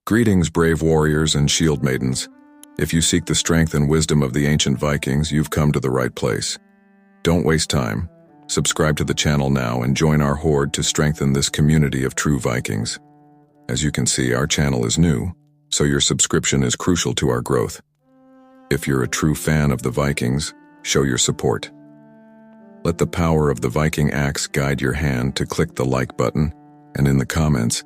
Greetings, brave warriors and shield maidens. If you seek the strength and wisdom of the ancient Vikings, you've come to the right place. Don't waste time. Subscribe to the channel now and join our horde to strengthen this community of true Vikings. As you can see, our channel is new, so your subscription is crucial to our growth. If you're a true fan of the Vikings, show your support. Let the power of the Viking axe guide your hand to click the like button, and in the comments,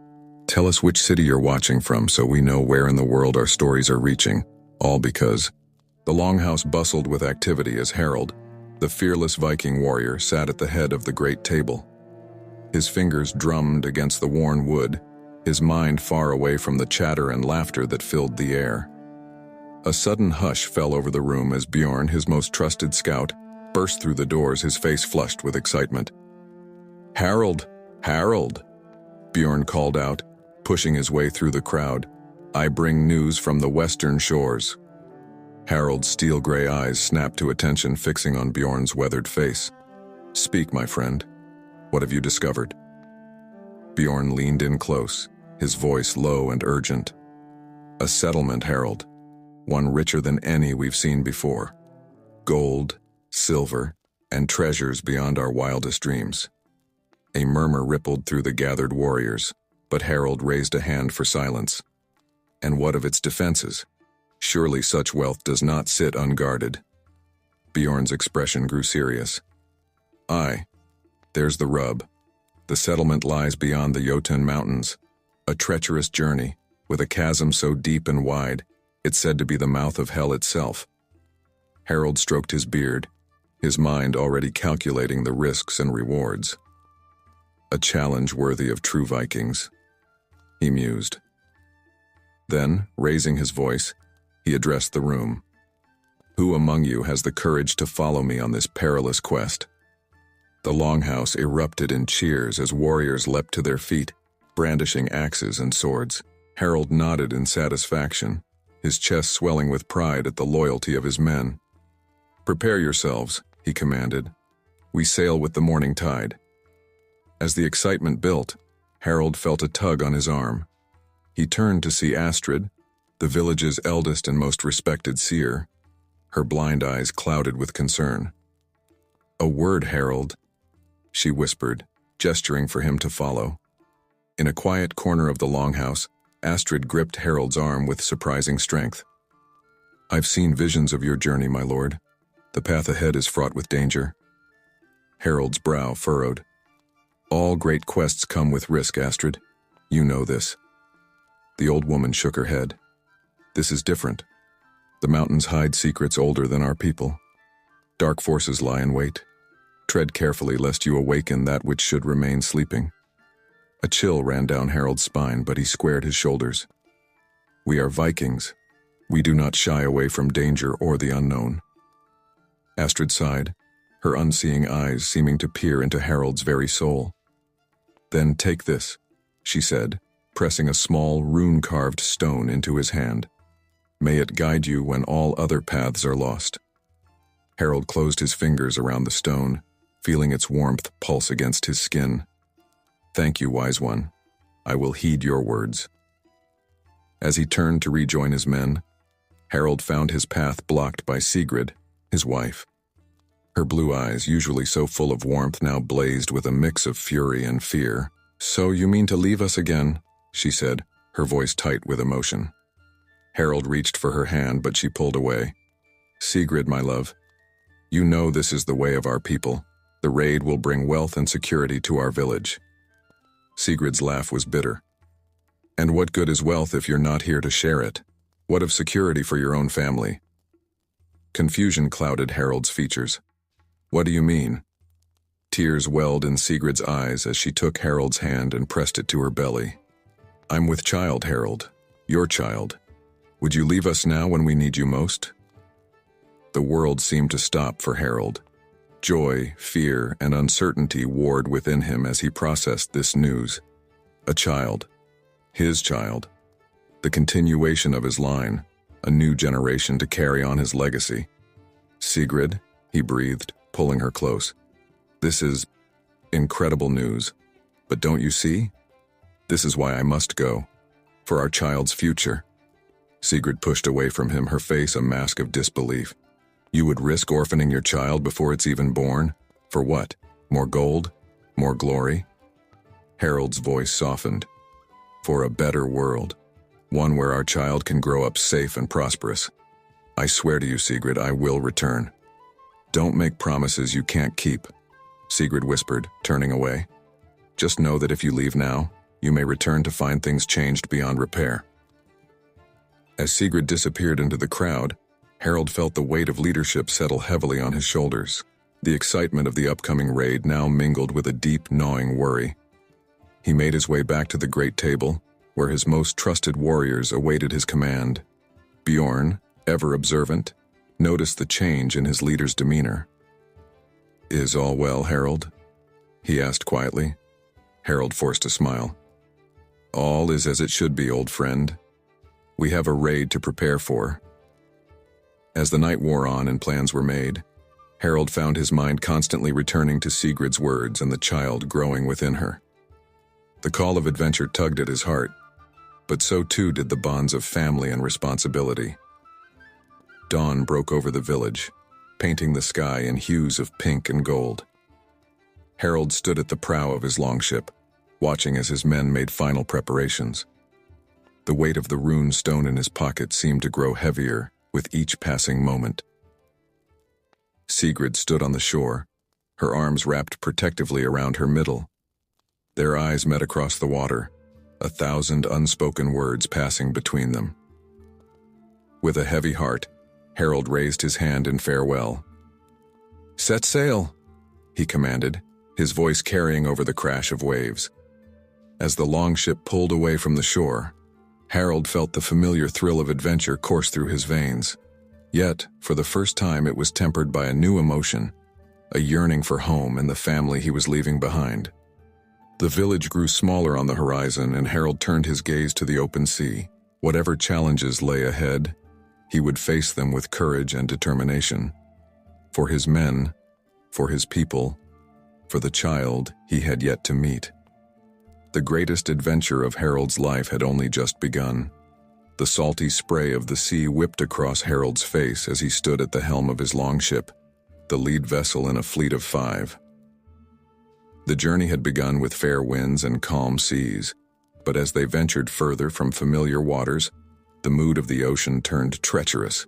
tell us which city you're watching from so we know where in the world our stories are reaching, all because the Longhouse bustled with activity as Harold, the fearless Viking warrior, sat at the head of the great table. His fingers drummed against the worn wood, his mind far away from the chatter and laughter that filled the air. A sudden hush fell over the room as Bjorn, his most trusted scout, burst through the doors, his face flushed with excitement. "Harold! Harold!" Bjorn called out, pushing his way through the crowd. "I bring news from the western shores." Harold's steel-gray eyes snapped to attention, fixing on Bjorn's weathered face. "Speak, my friend. What have you discovered?" Bjorn leaned in close, his voice low and urgent. "A settlement, Harold. One richer than any we've seen before. Gold, silver, and treasures beyond our wildest dreams." A murmur rippled through the gathered warriors, but Harold raised a hand for silence. "And what of its defenses? Surely such wealth does not sit unguarded." Bjorn's expression grew serious. "Aye, there's the rub. The settlement lies beyond the Jotun Mountains, a treacherous journey, with a chasm so deep and wide, it's said to be the mouth of hell itself." Harold stroked his beard, his mind already calculating the risks and rewards. "A challenge worthy of true Vikings," he mused. Then, raising his voice, he addressed the room. "Who among you has the courage to follow me on this perilous quest?" The Longhouse erupted in cheers as warriors leapt to their feet, brandishing axes and swords. Harold nodded in satisfaction, his chest swelling with pride at the loyalty of his men. "Prepare yourselves," he commanded. "We sail with the morning tide." As the excitement built, Harold felt a tug on his arm. He turned to see Astrid, the village's eldest and most respected seer, her blind eyes clouded with concern. "A word, Harold," she whispered, gesturing for him to follow. In a quiet corner of the Longhouse, Astrid gripped Harold's arm with surprising strength. "I've seen visions of your journey, my lord. The path ahead is fraught with danger." Harold's brow furrowed. "All great quests come with risk, Astrid. You know this." The old woman shook her head. "This is different. The mountains hide secrets older than our people. Dark forces lie in wait. Tread carefully lest you awaken that which should remain sleeping." A chill ran down Harold's spine, but he squared his shoulders. "We are Vikings. We do not shy away from danger or the unknown." Astrid sighed, her unseeing eyes seeming to peer into Harold's very soul. "Then take this," she said, pressing a small, rune-carved stone into his hand. "May it guide you when all other paths are lost." Harold closed his fingers around the stone, feeling its warmth pulse against his skin. "Thank you, wise one. I will heed your words." As he turned to rejoin his men, Harold found his path blocked by Sigrid, his wife. Her blue eyes, usually so full of warmth, now blazed with a mix of fury and fear. "So you mean to leave us again?" she said, her voice tight with emotion. Harold reached for her hand, but she pulled away. "Sigrid, my love, you know this is the way of our people. The raid will bring wealth and security to our village." Sigrid's laugh was bitter. "And what good is wealth if you're not here to share it? What of security for your own family?" Confusion clouded Harold's features. "What do you mean?" Tears welled in Sigrid's eyes as she took Harold's hand and pressed it to her belly. "I'm with child, Harold. Your child. Would you leave us now when we need you most?" The world seemed to stop for Harold. Joy, fear, and uncertainty warred within him as he processed this news. A child. His child. The continuation of his line. A new generation to carry on his legacy. "Sigrid," he breathed, pulling her close. "This is incredible news. But don't you see? This is why I must go. For our child's future. Sigrid pushed away from him, her face a mask of disbelief. You would risk orphaning your child before it's even born? For what? More gold? More glory? Harold's voice softened. For a better world. One where our child can grow up safe and prosperous. I swear to you, Sigrid, I will return. Don't make promises you can't keep, Sigrid whispered, turning away. Just know that if you leave now, you may return to find things changed beyond repair. As Sigrid disappeared into the crowd, Harold felt the weight of leadership settle heavily on his shoulders. The excitement of the upcoming raid now mingled with a deep, gnawing worry. He made his way back to the great table, where his most trusted warriors awaited his command. Bjorn, ever observant, noticed the change in his leader's demeanor. Is all well, Harold? He asked quietly. Harold forced a smile. All is as it should be, old friend. We have a raid to prepare for. As the night wore on and plans were made, Harold found his mind constantly returning to Sigrid's words and the child growing within her. The call of adventure tugged at his heart, but so too did the bonds of family and responsibility. Dawn broke over the village, painting the sky in hues of pink and gold. Harold stood at the prow of his longship, watching as his men made final preparations. The weight of the rune stone in his pocket seemed to grow heavier with each passing moment. Sigrid stood on the shore, her arms wrapped protectively around her middle. Their eyes met across the water, 1,000 unspoken words passing between them. With a heavy heart, Harold raised his hand in farewell. Set sail, he commanded, his voice carrying over the crash of waves. As the longship pulled away from the shore, Harold felt the familiar thrill of adventure course through his veins. Yet, for the first time, it was tempered by a new emotion, a yearning for home and the family he was leaving behind. The village grew smaller on the horizon, and Harold turned his gaze to the open sea. Whatever challenges lay ahead, he would face them with courage and determination. For his men, for his people, for the child he had yet to meet. The greatest adventure of Harold's life had only just begun. The salty spray of the sea whipped across Harold's face as he stood at the helm of his longship, the lead vessel in a fleet of 5. The journey had begun with fair winds and calm seas, but as they ventured further from familiar waters, the mood of the ocean turned treacherous.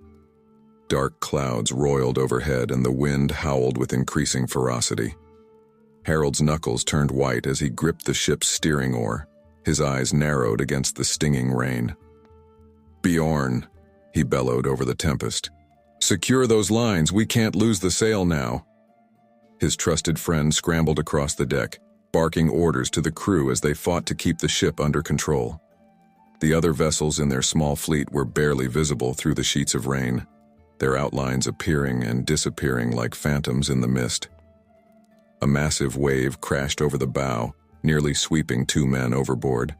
Dark clouds roiled overhead and the wind howled with increasing ferocity. Harold's knuckles turned white as he gripped the ship's steering oar, his eyes narrowed against the stinging rain. Bjorn, he bellowed over the tempest. Secure those lines, we can't lose the sail now. His trusted friend scrambled across the deck, barking orders to the crew as they fought to keep the ship under control. The other vessels in their small fleet were barely visible through the sheets of rain, their outlines appearing and disappearing like phantoms in the mist. A massive wave crashed over the bow, nearly sweeping 2 men overboard.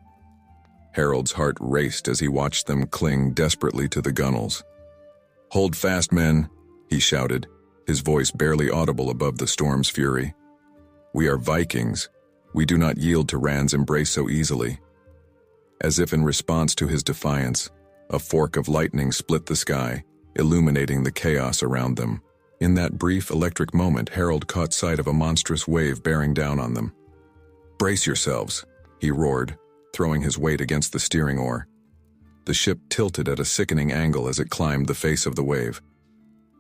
Harold's heart raced as he watched them cling desperately to the gunwales. Hold fast, men, he shouted, his voice barely audible above the storm's fury. We are Vikings. We do not yield to Rand's embrace so easily. As if in response to his defiance, a fork of lightning split the sky, illuminating the chaos around them. In that brief electric moment, Harold caught sight of a monstrous wave bearing down on them. Brace yourselves, he roared, throwing his weight against the steering oar. The ship tilted at a sickening angle as it climbed the face of the wave.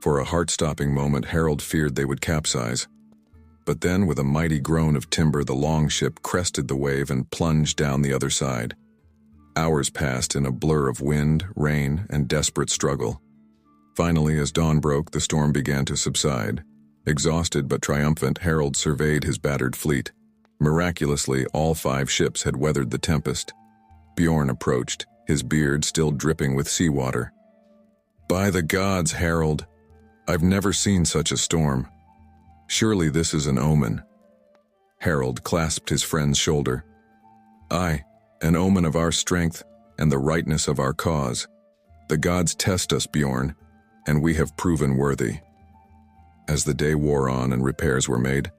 For a heart-stopping moment, Harold feared they would capsize. But then, with a mighty groan of timber, the longship crested the wave and plunged down the other side. Hours passed in a blur of wind, rain, and desperate struggle. Finally, as dawn broke, the storm began to subside. Exhausted but triumphant, Harold surveyed his battered fleet. Miraculously, all 5 ships had weathered the tempest. Bjorn approached, his beard still dripping with seawater. By the gods, Harold, I've never seen such a storm. Surely this is an omen. Harold clasped his friend's shoulder. Aye, an omen of our strength and the rightness of our cause. The gods test us, Bjorn, and we have proven worthy. As the day wore on and repairs were made,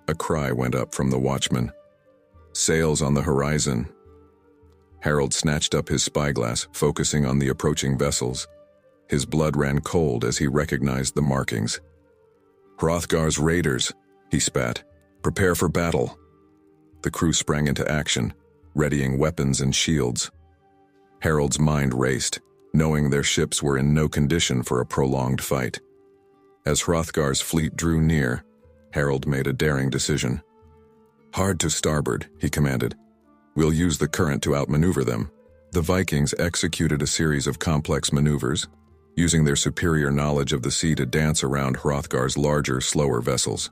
a cry went up from the watchman. Sails on the horizon. Harold snatched up his spyglass, focusing on the approaching vessels. His blood ran cold as he recognized the markings. "Hrothgar's raiders," he spat. "Prepare for battle." The crew sprang into action, readying weapons and shields. Harold's mind raced, knowing their ships were in no condition for a prolonged fight. As Hrothgar's fleet drew near, Harold made a daring decision. "Hard to starboard," he commanded. "We'll use the current to outmaneuver them." The Vikings executed a series of complex maneuvers, using their superior knowledge of the sea to dance around Hrothgar's larger, slower vessels.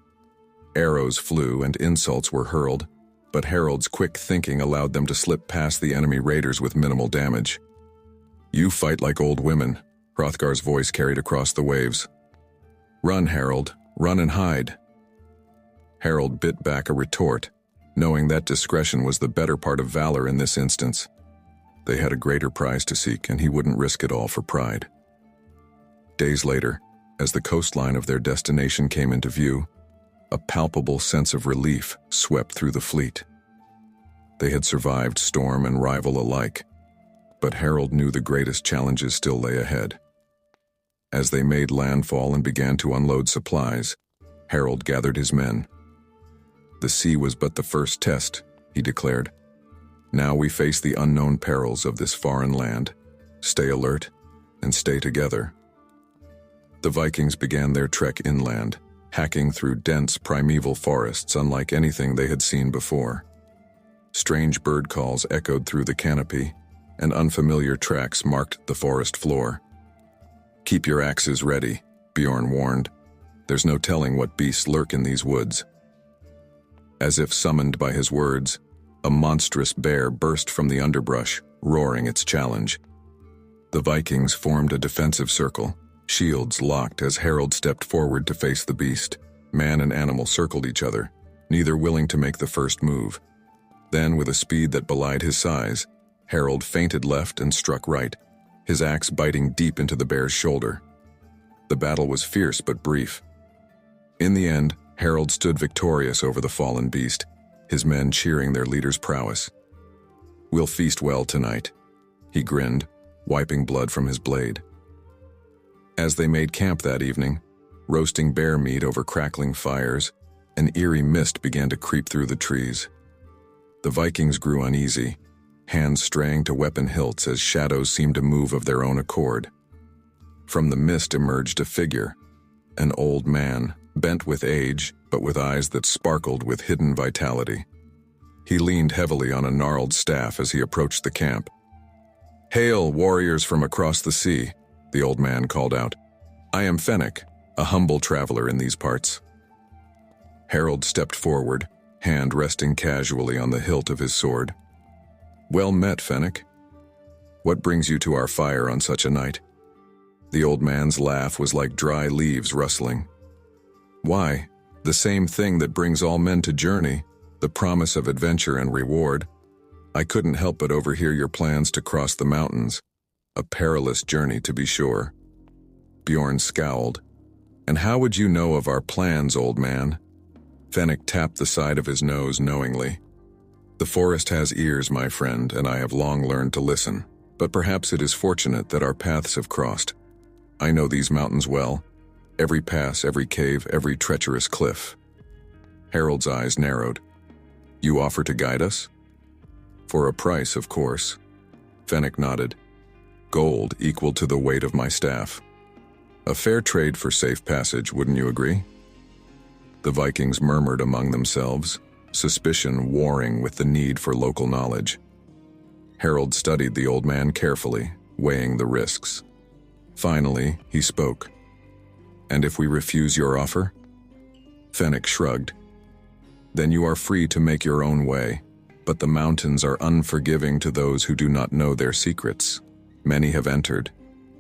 Arrows flew and insults were hurled, but Harold's quick thinking allowed them to slip past the enemy raiders with minimal damage. "You fight like old women," Hrothgar's voice carried across the waves. "Run, Harold, run and hide." Harold bit back a retort, knowing that discretion was the better part of valor in this instance. They had a greater prize to seek, and he wouldn't risk it all for pride. Days later, as the coastline of their destination came into view, a palpable sense of relief swept through the fleet. They had survived storm and rival alike, but Harold knew the greatest challenges still lay ahead. As they made landfall and began to unload supplies, Harold gathered his men. "The sea was but the first test," he declared. "Now we face the unknown perils of this foreign land. Stay alert and stay together." The Vikings began their trek inland, hacking through dense primeval forests unlike anything they had seen before. Strange bird calls echoed through the canopy, and unfamiliar tracks marked the forest floor. "Keep your axes ready," Bjorn warned. "There's no telling what beasts lurk in these woods." As if summoned by his words, a monstrous bear burst from the underbrush, roaring its challenge. The Vikings formed a defensive circle, shields locked as Harold stepped forward to face the beast. Man and animal circled each other, neither willing to make the first move. Then, with a speed that belied his size, Harold feinted left and struck right, his axe biting deep into the bear's shoulder. The battle was fierce but brief. In the end, Harold stood victorious over the fallen beast, his men cheering their leader's prowess. "We'll feast well tonight," he grinned, wiping blood from his blade. As they made camp that evening, roasting bear meat over crackling fires, an eerie mist began to creep through the trees. The Vikings grew uneasy, hands straying to weapon hilts as shadows seemed to move of their own accord. From the mist emerged a figure, an old man, bent with age, but with eyes that sparkled with hidden vitality. He leaned heavily on a gnarled staff as he approached the camp. "Hail, warriors from across the sea," the old man called out. "I am Fenwick, a humble traveler in these parts." Harold stepped forward, hand resting casually on the hilt of his sword. "Well met, Fenwick. What brings you to our fire on such a night?" The old man's laugh was like dry leaves rustling. "Why, the same thing that brings all men to journey, the promise of adventure and reward. I couldn't help but overhear your plans to cross the mountains. A perilous journey, to be sure." Bjorn scowled. "And how would you know of our plans, old man?" Fenwick tapped the side of his nose knowingly. "The forest has ears, my friend, and I have long learned to listen. But perhaps it is fortunate that our paths have crossed. I know these mountains well. Every pass, every cave, every treacherous cliff." Harold's eyes narrowed. "You offer to guide us?" "For a price, of course." Fenwick nodded. "Gold equal to the weight of my staff. A fair trade for safe passage, wouldn't you agree?" The Vikings murmured among themselves, suspicion warring with the need for local knowledge. Harold studied the old man carefully, weighing the risks. Finally, he spoke. "And if we refuse your offer?" Fenwick shrugged. "Then you are free to make your own way, but the mountains are unforgiving to those who do not know their secrets. Many have entered,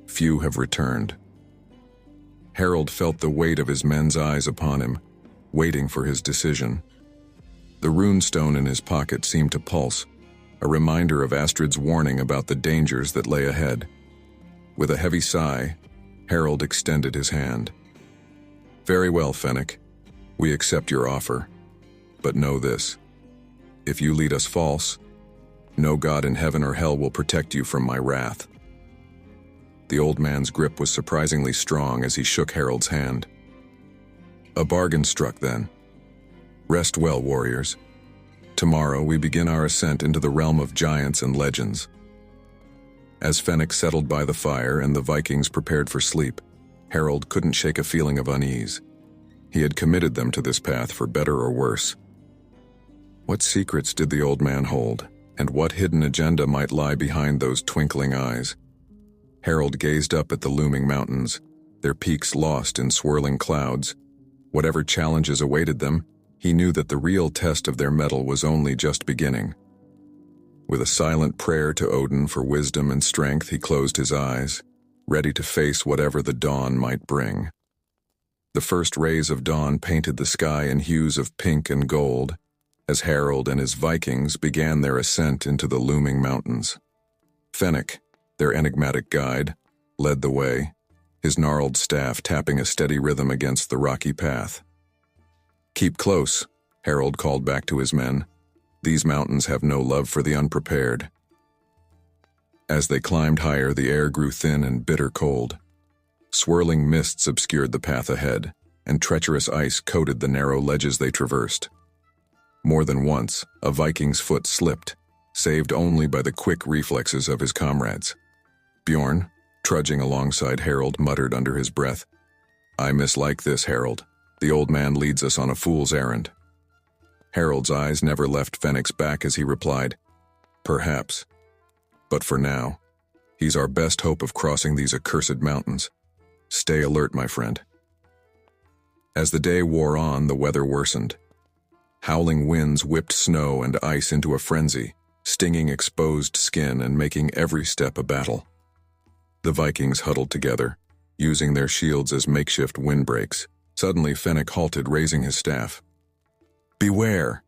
few have returned." Harold felt the weight of his men's eyes upon him, waiting for his decision. The runestone in his pocket seemed to pulse, a reminder of Astrid's warning about the dangers that lay ahead. With a heavy sigh, Harold extended his hand. "Very well, Fenwick. We accept your offer. But know this. If you lead us false, No god in heaven or hell will protect you from my wrath." The old man's grip was surprisingly strong as he shook Harold's hand. A bargain struck then. Rest well, warriors. Tomorrow we begin our ascent into the realm of giants and legends. As Fenwick settled by the fire and the Vikings prepared for sleep, Harold couldn't shake a feeling of unease. He had committed them to this path for better or worse. What secrets did the old man hold, and what hidden agenda might lie behind those twinkling eyes? Harold gazed up at the looming mountains, their peaks lost in swirling clouds. Whatever challenges awaited them, he knew that the real test of their mettle was only just beginning. With a silent prayer to Odin for wisdom and strength, he closed his eyes, ready to face whatever the dawn might bring. The first rays of dawn painted the sky in hues of pink and gold, as Harold and his Vikings began their ascent into the looming mountains. Fenwick, their enigmatic guide, led the way, his gnarled staff tapping a steady rhythm against the rocky path. "Keep close," Harold called back to his men. "These mountains have no love for the unprepared." As they climbed higher, the air grew thin and bitter cold. Swirling mists obscured the path ahead, and treacherous ice coated the narrow ledges they traversed. More than once, a Viking's foot slipped, saved only by the quick reflexes of his comrades. Bjorn, trudging alongside Harold, muttered under his breath, "I mislike this, Harold. The old man leads us on a fool's errand." Harold's eyes never left Fenwick's back as he replied, "Perhaps. But for now, he's our best hope of crossing these accursed mountains. Stay alert, my friend." As the day wore on, the weather worsened. Howling winds whipped snow and ice into a frenzy, stinging exposed skin and making every step a battle. The Vikings huddled together, using their shields as makeshift windbreaks. Suddenly, Fenwick halted, raising his staff. "Beware!"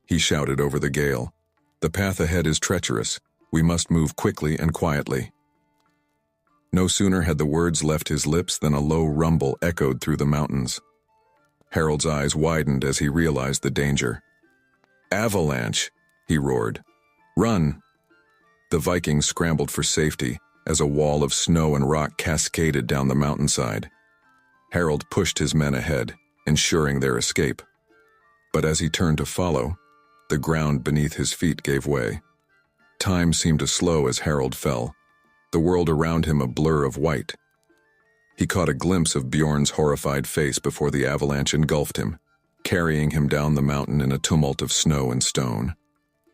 he shouted over the gale. "The path ahead is treacherous. We must move quickly and quietly." No sooner had the words left his lips than a low rumble echoed through the mountains. Harold's eyes widened as he realized the danger. "Avalanche!" he roared. "Run!" The Vikings scrambled for safety as a wall of snow and rock cascaded down the mountainside. Harold pushed his men ahead, ensuring their escape. But as he turned to follow, the ground beneath his feet gave way. Time seemed to slow as Harold fell, the world around him a blur of white. He caught a glimpse of Bjorn's horrified face before the avalanche engulfed him, carrying him down the mountain in a tumult of snow and stone.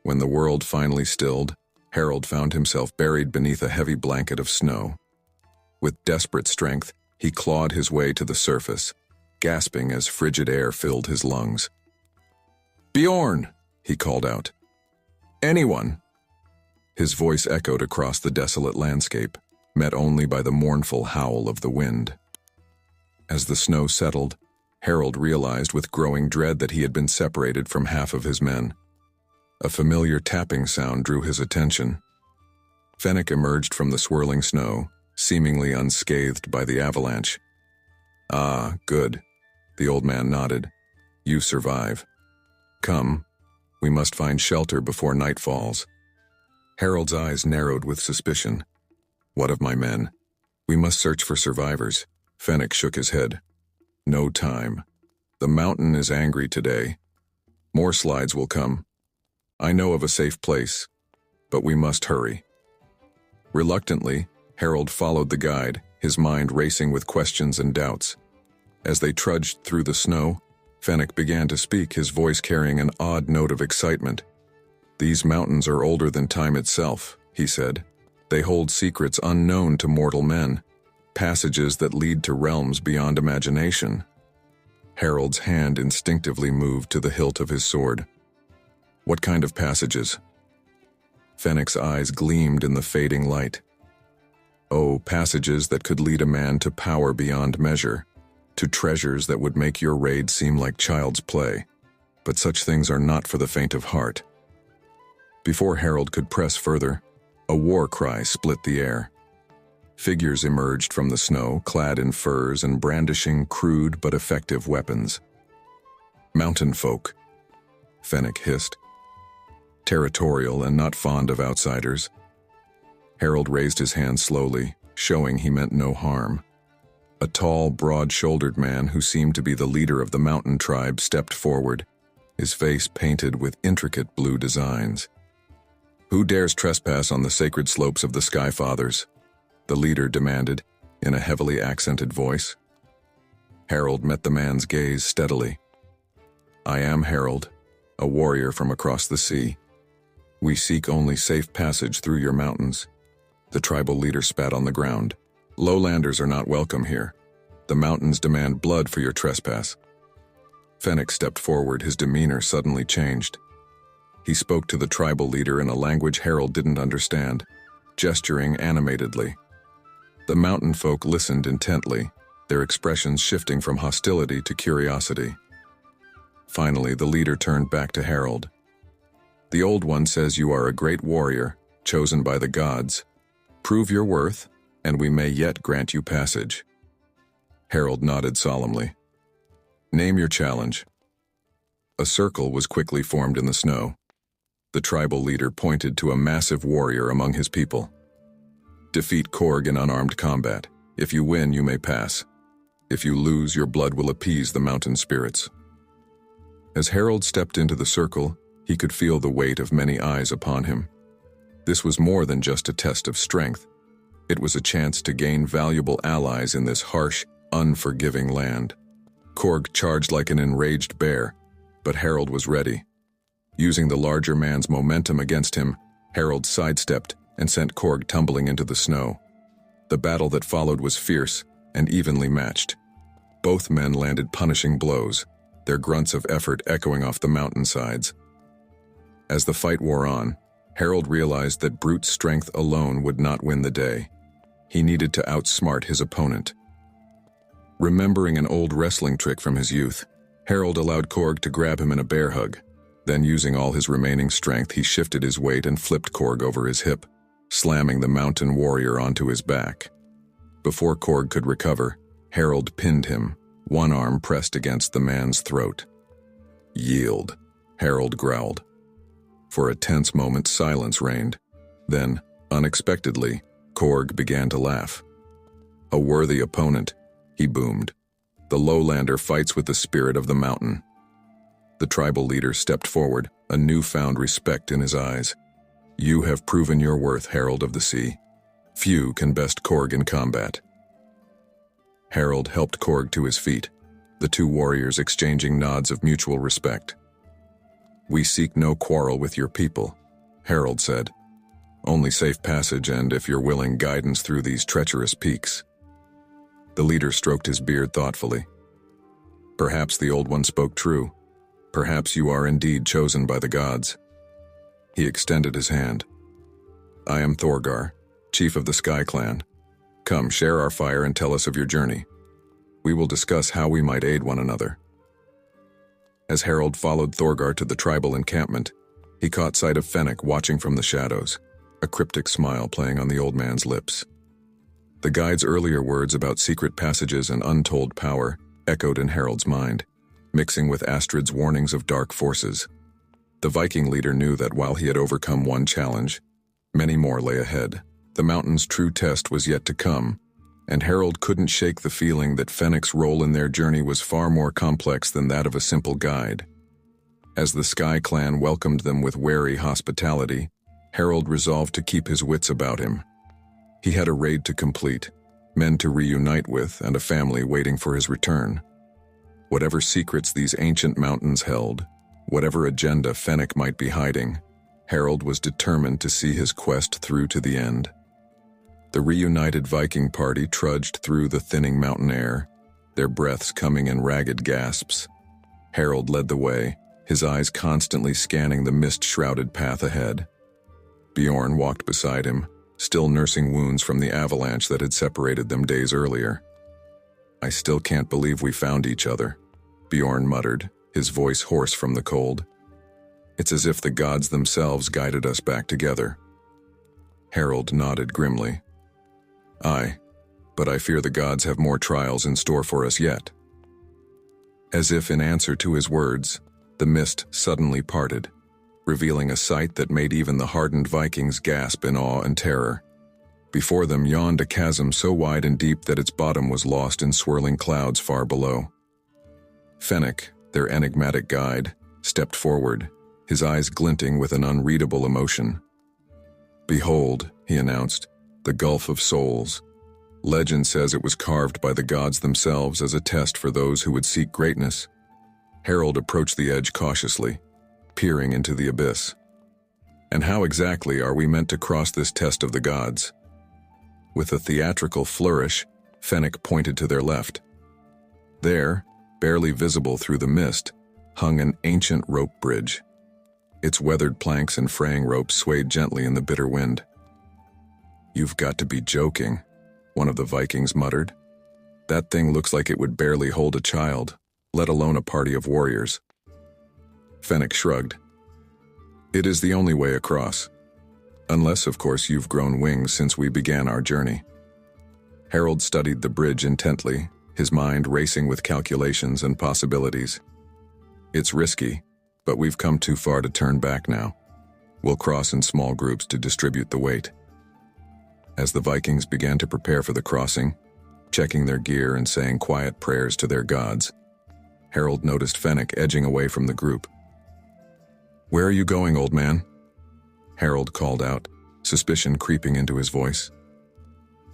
When the world finally stilled, Harold found himself buried beneath a heavy blanket of snow. With desperate strength, he clawed his way to the surface, gasping as frigid air filled his lungs. "Bjorn!" he called out. "Anyone!" His voice echoed across the desolate landscape, met only by the mournful howl of the wind. As the snow settled, Harold realized with growing dread that he had been separated from half of his men. A familiar tapping sound drew his attention. Fenwick emerged from the swirling snow, seemingly unscathed by the avalanche. "Ah, good," the old man nodded. "You survive. Come, we must find shelter before night falls." Harold's eyes narrowed with suspicion. "What of my men? We must search for survivors." Fenwick shook his head. "No time. The mountain is angry today. More slides will come. I know of a safe place, but we must hurry." Reluctantly, Harold followed the guide, his mind racing with questions and doubts. As they trudged through the snow, Fenwick began to speak, his voice carrying an odd note of excitement. "These mountains are older than time itself," he said. "They hold secrets unknown to mortal men, passages that lead to realms beyond imagination." Harold's hand instinctively moved to the hilt of his sword. "What kind of passages?" Fenwick's eyes gleamed in the fading light. "Oh, passages that could lead a man to power beyond measure, to treasures that would make your raid seem like child's play. But such things are not for the faint of heart." Before Harold could press further, a war cry split the air. Figures emerged from the snow, clad in furs and brandishing crude but effective weapons. "Mountain folk," Fenwick hissed. territorial and not fond of outsiders. Harold raised his hand slowly, showing he meant no harm. A tall, broad-shouldered man who seemed to be the leader of the mountain tribe stepped forward, his face painted with intricate blue designs. "Who dares trespass on the sacred slopes of the Sky Fathers?" the leader demanded, in a heavily accented voice. Harold met the man's gaze steadily. "I am Harold, a warrior from across the sea. We seek only safe passage through your mountains." The tribal leader spat on the ground. "Lowlanders are not welcome here. The mountains demand blood for your trespass." Fennec stepped forward, his demeanor suddenly changed. He spoke to the tribal leader in a language Harold didn't understand, gesturing animatedly. The mountain folk listened intently, their expressions shifting from hostility to curiosity. Finally, the leader turned back to Harold. "The Old One says you are a great warrior, chosen by the gods. Prove your worth, and we may yet grant you passage." Harold nodded solemnly. "Name your challenge." A circle was quickly formed in the snow. The tribal leader pointed to a massive warrior among his people. "Defeat Korg in unarmed combat. If you win, you may pass. If you lose, your blood will appease the mountain spirits." As Harold stepped into the circle, he could feel the weight of many eyes upon him. This was more than just a test of strength. It was a chance to gain valuable allies in this harsh, unforgiving land. Korg charged like an enraged bear, but Harold was ready. Using the larger man's momentum against him, Harold sidestepped and sent Korg tumbling into the snow. The battle that followed was fierce and evenly matched. Both men landed punishing blows, their grunts of effort echoing off the mountainsides. As the fight wore on, Harold realized that brute strength alone would not win the day. He needed to outsmart his opponent. Remembering an old wrestling trick from his youth, Harold allowed Korg to grab him in a bear hug. Then, using all his remaining strength, he shifted his weight and flipped Korg over his hip, slamming the mountain warrior onto his back. Before Korg could recover, Harold pinned him, one arm pressed against the man's throat. "Yield," Harold growled. For a tense moment, silence reigned. Then, unexpectedly, Korg began to laugh. "A worthy opponent," he boomed. "The lowlander fights with the spirit of the mountain." The tribal leader stepped forward, a newfound respect in his eyes. "You have proven your worth, Herald of the Sea. Few can best Korg in combat." Harold helped Korg to his feet, the two warriors exchanging nods of mutual respect. "We seek no quarrel with your people," Harold said. "Only safe passage and, if you're willing, guidance through these treacherous peaks." The leader stroked his beard thoughtfully. "Perhaps the Old One spoke true. Perhaps you are indeed chosen by the gods." He extended his hand. "I am Thorgar, chief of the Sky Clan. Come, share our fire and tell us of your journey. We will discuss how we might aid one another." As Harold followed Thorgar to the tribal encampment, he caught sight of Fennec watching from the shadows, a cryptic smile playing on the old man's lips. The guide's earlier words about secret passages and untold power echoed in Harold's mind, mixing with Astrid's warnings of dark forces. The Viking leader knew that while he had overcome one challenge, many more lay ahead. The mountain's true test was yet to come, and Harold couldn't shake the feeling that Fennec's role in their journey was far more complex than that of a simple guide. As the Sky Clan welcomed them with wary hospitality, Harold resolved to keep his wits about him. He had a raid to complete, men to reunite with, and a family waiting for his return. Whatever secrets these ancient mountains held, whatever agenda Fennec might be hiding, Harold was determined to see his quest through to the end. The reunited Viking party trudged through the thinning mountain air, their breaths coming in ragged gasps. Harold led the way, his eyes constantly scanning the mist-shrouded path ahead. Bjorn walked beside him, still nursing wounds from the avalanche that had separated them days earlier. "I still can't believe we found each other," Bjorn muttered, his voice hoarse from the cold. "It's as if the gods themselves guided us back together." Harold nodded grimly. "Aye, but I fear the gods have more trials in store for us yet." As if in answer to his words, the mist suddenly parted. revealing a sight that made even the hardened Vikings gasp in awe and terror. Before them yawned a chasm so wide and deep that its bottom was lost in swirling clouds far below. Fennek, their enigmatic guide, stepped forward, his eyes glinting with an unreadable emotion. "Behold," he announced, "the Gulf of Souls. Legend says it was carved by the gods themselves as a test for those who would seek greatness." Harold approached the edge cautiously, peering into the abyss. "And how exactly are we meant to cross this test of the gods?" With a theatrical flourish, Fennek pointed to their left. There, barely visible through the mist, hung an ancient rope bridge. Its weathered planks and fraying ropes swayed gently in the bitter wind. "You've got to be joking," one of the Vikings muttered. "That thing looks like it would barely hold a child, let alone a party of warriors." Fennek shrugged. "It is the only way across. Unless, of course, you've grown wings since we began our journey." Harold studied the bridge intently, his mind racing with calculations and possibilities. "It's risky, but we've come too far to turn back now. We'll cross in small groups to distribute the weight." As the Vikings began to prepare for the crossing, checking their gear and saying quiet prayers to their gods, Harold noticed Fennek edging away from the group. "Where are you going, old man?" Harold called out, suspicion creeping into his voice.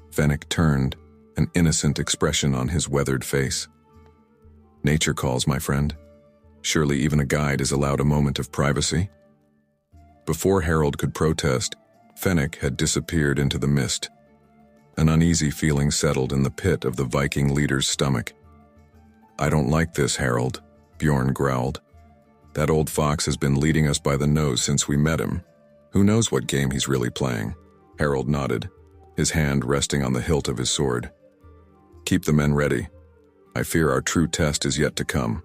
Fennek turned, an innocent expression on his weathered face. "Nature calls, my friend. Surely even a guide is allowed a moment of privacy." Before Harold could protest, Fennek had disappeared into the mist. An uneasy feeling settled in the pit of the Viking leader's stomach. "I don't like this, Harold," Bjorn growled. "That old fox has been leading us by the nose since we met him. Who knows what game he's really playing?" Harold nodded, his hand resting on the hilt of his sword. "Keep the men ready. I fear our true test is yet to come."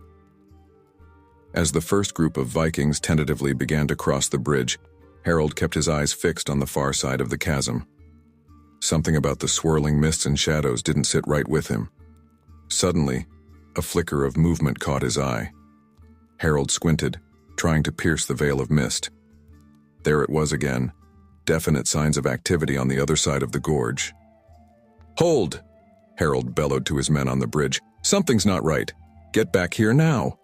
As the first group of Vikings tentatively began to cross the bridge, Harold kept his eyes fixed on the far side of the chasm. Something about the swirling mists and shadows didn't sit right with him. Suddenly, a flicker of movement caught his eye. Harold squinted, trying to pierce the veil of mist. There it was again, definite signs of activity on the other side of the gorge. "Hold!" Harold bellowed to his men on the bridge. "Something's not right. Get back here now!"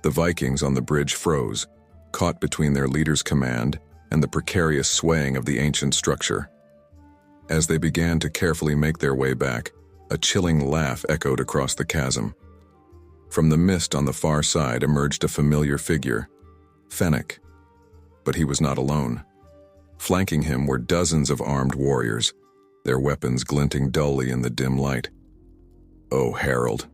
The Vikings on the bridge froze, caught between their leader's command and the precarious swaying of the ancient structure. As they began to carefully make their way back, a chilling laugh echoed across the chasm. From the mist on the far side emerged a familiar figure, Fennek. But he was not alone. Flanking him were dozens of armed warriors, their weapons glinting dully in the dim light. "Oh, Harold,"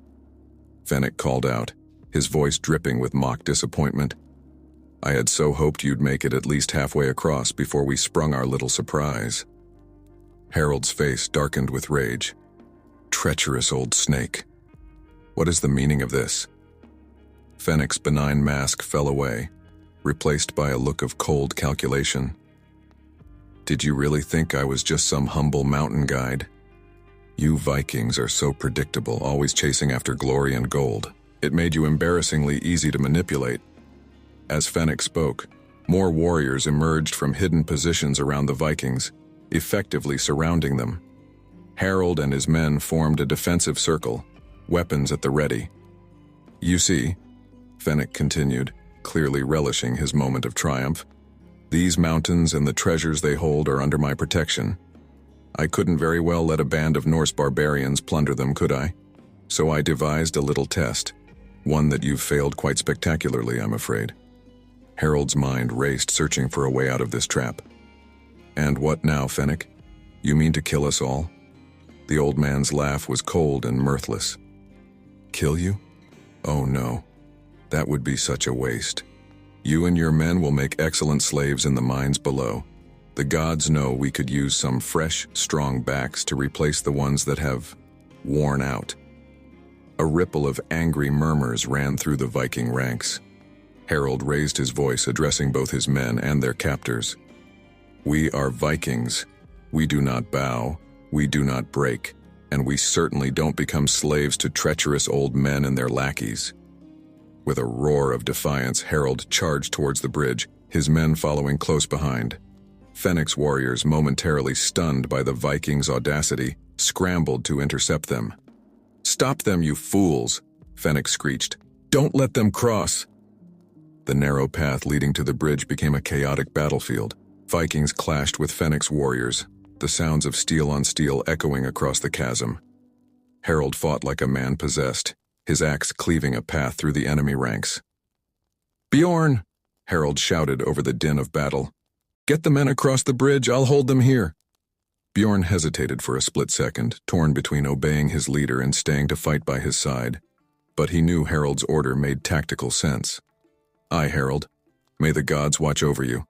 Fennek called out, his voice dripping with mock disappointment. "I had so hoped you'd make it at least halfway across before we sprung our little surprise." Harold's face darkened with rage. Treacherous old snake. What is the meaning of this? Fennek's benign mask fell away, replaced by a look of cold calculation. "Did you really think I was just some humble mountain guide? You Vikings are so predictable, always chasing after glory and gold. It made you embarrassingly easy to manipulate." As Fennek spoke, more warriors emerged from hidden positions around the Vikings, effectively surrounding them. Harold and his men formed a defensive circle, weapons at the ready. "You see," Fennek continued, clearly relishing his moment of triumph, "these mountains and the treasures they hold are under my protection. I couldn't very well let a band of Norse barbarians plunder them, could I? So I devised a little test, one that you've failed quite spectacularly, I'm afraid." Harold's mind raced, searching for a way out of this trap. "And what now, Fennek? You mean to kill us all?" The old man's laugh was cold and mirthless. "Kill you? Oh no. That would be such a waste. You and your men will make excellent slaves in the mines below. The gods know we could use some fresh, strong backs to replace the ones that have worn out." A ripple of angry murmurs ran through the Viking ranks. Harold raised his voice, addressing both his men and their captors. "We are Vikings. We do not bow, we do not break, and we certainly don't become slaves to treacherous old men and their lackeys." With a roar of defiance, Harold charged towards the bridge, his men following close behind. Fenix warriors, momentarily stunned by the Vikings' audacity, scrambled to intercept them. "Stop them, you fools!" Fenix screeched. "Don't let them cross!" The narrow path leading to the bridge became a chaotic battlefield. Vikings clashed with Fenix warriors, the sounds of steel on steel echoing across the chasm. Harold fought like a man possessed, his axe cleaving a path through the enemy ranks. "Bjorn!" Harold shouted over the din of battle. "Get the men across the bridge, I'll hold them here." Bjorn hesitated for a split second, torn between obeying his leader and staying to fight by his side. But he knew Harold's order made tactical sense. "Aye, Harold. May the gods watch over you."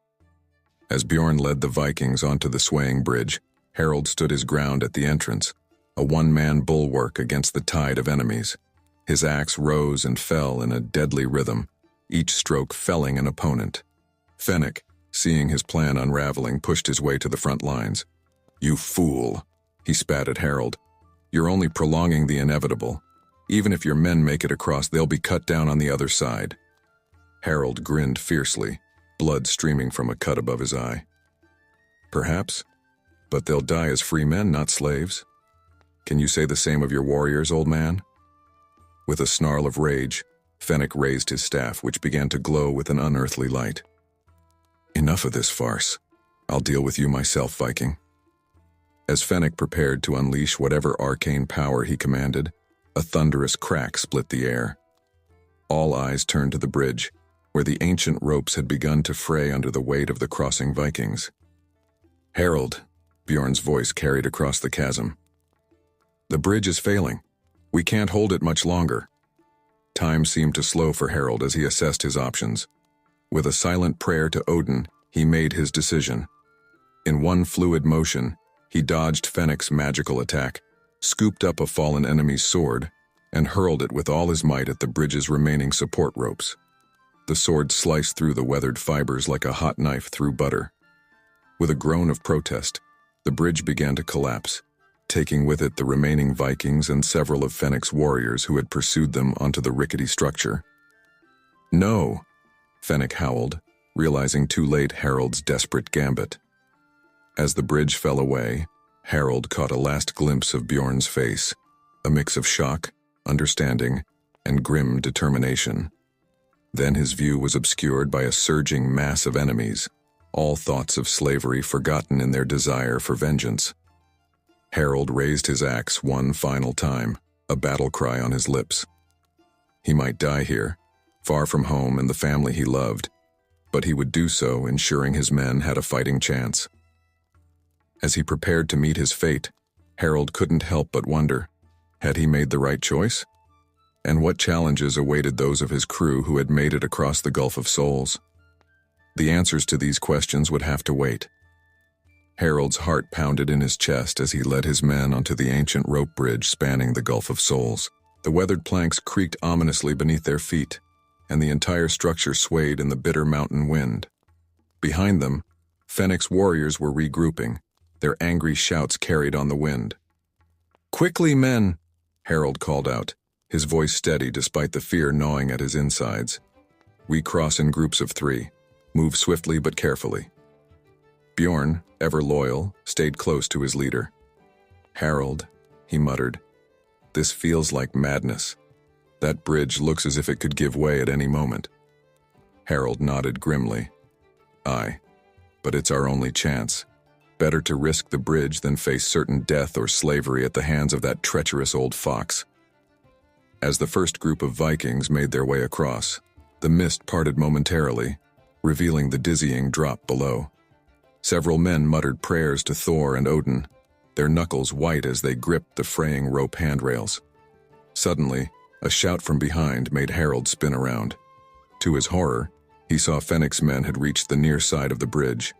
As Bjorn led the Vikings onto the swaying bridge, Harold stood his ground at the entrance, a one-man bulwark against the tide of enemies. His axe rose and fell in a deadly rhythm, each stroke felling an opponent. Fenix, seeing his plan unraveling, pushed his way to the front lines. "You fool," he spat at Harold. "You're only prolonging the inevitable. Even if your men make it across, they'll be cut down on the other side." Harold grinned fiercely, blood streaming from a cut above his eye. "Perhaps, but they'll die as free men, not slaves. Can you say the same of your warriors, old man?" With a snarl of rage, Fenix raised his staff, which began to glow with an unearthly light. "Enough of this farce. I'll deal with you myself, Viking." As Fenix prepared to unleash whatever arcane power he commanded, a thunderous crack split the air. All eyes turned to the bridge, where the ancient ropes had begun to fray under the weight of the crossing Vikings. "Harold," Bjorn's voice carried across the chasm. "The bridge is failing. We can't hold it much longer." Time seemed to slow for Harold as he assessed his options. With a silent prayer to Odin, he made his decision. In one fluid motion, he dodged Fenix's magical attack, scooped up a fallen enemy's sword, and hurled it with all his might at the bridge's remaining support ropes. The sword sliced through the weathered fibers like a hot knife through butter. With a groan of protest, the bridge began to collapse, taking with it the remaining Vikings and several of Fenix's warriors who had pursued them onto the rickety structure. "No!" Fenix howled, realizing too late Harold's desperate gambit. As the bridge fell away, Harold caught a last glimpse of Bjorn's face, a mix of shock, understanding, and grim determination. Then his view was obscured by a surging mass of enemies, all thoughts of slavery forgotten in their desire for vengeance. Harold raised his axe one final time, a battle cry on his lips. He might die here, far from home and the family he loved, but he would do so ensuring his men had a fighting chance. As he prepared to meet his fate, Harold couldn't help but wonder, had he made the right choice? And what challenges awaited those of his crew who had made it across the Gulf of Souls? The answers to these questions would have to wait. Harold's heart pounded in his chest as he led his men onto the ancient rope bridge spanning the Gulf of Souls. The weathered planks creaked ominously beneath their feet, and the entire structure swayed in the bitter mountain wind. Behind them, Fenix warriors were regrouping, their angry shouts carried on the wind. "Quickly, men!" Harold called out, his voice steady despite the fear gnawing at his insides. "We cross in groups of 3. Move swiftly but carefully." Bjorn, ever loyal, stayed close to his leader. "Harold," he muttered, "this feels like madness. That bridge looks as if it could give way at any moment." Harold nodded grimly. "Aye, but it's our only chance. Better to risk the bridge than face certain death or slavery at the hands of that treacherous old fox." As the first group of Vikings made their way across, the mist parted momentarily, revealing the dizzying drop below. Several men muttered prayers to Thor and Odin, their knuckles white as they gripped the fraying rope handrails. Suddenly, a shout from behind made Harold spin around. To his horror, he saw Fenix's men had reached the near side of the bridge.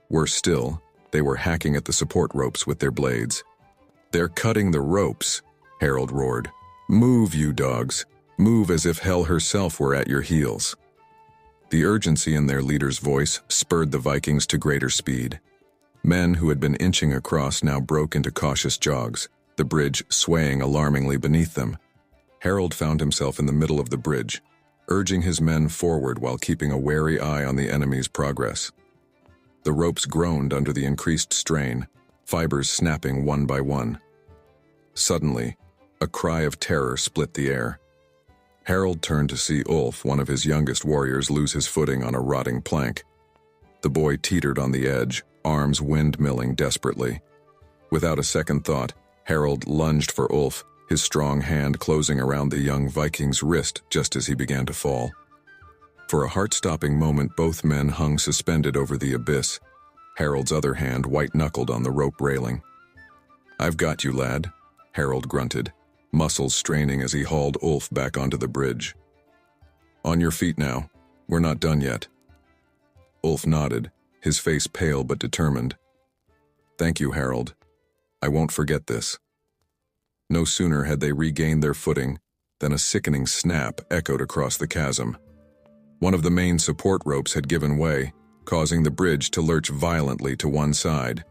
Worse still, they were hacking at the support ropes with their blades. "They're cutting the ropes," Harold roared. "Move, you dogs. Move as if hell herself were at your heels." The urgency in their leader's voice spurred the Vikings to greater speed. Men who had been inching across now broke into cautious jogs, the bridge swaying alarmingly beneath them. Harold found himself in the middle of the bridge, urging his men forward while keeping a wary eye on the enemy's progress. The ropes groaned under the increased strain, fibers snapping one by one. Suddenly, a cry of terror split the air. Harold turned to see Ulf, one of his youngest warriors, lose his footing on a rotting plank. The boy teetered on the edge, arms windmilling desperately. Without a second thought, Harold lunged for Ulf, his strong hand closing around the young Viking's wrist just as he began to fall. For a heart-stopping moment, both men hung suspended over the abyss, Harold's other hand white-knuckled on the rope railing. "I've got you, lad," Harold grunted, muscles straining as he hauled Ulf back onto the bridge. "On your feet now. We're not done yet." Ulf nodded, his face pale but determined. "Thank you, Harold. I won't forget this." No sooner had they regained their footing than a sickening snap echoed across the chasm. One of the main support ropes had given way, causing the bridge to lurch violently to one side.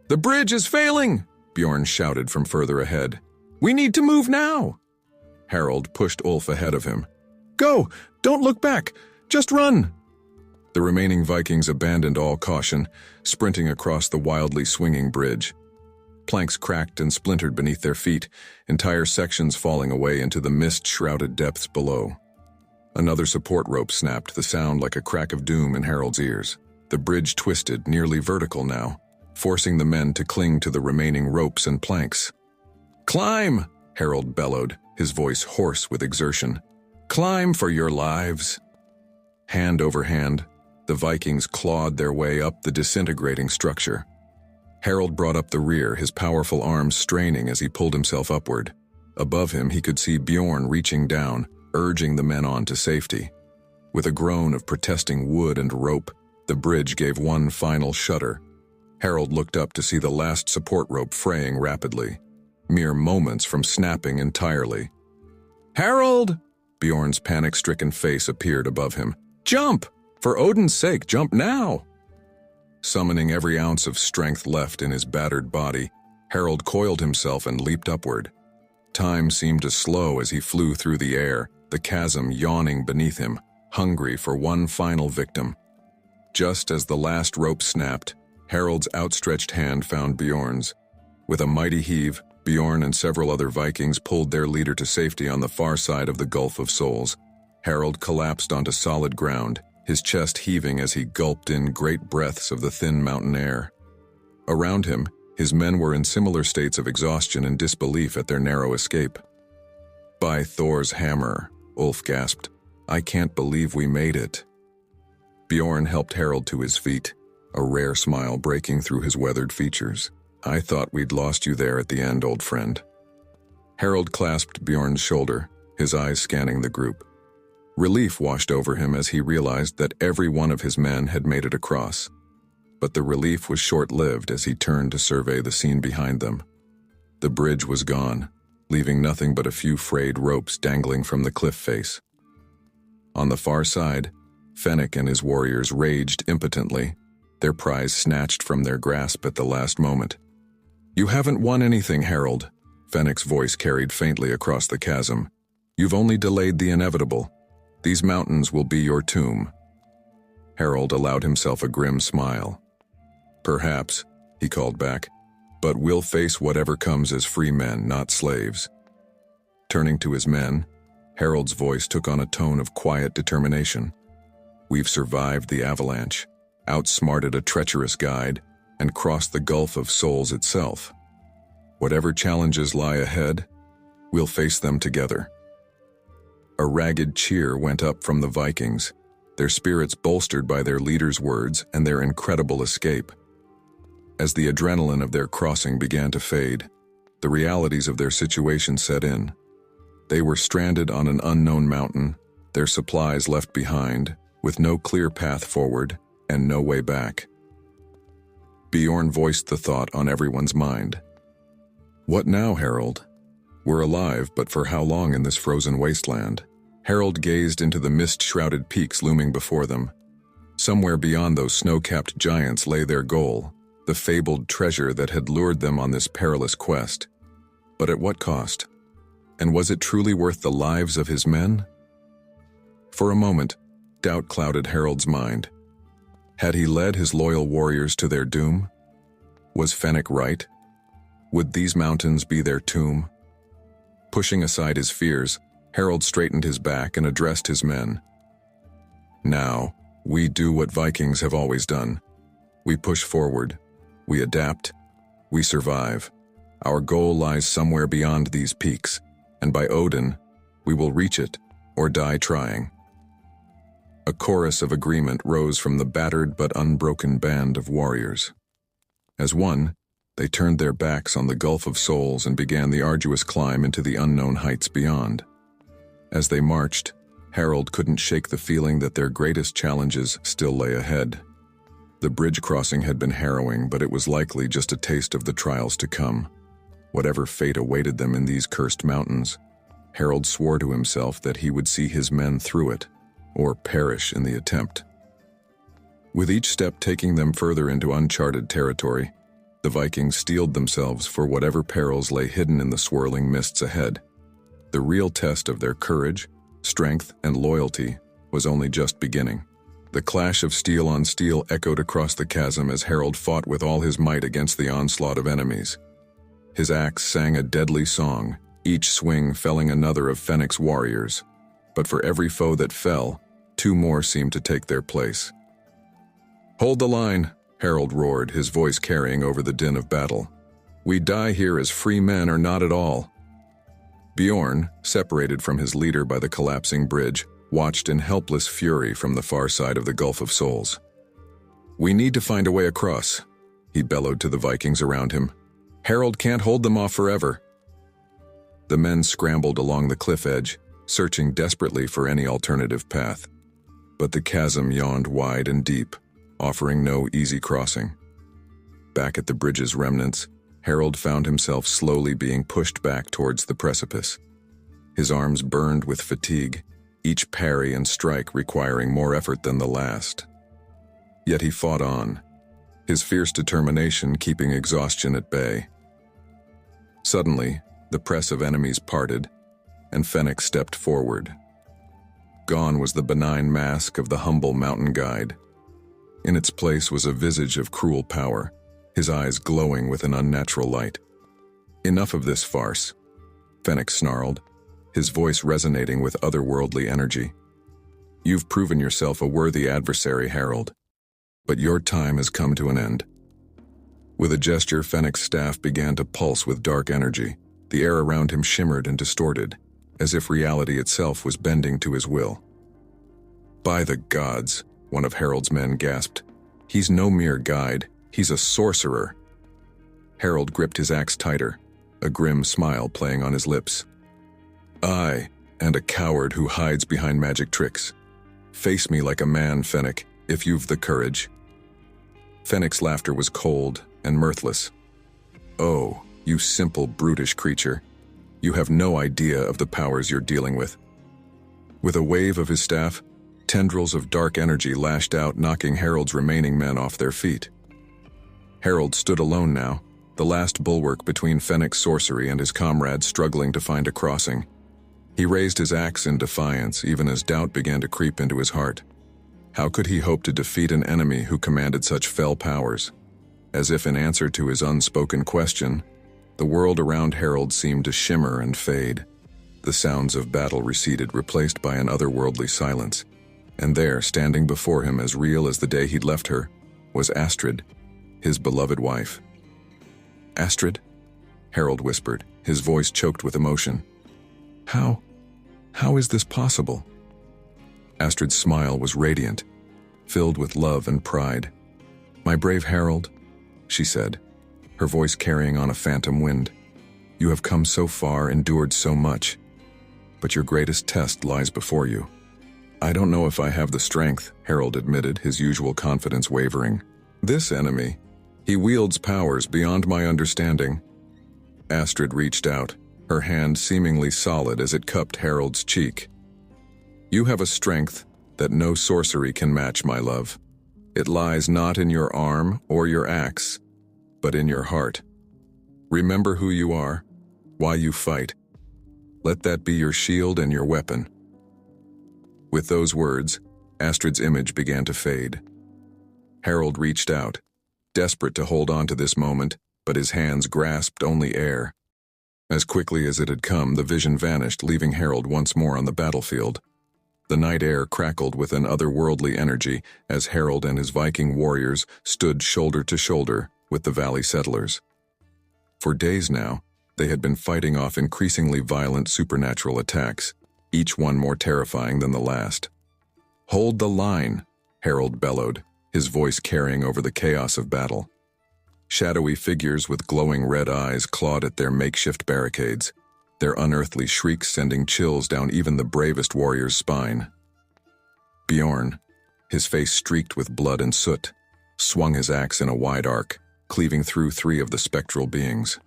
"The bridge is failing!" Bjorn shouted from further ahead. "We need to move now!" Harold pushed Ulf ahead of him. "Go! Don't look back! Just run!" The remaining Vikings abandoned all caution, sprinting across the wildly swinging bridge. Planks cracked and splintered beneath their feet, entire sections falling away into the mist-shrouded depths below. Another support rope snapped, the sound like a crack of doom in Harold's ears. The bridge twisted, nearly vertical now, forcing the men to cling to the remaining ropes and planks. "Climb!" Harold bellowed, his voice hoarse with exertion. "Climb for your lives!" Hand over hand, the Vikings clawed their way up the disintegrating structure. Harold brought up the rear, his powerful arms straining as he pulled himself upward. Above him, he could see Bjorn reaching down, urging the men on to safety. With a groan of protesting wood and rope, the bridge gave one final shudder. Harold looked up to see the last support rope fraying rapidly, mere moments from snapping entirely. "Harold!" Bjorn's panic-stricken face appeared above him. "Jump! For Odin's sake, jump now!" Summoning every ounce of strength left in his battered body, Harold coiled himself and leaped upward. Time seemed to slow as he flew through the air, the chasm yawning beneath him, hungry for one final victim. Just as the last rope snapped, Harold's outstretched hand found Bjorn's. With a mighty heave, Bjorn and several other Vikings pulled their leader to safety on the far side of the Gulf of Souls. Harold collapsed onto solid ground, his chest heaving as he gulped in great breaths of the thin mountain air. Around him, his men were in similar states of exhaustion and disbelief at their narrow escape. "By Thor's hammer," Ulf gasped. "I can't believe we made it." Bjorn helped Harold to his feet, a rare smile breaking through his weathered features. "I thought we'd lost you there at the end, old friend." Harold clasped Bjorn's shoulder, his eyes scanning the group. Relief washed over him as he realized that every one of his men had made it across. But the relief was short-lived as he turned to survey the scene behind them. The bridge was gone, leaving nothing but a few frayed ropes dangling from the cliff face. On the far side, Fennek and his warriors raged impotently, their prize snatched from their grasp at the last moment. "You haven't won anything, Harold," Fennek's voice carried faintly across the chasm. "You've only delayed the inevitable. These mountains will be your tomb." Harold allowed himself a grim smile. "Perhaps," he called back, "but we'll face whatever comes as free men, not slaves." Turning to his men, Harold's voice took on a tone of quiet determination. "We've survived the avalanche, outsmarted a treacherous guide, and crossed the Gulf of Souls itself. Whatever challenges lie ahead, we'll face them together." A ragged cheer went up from the Vikings, their spirits bolstered by their leader's words and their incredible escape. As the adrenaline of their crossing began to fade, the realities of their situation set in. They were stranded on an unknown mountain, their supplies left behind, with no clear path forward and no way back. Bjorn voiced the thought on everyone's mind. "What now, Harold? We're alive, but for how long in this frozen wasteland?" Harold gazed into the mist-shrouded peaks looming before them. Somewhere beyond those snow-capped giants lay their goal, the fabled treasure that had lured them on this perilous quest. But at what cost? And was it truly worth the lives of his men? For a moment, doubt clouded Harold's mind. Had he led his loyal warriors to their doom? Was Fennec right? Would these mountains be their tomb? Pushing aside his fears, Harold straightened his back and addressed his men. Now, we do what Vikings have always done. We push forward. We adapt. We survive. Our goal lies somewhere beyond these peaks, and by Odin, we will reach it or die trying. A chorus of agreement rose from the battered but unbroken band of warriors. As one, they turned their backs on the Gulf of Souls and began the arduous climb into the unknown heights beyond. As they marched, Harold couldn't shake the feeling that their greatest challenges still lay ahead. The bridge crossing had been harrowing, but it was likely just a taste of the trials to come. Whatever fate awaited them in these cursed mountains, Harold swore to himself that he would see his men through it, or perish in the attempt. With each step taking them further into uncharted territory, the Vikings steeled themselves for whatever perils lay hidden in the swirling mists ahead. The real test of their courage, strength, and loyalty was only just beginning. The clash of steel on steel echoed across the chasm as Harold fought with all his might against the onslaught of enemies. His axe sang a deadly song, each swing felling another of Fennec's warriors. But for every foe that fell, 2 more seemed to take their place. "Hold the line," Harold roared, his voice carrying over the din of battle. "We die here as free men or not at all." Bjorn, separated from his leader by the collapsing bridge, watched in helpless fury from the far side of the Gulf of Souls. "We need to find a way across," he bellowed to the Vikings around him. "Harold can't hold them off forever." The men scrambled along the cliff edge, searching desperately for any alternative path. But the chasm yawned wide and deep, offering no easy crossing. Back at the bridge's remnants, Harold found himself slowly being pushed back towards the precipice. His arms burned with fatigue, each parry and strike requiring more effort than the last. Yet he fought on, his fierce determination keeping exhaustion at bay. Suddenly, the press of enemies parted, and Fennec stepped forward. Gone was the benign mask of the humble mountain guide. In its place was a visage of cruel power, his eyes glowing with an unnatural light. "Enough of this farce," Fennec snarled, his voice resonating with otherworldly energy. "You've proven yourself a worthy adversary, Harold, but your time has come to an end." With a gesture, Fennec's staff began to pulse with dark energy. The air around him shimmered and distorted, as if reality itself was bending to his will. "By the gods," one of Harold's men gasped. "He's no mere guide, he's a sorcerer." Harold gripped his axe tighter, a grim smile playing on his lips. "Aye, and a coward who hides behind magic tricks. Face me like a man, Fennec, if you've the courage." Fennec's laughter was cold and mirthless. "Oh, you simple, brutish creature. You have no idea of the powers you're dealing with." With a wave of his staff, tendrils of dark energy lashed out, knocking Harold's remaining men off their feet. Harold stood alone now, the last bulwark between Fennec's sorcery and his comrades struggling to find a crossing. He raised his axe in defiance, even as doubt began to creep into his heart. How could he hope to defeat an enemy who commanded such fell powers? As if in answer to his unspoken question, the world around Harold seemed to shimmer and fade. The sounds of battle receded, replaced by an otherworldly silence. And there, standing before him as real as the day he'd left her, was Astrid, his beloved wife. "Astrid?" Harold whispered, his voice choked with emotion. How is this possible?" Astrid's smile was radiant, filled with love and pride. "My brave Harold," she said, her voice carrying on a phantom wind. "You have come so far, endured so much, but your greatest test lies before you." "I don't know if I have the strength," Harold admitted, his usual confidence wavering. "This enemy, he wields powers beyond my understanding." Astrid reached out, her hand seemingly solid as it cupped Harold's cheek. "You have a strength that no sorcery can match, my love. It lies not in your arm or your axe, but in your heart. Remember who you are, why you fight. Let that be your shield and your weapon." With those words, Astrid's image began to fade. Harold reached out, desperate to hold on to this moment, but his hands grasped only air. As quickly as it had come, the vision vanished, leaving Harold once more on the battlefield. The night air crackled with an otherworldly energy as Harold and his Viking warriors stood shoulder to shoulder with the valley settlers. For days now, they had been fighting off increasingly violent supernatural attacks, each one more terrifying than the last. "Hold the line," Harold bellowed, his voice carrying over the chaos of battle. Shadowy figures with glowing red eyes clawed at their makeshift barricades, their unearthly shrieks sending chills down even the bravest warrior's spine. Bjorn, his face streaked with blood and soot, swung his axe in a wide arc, cleaving through 3 of the spectral beings.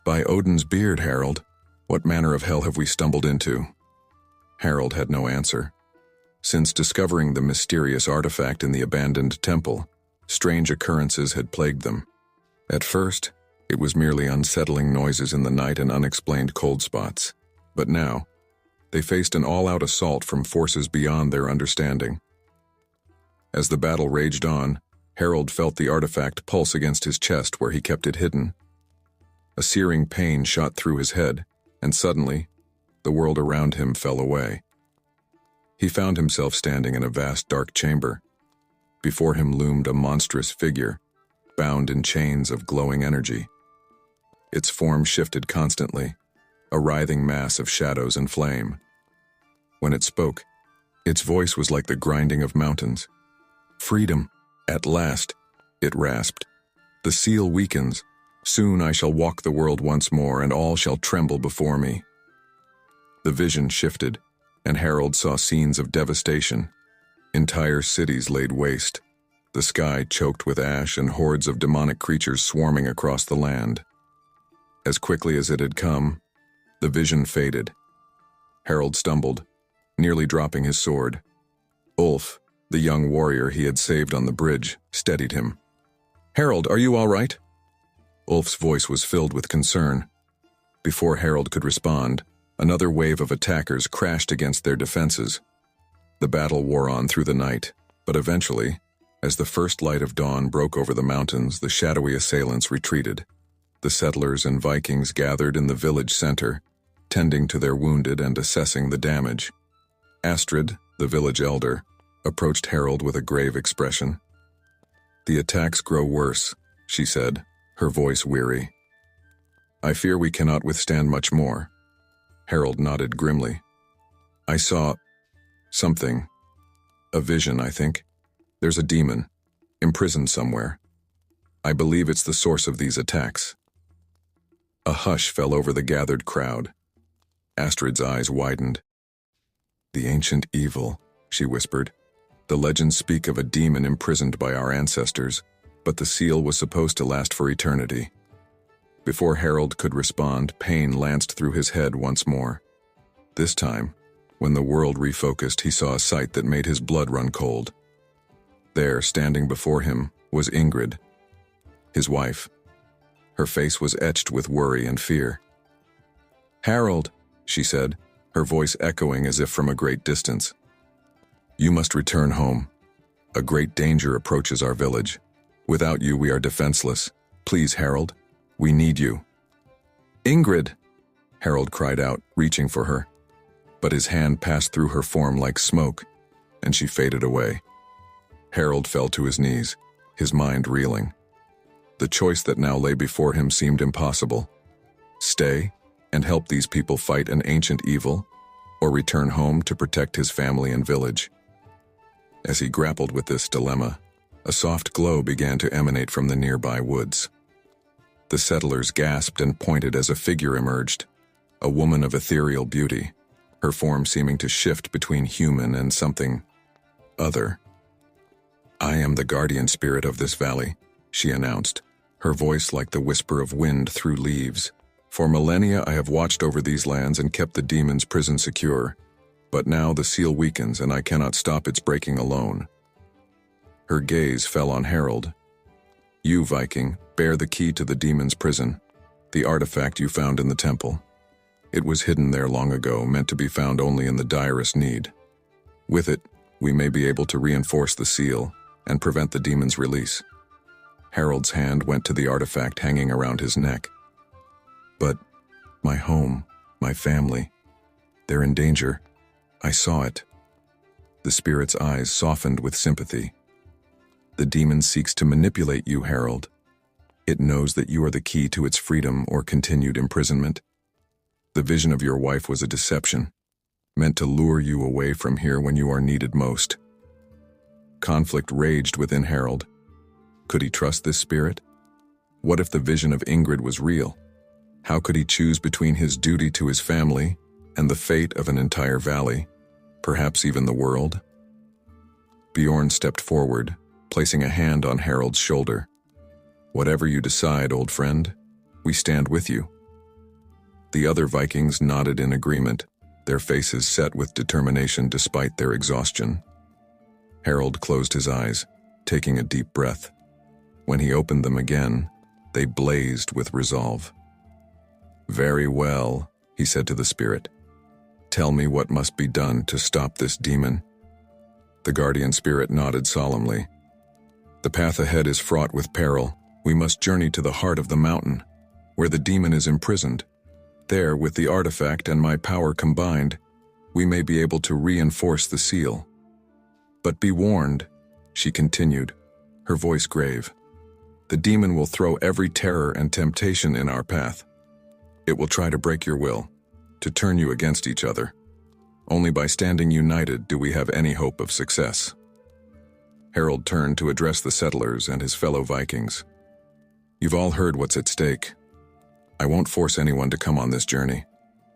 "By Odin's beard, Harold, what manner of hell have we stumbled into?" Harold had no answer. Since discovering the mysterious artifact in the abandoned temple, strange occurrences had plagued them. At first, it was merely unsettling noises in the night and unexplained cold spots. But now, they faced an all-out assault from forces beyond their understanding. As the battle raged on, Harold felt the artifact pulse against his chest where he kept it hidden. A searing pain shot through his head, and suddenly, the world around him fell away. He found himself standing in a vast dark chamber. Before him loomed a monstrous figure, bound in chains of glowing energy. Its form shifted constantly, a writhing mass of shadows and flame. When it spoke, its voice was like the grinding of mountains. "Freedom, at last," it rasped. "The seal weakens. Soon I shall walk the world once more, and all shall tremble before me." The vision shifted, and Harold saw scenes of devastation. Entire cities laid waste, the sky choked with ash and hordes of demonic creatures swarming across the land. As quickly as it had come, the vision faded. Harold stumbled, nearly dropping his sword. Ulf, the young warrior he had saved on the bridge, steadied him. "Harold, are you all right?" Ulf's voice was filled with concern. Before Harold could respond, another wave of attackers crashed against their defenses. The battle wore on through the night, but eventually, as the first light of dawn broke over the mountains, the shadowy assailants retreated. The settlers and Vikings gathered in the village center, tending to their wounded and assessing the damage. Astrid, the village elder, approached Harold with a grave expression. "The attacks grow worse," she said, her voice weary. "I fear we cannot withstand much more." Harold nodded grimly. "I saw something. A vision, I think. There's a demon, imprisoned somewhere. I believe it's the source of these attacks." A hush fell over the gathered crowd. Astrid's eyes widened. "The ancient evil," she whispered. "The legends speak of a demon imprisoned by our ancestors, but the seal was supposed to last for eternity." Before Harold could respond, pain lanced through his head once more. This time, when the world refocused, he saw a sight that made his blood run cold. There, standing before him, was Ingrid, his wife. Her face was etched with worry and fear. "Harold," she said, her voice echoing as if from a great distance. "You must return home. A great danger approaches our village. Without you, we are defenseless. Please, Harold, we need you." "Ingrid!" Harold cried out, reaching for her. But his hand passed through her form like smoke, and she faded away. Harold fell to his knees, his mind reeling. The choice that now lay before him seemed impossible. Stay and help these people fight an ancient evil, or return home to protect his family and village. As he grappled with this dilemma, a soft glow began to emanate from the nearby woods. The settlers gasped and pointed as a figure emerged, a woman of ethereal beauty, her form seeming to shift between human and something other. "I am the guardian spirit of this valley," she announced, her voice like the whisper of wind through leaves. "For millennia I have watched over these lands and kept the demon's prison secure, but now the seal weakens and I cannot stop its breaking alone." Her gaze fell on Harold. "You, Viking, bear the key to the demon's prison, the artifact you found in the temple. It was hidden there long ago, meant to be found only in the direst need. With it, we may be able to reinforce the seal and prevent the demon's release. Harold's hand went to the artifact hanging around his neck. But my home, my family, they're in danger. I saw it. The spirit's eyes softened with sympathy. The demon seeks to manipulate you, Harold. It knows that you are the key to its freedom or continued imprisonment. The vision of your wife was a deception, meant to lure you away from here when you are needed most. Conflict raged within Harold. Could he trust this spirit? What if the vision of Ingrid was real? How could he choose between his duty to his family and the fate of an entire valley, perhaps even the world? Bjorn stepped forward, placing a hand on Harold's shoulder. Whatever you decide, old friend, we stand with you. The other Vikings nodded in agreement, their faces set with determination despite their exhaustion. Harold closed his eyes, taking a deep breath. When he opened them again, they blazed with resolve. "Very well," he said to the spirit. "Tell me what must be done to stop this demon." The guardian spirit nodded solemnly. "The path ahead is fraught with peril. We must journey to the heart of the mountain, where the demon is imprisoned. There, with the artifact and my power combined, we may be able to reinforce the seal. But be warned," she continued, her voice grave. "The demon will throw every terror and temptation in our path. It will try to break your will, to turn you against each other. Only by standing united do we have any hope of success." Harold turned to address the settlers and his fellow Vikings. "You've all heard what's at stake. I won't force anyone to come on this journey.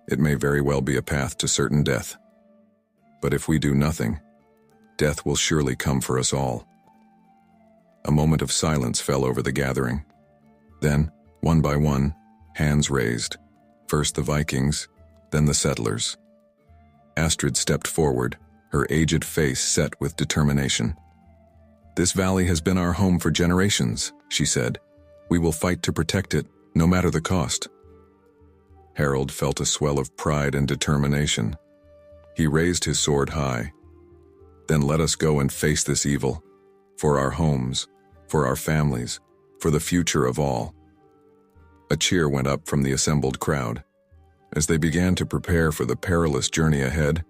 It may very well be a path to certain death. But if we do nothing, death will surely come for us all." A moment of silence fell over the gathering. Then, one by one, hands raised. First the Vikings, then the settlers. Astrid stepped forward, her aged face set with determination. "This valley has been our home for generations," she said. "We will fight to protect it, no matter the cost." Harold felt a swell of pride and determination. He raised his sword high. "Then let us go and face this evil, for our homes, for our families, for the future of all." A cheer went up from the assembled crowd. As they began to prepare for the perilous journey ahead,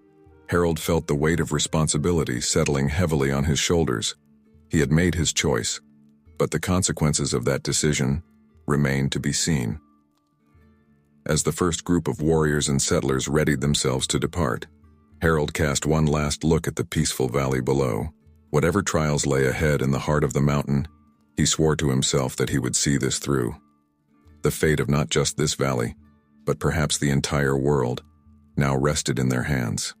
Harold felt the weight of responsibility settling heavily on his shoulders. He had made his choice, but the consequences of that decision remained to be seen. As the first group of warriors and settlers readied themselves to depart, Harold cast one last look at the peaceful valley below. Whatever trials lay ahead in the heart of the mountain, he swore to himself that he would see this through. The fate of not just this valley, but perhaps the entire world, now rested in their hands.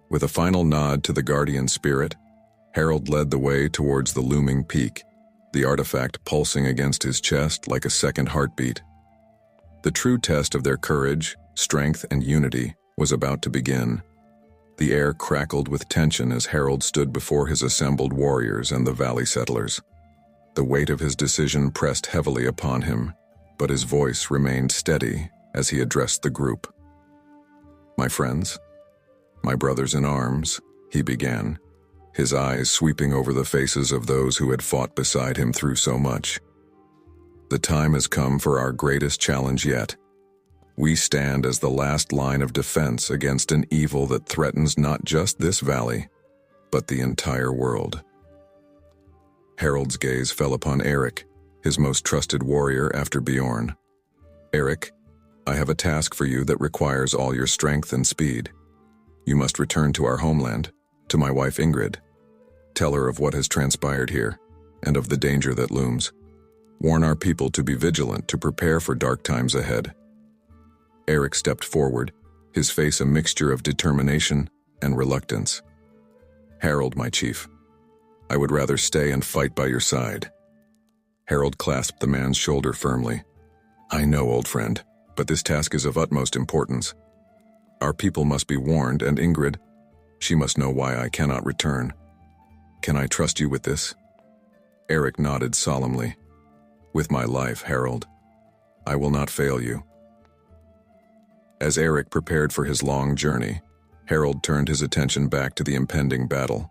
With a final nod to the guardian spirit, Harold led the way towards the looming peak, the artifact pulsing against his chest like a second heartbeat. The true test of their courage, strength, and unity was about to begin. The air crackled with tension as Harold stood before his assembled warriors and the valley settlers. The weight of his decision pressed heavily upon him, but his voice remained steady as he addressed the group. "My friends, my brothers in arms," he began, his eyes sweeping over the faces of those who had fought beside him through so much. "The time has come for our greatest challenge yet. We stand as the last line of defense against an evil that threatens not just this valley, but the entire world." Harold's gaze fell upon Eric, his most trusted warrior after Bjorn. "Eric, I have a task for you that requires all your strength and speed. You must return to our homeland, to my wife Ingrid. Tell her of what has transpired here, and of the danger that looms. Warn our people to be vigilant, to prepare for dark times ahead." Eric stepped forward, his face a mixture of determination and reluctance. "Harold, my chief, I would rather stay and fight by your side." Harold clasped the man's shoulder firmly. "I know, old friend, but this task is of utmost importance. Our people must be warned, and Ingrid, she must know why I cannot return. Can I trust you with this?" Eric nodded solemnly. "With my life, Harold. I will not fail you." As Eric prepared for his long journey, Harold turned his attention back to the impending battle.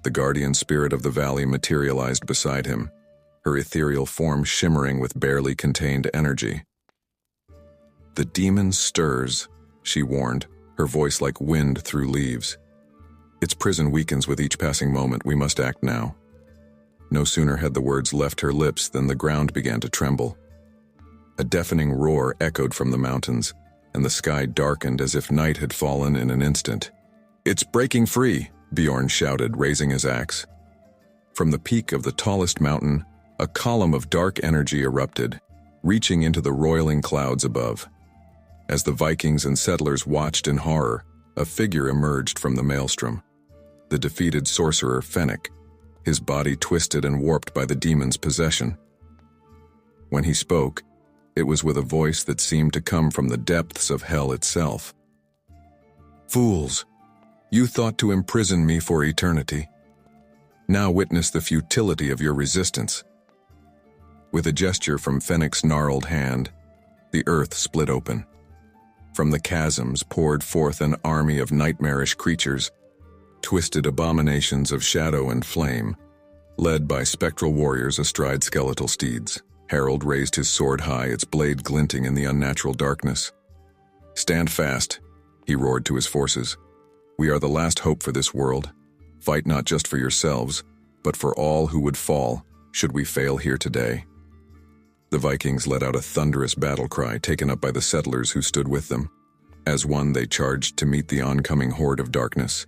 The guardian spirit of the valley materialized beside him, her ethereal form shimmering with barely contained energy. "The demon stirs," she warned, her voice like wind through leaves. "Its prison weakens with each passing moment. We must act now." No sooner had the words left her lips than the ground began to tremble. A deafening roar echoed from the mountains, and the sky darkened as if night had fallen in an instant. "It's breaking free!" Bjorn shouted, raising his axe. From the peak of the tallest mountain, a column of dark energy erupted, reaching into the roiling clouds above. As the Vikings and settlers watched in horror, a figure emerged from the maelstrom. The defeated sorcerer Fennek, his body twisted and warped by the demon's possession. When he spoke, it was with a voice that seemed to come from the depths of hell itself. "Fools! You thought to imprison me for eternity. Now witness the futility of your resistance." With a gesture from Fennek's gnarled hand, the earth split open. From the chasms poured forth an army of nightmarish creatures, twisted abominations of shadow and flame, led by spectral warriors astride skeletal steeds. Harold raised his sword high, its blade glinting in the unnatural darkness. "Stand fast," he roared to his forces. "We are the last hope for this world. Fight not just for yourselves, but for all who would fall, should we fail here today." The Vikings let out a thunderous battle cry taken up by the settlers who stood with them. As one, they charged to meet the oncoming horde of darkness.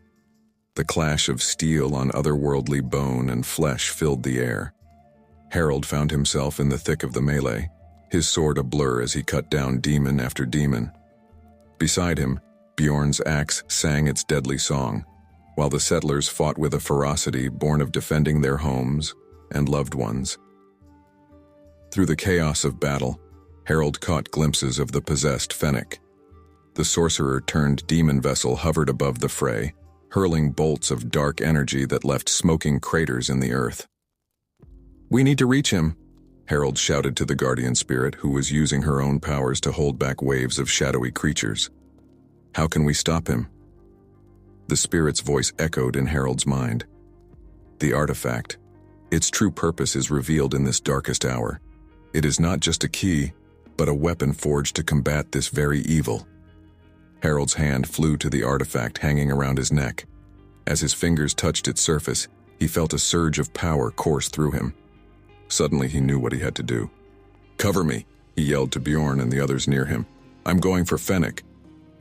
The clash of steel on otherworldly bone and flesh filled the air. Harold found himself in the thick of the melee, his sword a blur as he cut down demon after demon. Beside him, Bjorn's axe sang its deadly song, while the settlers fought with a ferocity born of defending their homes and loved ones. Through the chaos of battle, Harold caught glimpses of the possessed Fennek. The sorcerer-turned demon vessel hovered above the fray, hurling bolts of dark energy that left smoking craters in the earth. "We need to reach him," Harold shouted to the guardian spirit, who was using her own powers to hold back waves of shadowy creatures. "How can we stop him?" The spirit's voice echoed in Harold's mind. "The artifact. Its true purpose is revealed in this darkest hour. It is not just a key, but a weapon forged to combat this very evil." Harold's hand flew to the artifact hanging around his neck. As his fingers touched its surface, he felt a surge of power course through him. Suddenly he knew what he had to do. "Cover me," he yelled to Bjorn and the others near him. "I'm going for Fennek."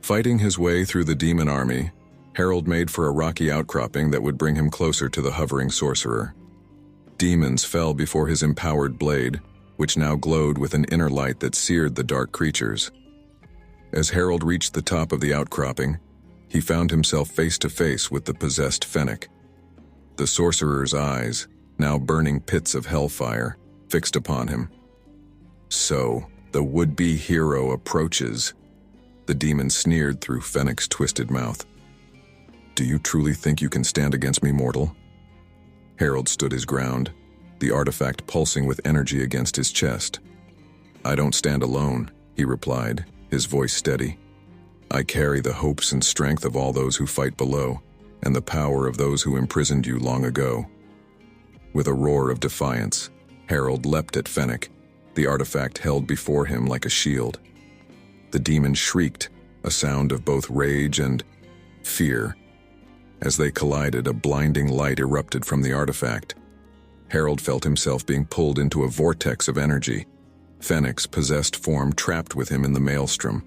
Fighting his way through the demon army, Harold made for a rocky outcropping that would bring him closer to the hovering sorcerer. Demons fell before his empowered blade, which now glowed with an inner light that seared the dark creatures. As Harold reached the top of the outcropping, he found himself face to face with the possessed Fennek. The sorcerer's eyes, now burning pits of hellfire, fixed upon him. "So, the would-be hero approaches," the demon sneered through Fennek's twisted mouth. "Do you truly think you can stand against me, mortal?" Harold stood his ground, the artifact pulsing with energy against his chest. "I don't stand alone," he replied, his voice steady. "I carry the hopes and strength of all those who fight below, and the power of those who imprisoned you long ago." With a roar of defiance, Harold leapt at Fennek, the artifact held before him like a shield. The demon shrieked, a sound of both rage and fear. As they collided, a blinding light erupted from the artifact. Harold felt himself being pulled into a vortex of energy, Fennek's possessed form trapped with him in the maelstrom.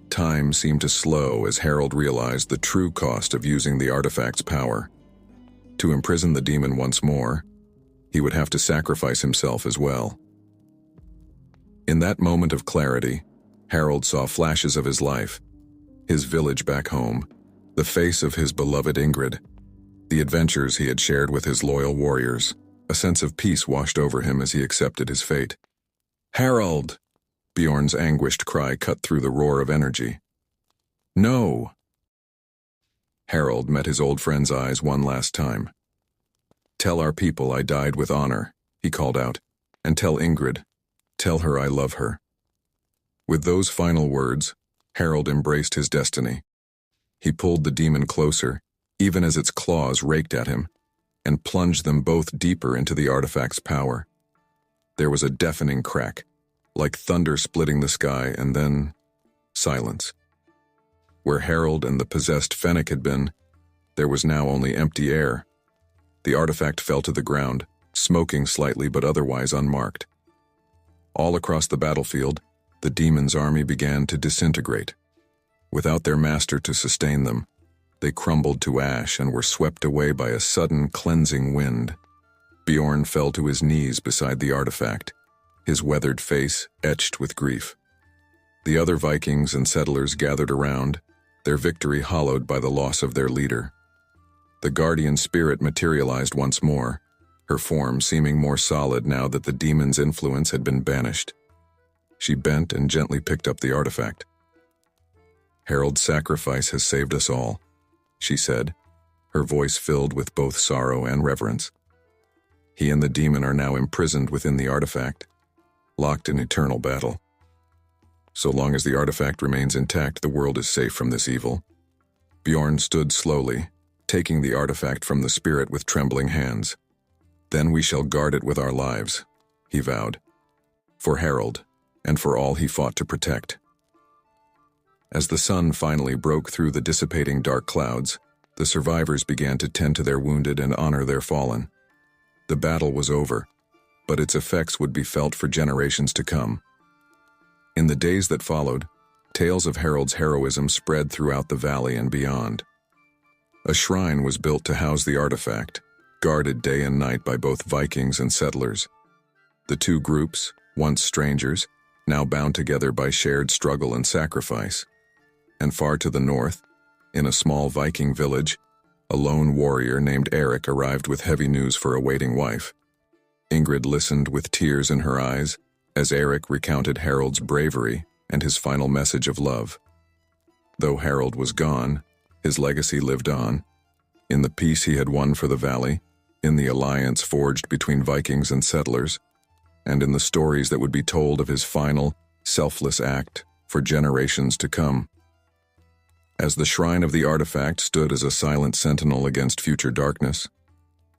Time seemed to slow as Harold realized the true cost of using the artifact's power. To imprison the demon once more, he would have to sacrifice himself as well. In that moment of clarity, Harold saw flashes of his life, his village back home, the face of his beloved Ingrid, the adventures he had shared with his loyal warriors. A sense of peace washed over him as he accepted his fate. "Harold!" Bjorn's anguished cry cut through the roar of energy. "No!" Harold met his old friend's eyes one last time. "Tell our people I died with honor," he called out, "and tell Ingrid, tell her I love her." With those final words, Harold embraced his destiny. He pulled the demon closer, even as its claws raked at him, and plunged them both deeper into the artifact's power. There was a deafening crack, like thunder splitting the sky, and then silence. Where Harold and the possessed Fennec had been, there was now only empty air. The artifact fell to the ground, smoking slightly but otherwise unmarked. All across the battlefield, the demon's army began to disintegrate. Without their master to sustain them, they crumbled to ash and were swept away by a sudden cleansing wind. Bjorn fell to his knees beside the artifact, his weathered face etched with grief. The other Vikings and settlers gathered around, their victory hollowed by the loss of their leader. The guardian spirit materialized once more, her form seeming more solid now that the demon's influence had been banished. She bent and gently picked up the artifact. "Harold's sacrifice has saved us all," she said, her voice filled with both sorrow and reverence. "He and the demon are now imprisoned within the artifact, locked in eternal battle. So long as the artifact remains intact, the world is safe from this evil." Bjorn stood slowly, taking the artifact from the spirit with trembling hands. "Then we shall guard it with our lives," he vowed, "for Harold, and for all he fought to protect." As the sun finally broke through the dissipating dark clouds, the survivors began to tend to their wounded and honor their fallen. The battle was over, but its effects would be felt for generations to come. In the days that followed, tales of Harold's heroism spread throughout the valley and beyond. A shrine was built to house the artifact, guarded day and night by both Vikings and settlers. The two groups, once strangers, now bound together by shared struggle and sacrifice. And far to the north, in a small Viking village, a lone warrior named Eric arrived with heavy news for a waiting wife. Ingrid listened with tears in her eyes as Eric recounted Harold's bravery and his final message of love. Though Harold was gone, his legacy lived on. In the peace he had won for the valley, in the alliance forged between Vikings and settlers, and in the stories that would be told of his final, selfless act for generations to come. As the shrine of the artifact stood as a silent sentinel against future darkness,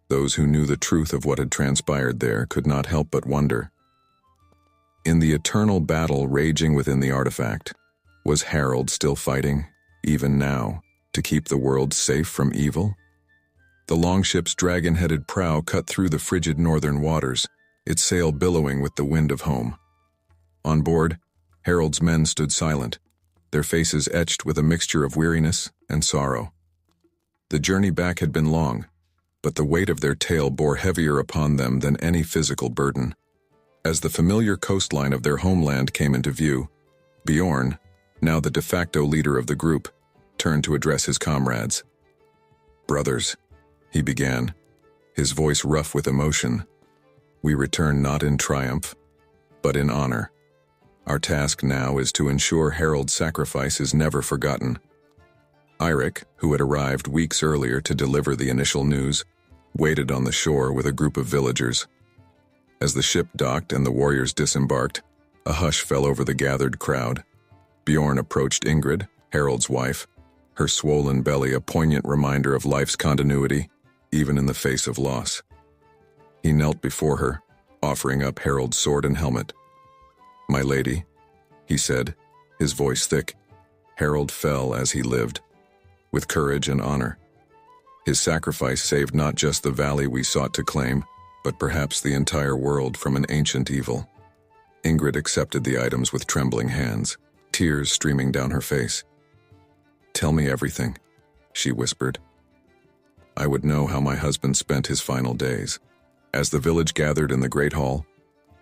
those who knew the truth of what had transpired there could not help but wonder. In the eternal battle raging within the artifact, was Harold still fighting, even now, to keep the world safe from evil? The longship's dragon-headed prow cut through the frigid northern waters, its sail billowing with the wind of home. On board, Harold's men stood silent, their faces etched with a mixture of weariness and sorrow. The journey back had been long, but the weight of their tale bore heavier upon them than any physical burden. As the familiar coastline of their homeland came into view, Bjorn, now the de facto leader of the group, turned to address his comrades. "Brothers," he began, his voice rough with emotion, "we return not in triumph, but in honor. Our task now is to ensure Harold's sacrifice is never forgotten." Eirik, who had arrived weeks earlier to deliver the initial news, waited on the shore with a group of villagers. As the ship docked and the warriors disembarked, a hush fell over the gathered crowd. Bjorn approached Ingrid, Harold's wife, her swollen belly a poignant reminder of life's continuity, even in the face of loss. He knelt before her, offering up Harold's sword and helmet. "My lady," he said, his voice thick, "Harold fell as he lived, with courage and honor. His sacrifice saved not just the valley we sought to claim, but perhaps the entire world from an ancient evil." Ingrid accepted the items with trembling hands, tears streaming down her face. "Tell me everything," she whispered. "I would know how my husband spent his final days." As the village gathered in the Great Hall,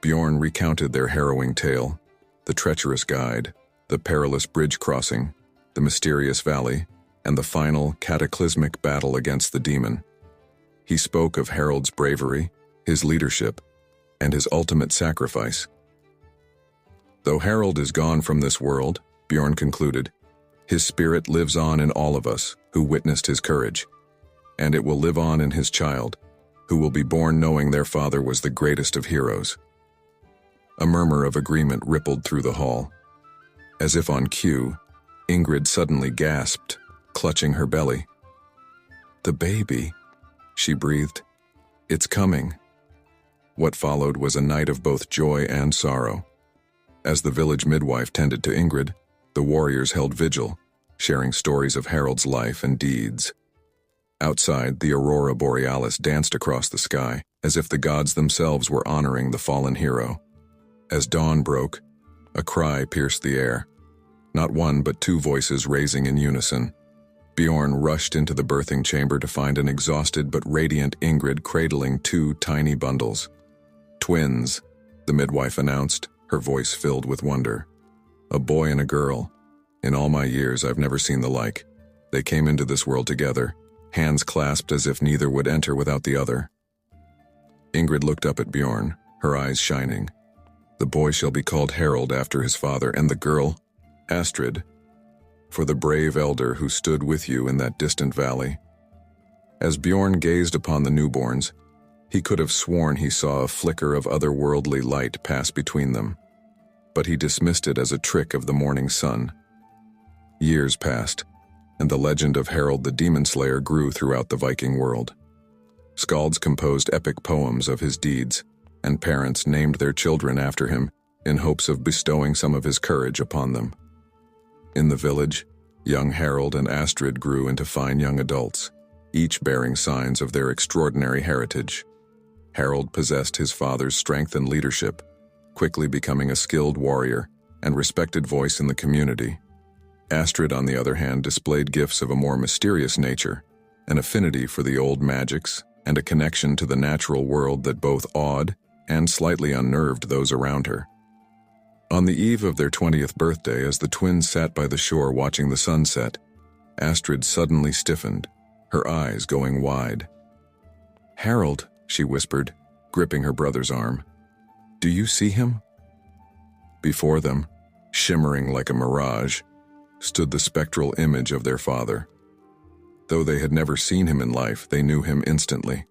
Bjorn recounted their harrowing tale, the treacherous guide, the perilous bridge crossing, the mysterious valley, and the final cataclysmic battle against the demon. He spoke of Harold's bravery, his leadership, and his ultimate sacrifice. "Though Harold is gone from this world," Bjorn concluded, "his spirit lives on in all of us who witnessed his courage, and it will live on in his child, who will be born knowing their father was the greatest of heroes." A murmur of agreement rippled through the hall. As if on cue, Ingrid suddenly gasped, clutching her belly. "The baby," she breathed. "It's coming." What followed was a night of both joy and sorrow. As the village midwife tended to Ingrid, the warriors held vigil, sharing stories of Harold's life and deeds. Outside, the aurora borealis danced across the sky, as if the gods themselves were honoring the fallen hero. As dawn broke, a cry pierced the air. Not one but two voices raising in unison. Bjorn rushed into the birthing chamber to find an exhausted but radiant Ingrid cradling two tiny bundles. "Twins," the midwife announced, her voice filled with wonder. "A boy and a girl. In all my years, I've never seen the like. They came into this world together, hands clasped as if neither would enter without the other." Ingrid looked up at Bjorn, her eyes shining. "The boy shall be called Harold after his father, and the girl, Astrid, for the brave elder who stood with you in that distant valley." As Bjorn gazed upon the newborns, he could have sworn he saw a flicker of otherworldly light pass between them, but he dismissed it as a trick of the morning sun. Years passed, and the legend of Harold the Demon Slayer grew throughout the Viking world. Skalds composed epic poems of his deeds, and parents named their children after him in hopes of bestowing some of his courage upon them. In the village, young Harold and Astrid grew into fine young adults, each bearing signs of their extraordinary heritage. Harold possessed his father's strength and leadership, quickly becoming a skilled warrior and respected voice in the community. Astrid, on the other hand, displayed gifts of a more mysterious nature, an affinity for the old magics, and a connection to the natural world that both awed and slightly unnerved those around her. On the eve of their 20th birthday, as the twins sat by the shore watching the sunset, Astrid suddenly stiffened, her eyes going wide. "Harold," she whispered, gripping her brother's arm. "Do you see him?" Before them, shimmering like a mirage, stood the spectral image of their father. Though they had never seen him in life, they knew him instantly.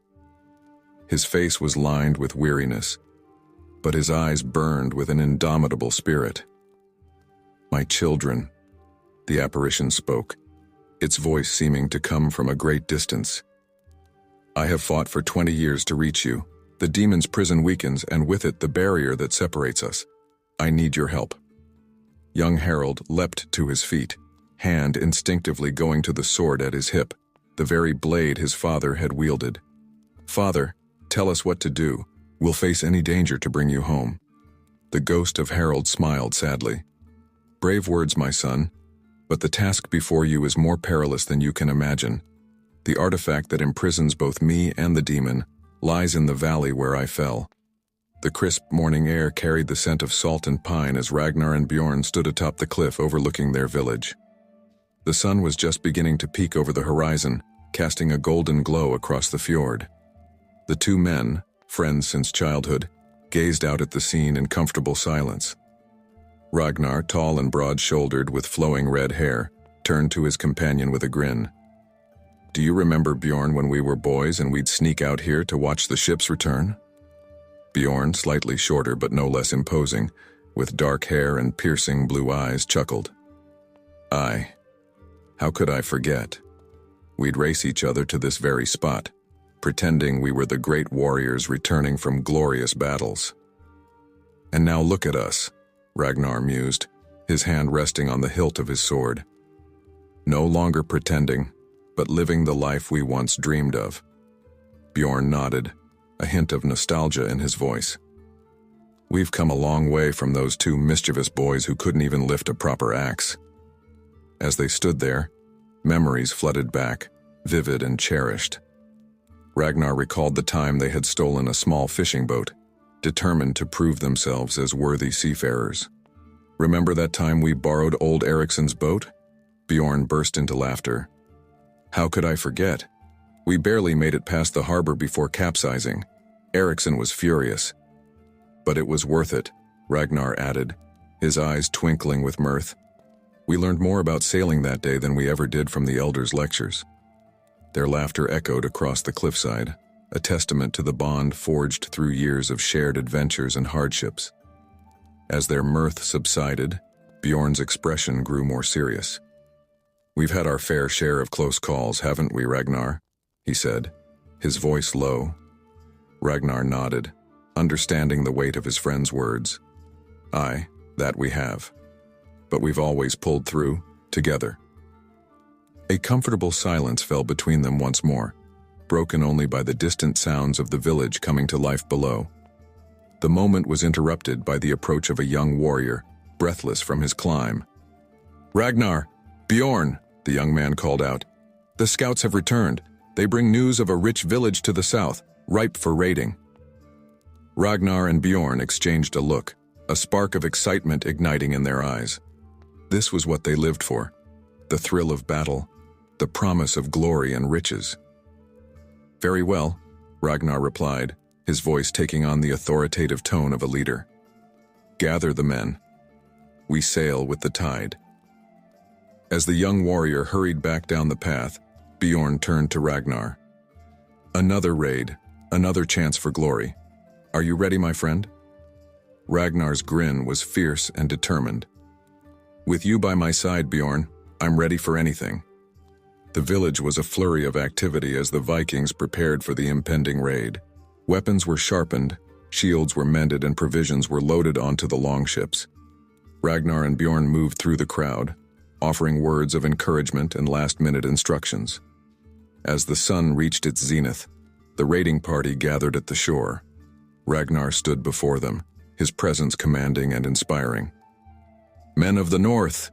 His face was lined with weariness, but his eyes burned with an indomitable spirit. "My children," the apparition spoke, its voice seeming to come from a great distance. "I have fought for 20 years to reach you. The demon's prison weakens, and with it the barrier that separates us. I need your help." Young Harold leapt to his feet, hand instinctively going to the sword at his hip, the very blade his father had wielded. "Father, tell us what to do. We'll face any danger to bring you home." The ghost of Harold smiled sadly. "Brave words, my son, but the task before you is more perilous than you can imagine. The artifact that imprisons both me and the demon lies in the valley where I fell." The crisp morning air carried the scent of salt and pine as Ragnar and Bjorn stood atop the cliff overlooking their village. The sun was just beginning to peek over the horizon, casting a golden glow across the fjord. The two men, friends since childhood, gazed out at the scene in comfortable silence. Ragnar, tall and broad-shouldered with flowing red hair, turned to his companion with a grin. "Do you remember, Bjorn, when we were boys and we'd sneak out here to watch the ships return?" Bjorn, slightly shorter but no less imposing, with dark hair and piercing blue eyes, chuckled. "Aye. How could I forget? We'd race each other to this very spot, pretending we were the great warriors returning from glorious battles. And now look at us," Ragnar mused, his hand resting on the hilt of his sword. "No longer pretending, but living the life we once dreamed of." Bjorn nodded, a hint of nostalgia in his voice. "We've come a long way from those two mischievous boys who couldn't even lift a proper axe." As they stood there, memories flooded back, vivid and cherished. Ragnar recalled the time they had stolen a small fishing boat, determined to prove themselves as worthy seafarers. "Remember that time we borrowed old Ericsson's boat?" Bjorn burst into laughter. "How could I forget? We barely made it past the harbor before capsizing. Ericsson was furious. But it was worth it," Ragnar added, his eyes twinkling with mirth. "We learned more about sailing that day than we ever did from the elders' lectures." Their laughter echoed across the cliffside, a testament to the bond forged through years of shared adventures and hardships. As their mirth subsided, Bjorn's expression grew more serious. We've had our fair share of close calls, haven't we, Ragnar? He said, his voice low. Ragnar nodded, understanding the weight of his friend's words. Aye, that we have. But we've always pulled through, together. A comfortable silence fell between them once more, broken only by the distant sounds of the village coming to life below. The moment was interrupted by the approach of a young warrior, breathless from his climb. Ragnar! Bjorn! The young man called out. The scouts have returned. They bring news of a rich village to the south, ripe for raiding. Ragnar and Bjorn exchanged a look, a spark of excitement igniting in their eyes. This was what they lived for, the thrill of battle, the promise of glory and riches. Very well, Ragnar replied, his voice taking on the authoritative tone of a leader. Gather the men. We sail with the tide. As the young warrior hurried back down the path, Bjorn turned to Ragnar. Another raid, another chance for glory. Are you ready, my friend? Ragnar's grin was fierce and determined. With you by my side, Bjorn, I'm ready for anything. The village was a flurry of activity as the Vikings prepared for the impending raid. Weapons were sharpened, shields were mended, and provisions were loaded onto the longships. Ragnar and Bjorn moved through the crowd, offering words of encouragement and last-minute instructions. As the sun reached its zenith, the raiding party gathered at the shore. Ragnar stood before them, his presence commanding and inspiring. Men of the north,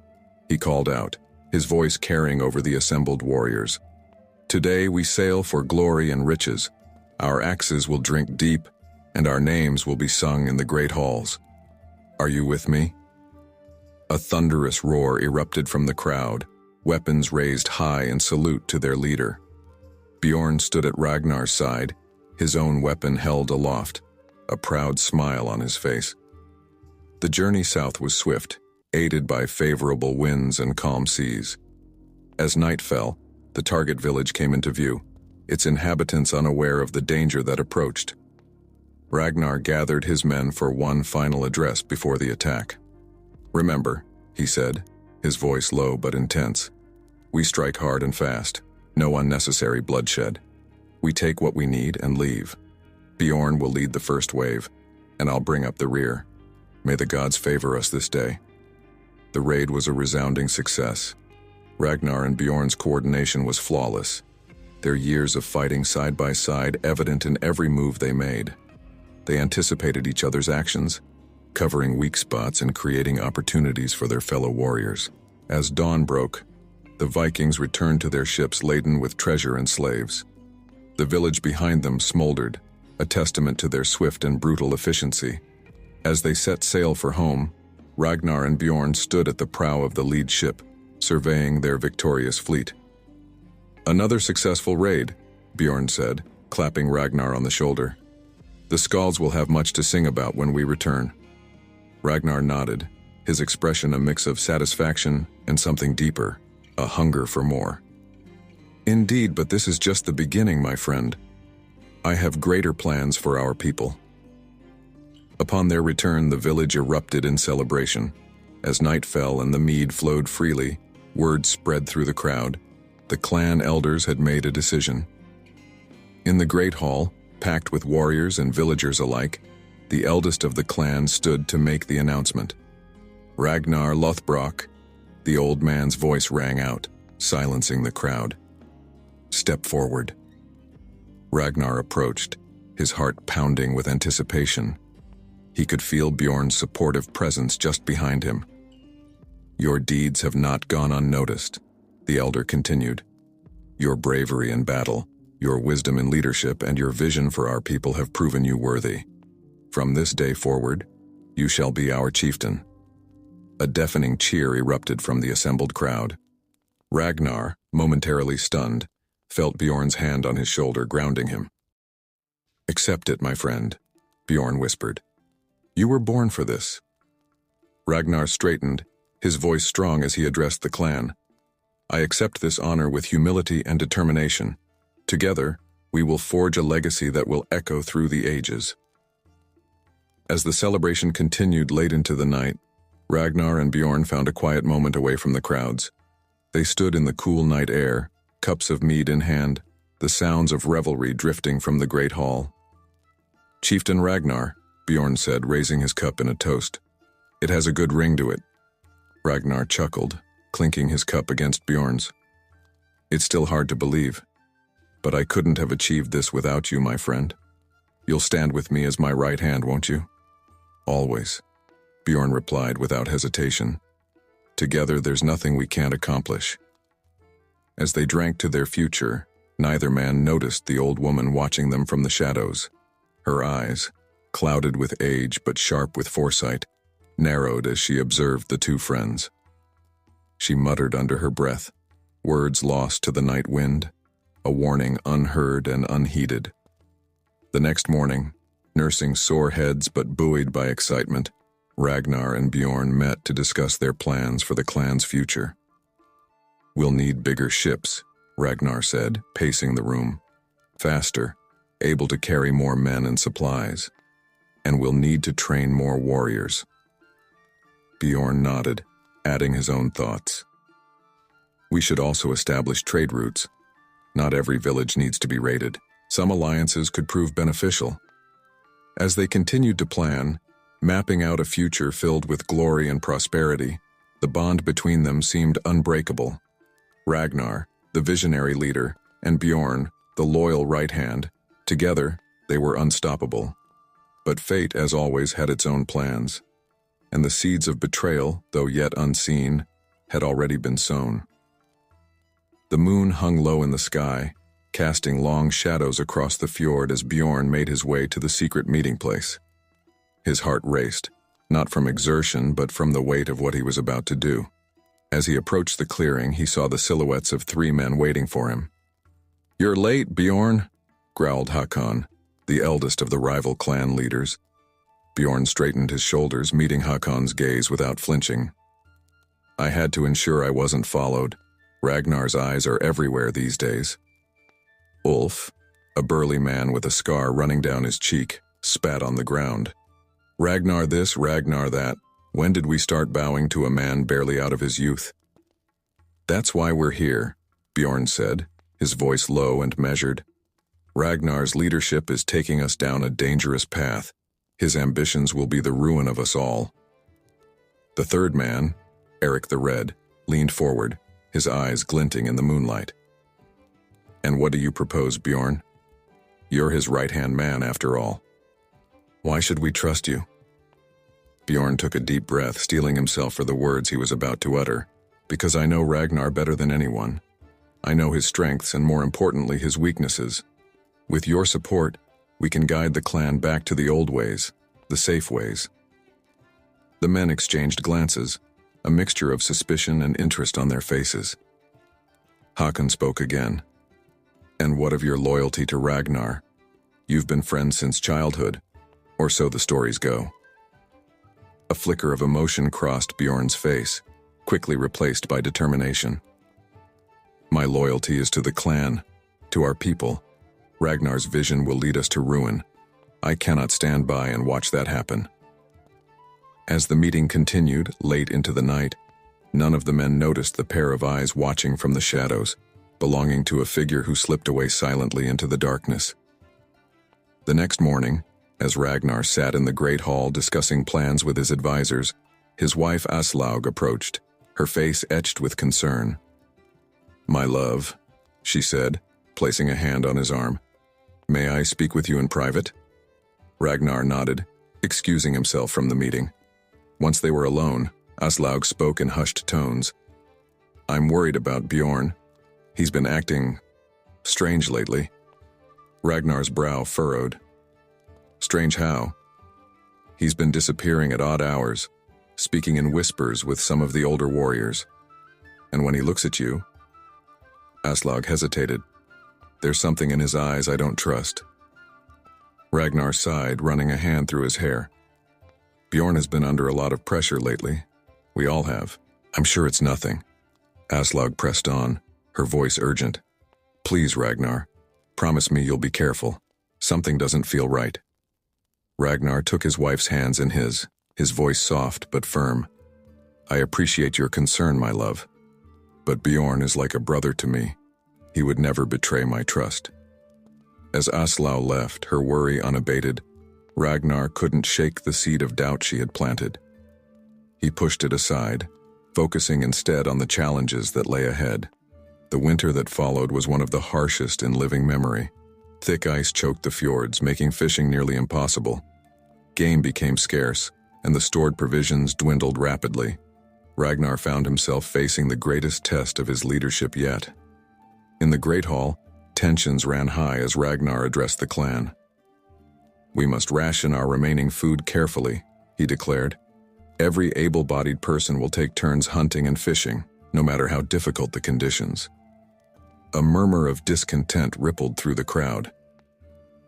he called out, his voice carrying over the assembled warriors. Today we sail for glory and riches. Our axes will drink deep, and our names will be sung in the great halls. Are you with me? A thunderous roar erupted from the crowd, weapons raised high in salute to their leader. Bjorn stood at Ragnar's side, his own weapon held aloft, a proud smile on his face. The journey south was swift, aided by favorable winds and calm seas. As night fell, the target village came into view, its inhabitants unaware of the danger that approached. Ragnar gathered his men for one final address before the attack. Remember, he said, his voice low but intense. We strike hard and fast, no unnecessary bloodshed. We take what we need and leave. Bjorn will lead the first wave, and I'll bring up the rear. May the gods favor us this day. The raid was a resounding success. Ragnar and Bjorn's coordination was flawless, their years of fighting side by side evident in every move they made. They anticipated each other's actions, covering weak spots and creating opportunities for their fellow warriors. As dawn broke, the Vikings returned to their ships laden with treasure and slaves. The village behind them smoldered, a testament to their swift and brutal efficiency. As they set sail for home, Ragnar and Bjorn stood at the prow of the lead ship, surveying their victorious fleet. Another successful raid, Bjorn said, clapping Ragnar on the shoulder. The Skalds will have much to sing about when we return. Ragnar nodded, his expression a mix of satisfaction and something deeper, a hunger for more. Indeed, but this is just the beginning, my friend. I have greater plans for our people. Upon their return, the village erupted in celebration. As night fell and the mead flowed freely, word spread through the crowd. The clan elders had made a decision. In the great hall, packed with warriors and villagers alike, the eldest of the clan stood to make the announcement. Ragnar Lothbrok, the old man's voice rang out, silencing the crowd. Step forward. Ragnar approached, his heart pounding with anticipation. He could feel Bjorn's supportive presence just behind him. Your deeds have not gone unnoticed, the elder continued. Your bravery in battle, your wisdom in leadership, and your vision for our people have proven you worthy. From this day forward, you shall be our chieftain. A deafening cheer erupted from the assembled crowd. Ragnar, momentarily stunned, felt Bjorn's hand on his shoulder, grounding him. Accept it, my friend, Bjorn whispered. You were born for this. Ragnar straightened, his voice strong as he addressed the clan. I accept this honor with humility and determination. Together, we will forge a legacy that will echo through the ages. As the celebration continued late into the night, Ragnar and Bjorn found a quiet moment away from the crowds. They stood in the cool night air, cups of mead in hand, the sounds of revelry drifting from the great hall. "Chieftain Ragnar," Bjorn said, raising his cup in a toast. "It has a good ring to it." Ragnar chuckled, clinking his cup against Bjorn's. "It's still hard to believe, but I couldn't have achieved this without you, my friend. You'll stand with me as my right hand, won't you?" "Always," Bjorn replied without hesitation. "Together there's nothing we can't accomplish." As they drank to their future, neither man noticed the old woman watching them from the shadows. Her eyes, clouded with age but sharp with foresight, narrowed as she observed the two friends. She muttered under her breath, words lost to the night wind, a warning unheard and unheeded. The next morning, nursing sore heads but buoyed by excitement, Ragnar and Bjorn met to discuss their plans for the clan's future. "We'll need bigger ships," Ragnar said, pacing the room. "Faster, able to carry more men and supplies. And we'll need to train more warriors." Bjorn nodded, adding his own thoughts. "We should also establish trade routes. Not every village needs to be raided. Some alliances could prove beneficial." As they continued to plan, mapping out a future filled with glory and prosperity, the bond between them seemed unbreakable. Ragnar, the visionary leader, and Bjorn, the loyal right hand, together they were unstoppable. But fate, as always, had its own plans, and the seeds of betrayal, though yet unseen, had already been sown. The moon hung low in the sky, casting long shadows across the fjord as Bjorn made his way to the secret meeting place. His heart raced, not from exertion but from the weight of what he was about to do. As he approached the clearing, he saw the silhouettes of 3 men waiting for him. "You're late, Bjorn," growled Hakon, the eldest of the rival clan leaders. Bjorn straightened his shoulders, meeting Hakon's gaze without flinching. "I had to ensure I wasn't followed. Ragnar's eyes are everywhere these days." Ulf, a burly man with a scar running down his cheek, spat on the ground. "Ragnar this, Ragnar that. When did we start bowing to a man barely out of his youth?" "That's why we're here," Bjorn said, his voice low and measured. "Ragnar's leadership is taking us down a dangerous path. His ambitions will be the ruin of us all." The third man, Eric the Red, leaned forward, his eyes glinting in the moonlight. "And what do you propose, Bjorn? You're his right-hand man, after all. Why should we trust you?" Bjorn took a deep breath, steeling himself for the words he was about to utter. "Because I know Ragnar better than anyone. I know his strengths and, more importantly, his weaknesses. With your support, we can guide the clan back to the old ways, the safe ways." The men exchanged glances, a mixture of suspicion and interest on their faces. Hakon spoke again. "And what of your loyalty to Ragnar? You've been friends since childhood, or so the stories go." A flicker of emotion crossed Bjorn's face, quickly replaced by determination. "My loyalty is to the clan, to our people. Ragnar's vision will lead us to ruin. I cannot stand by and watch that happen." As the meeting continued, late into the night, none of the men noticed the pair of eyes watching from the shadows, belonging to a figure who slipped away silently into the darkness. The next morning, as Ragnar sat in the great hall discussing plans with his advisors, his wife Aslaug approached, her face etched with concern. "My love," she said, placing a hand on his arm. "May I speak with you in private?" Ragnar nodded, excusing himself from the meeting. Once they were alone, Aslaug spoke in hushed tones. "I'm worried about Bjorn. He's been acting strange lately." Ragnar's brow furrowed. "Strange how?" "He's been disappearing at odd hours, speaking in whispers with some of the older warriors. And when he looks at you..." Aslaug hesitated. "There's something in his eyes I don't trust." Ragnar sighed, running a hand through his hair. "Bjorn has been under a lot of pressure lately. We all have. I'm sure it's nothing." Aslaug pressed on, her voice urgent. "Please, Ragnar, promise me you'll be careful. Something doesn't feel right." Ragnar took his wife's hands in his voice soft but firm. "I appreciate your concern, my love. But Bjorn is like a brother to me. He would never betray my trust." As Aslaug left, her worry unabated, Ragnar couldn't shake the seed of doubt she had planted. He pushed it aside, focusing instead on the challenges that lay ahead. The winter that followed was one of the harshest in living memory. Thick ice choked the fjords, making fishing nearly impossible. Game became scarce, and the stored provisions dwindled rapidly. Ragnar found himself facing the greatest test of his leadership yet. In the Great Hall, tensions ran high as Ragnar addressed the clan. "We must ration our remaining food carefully," he declared. "Every able-bodied person will take turns hunting and fishing, no matter how difficult the conditions." A murmur of discontent rippled through the crowd.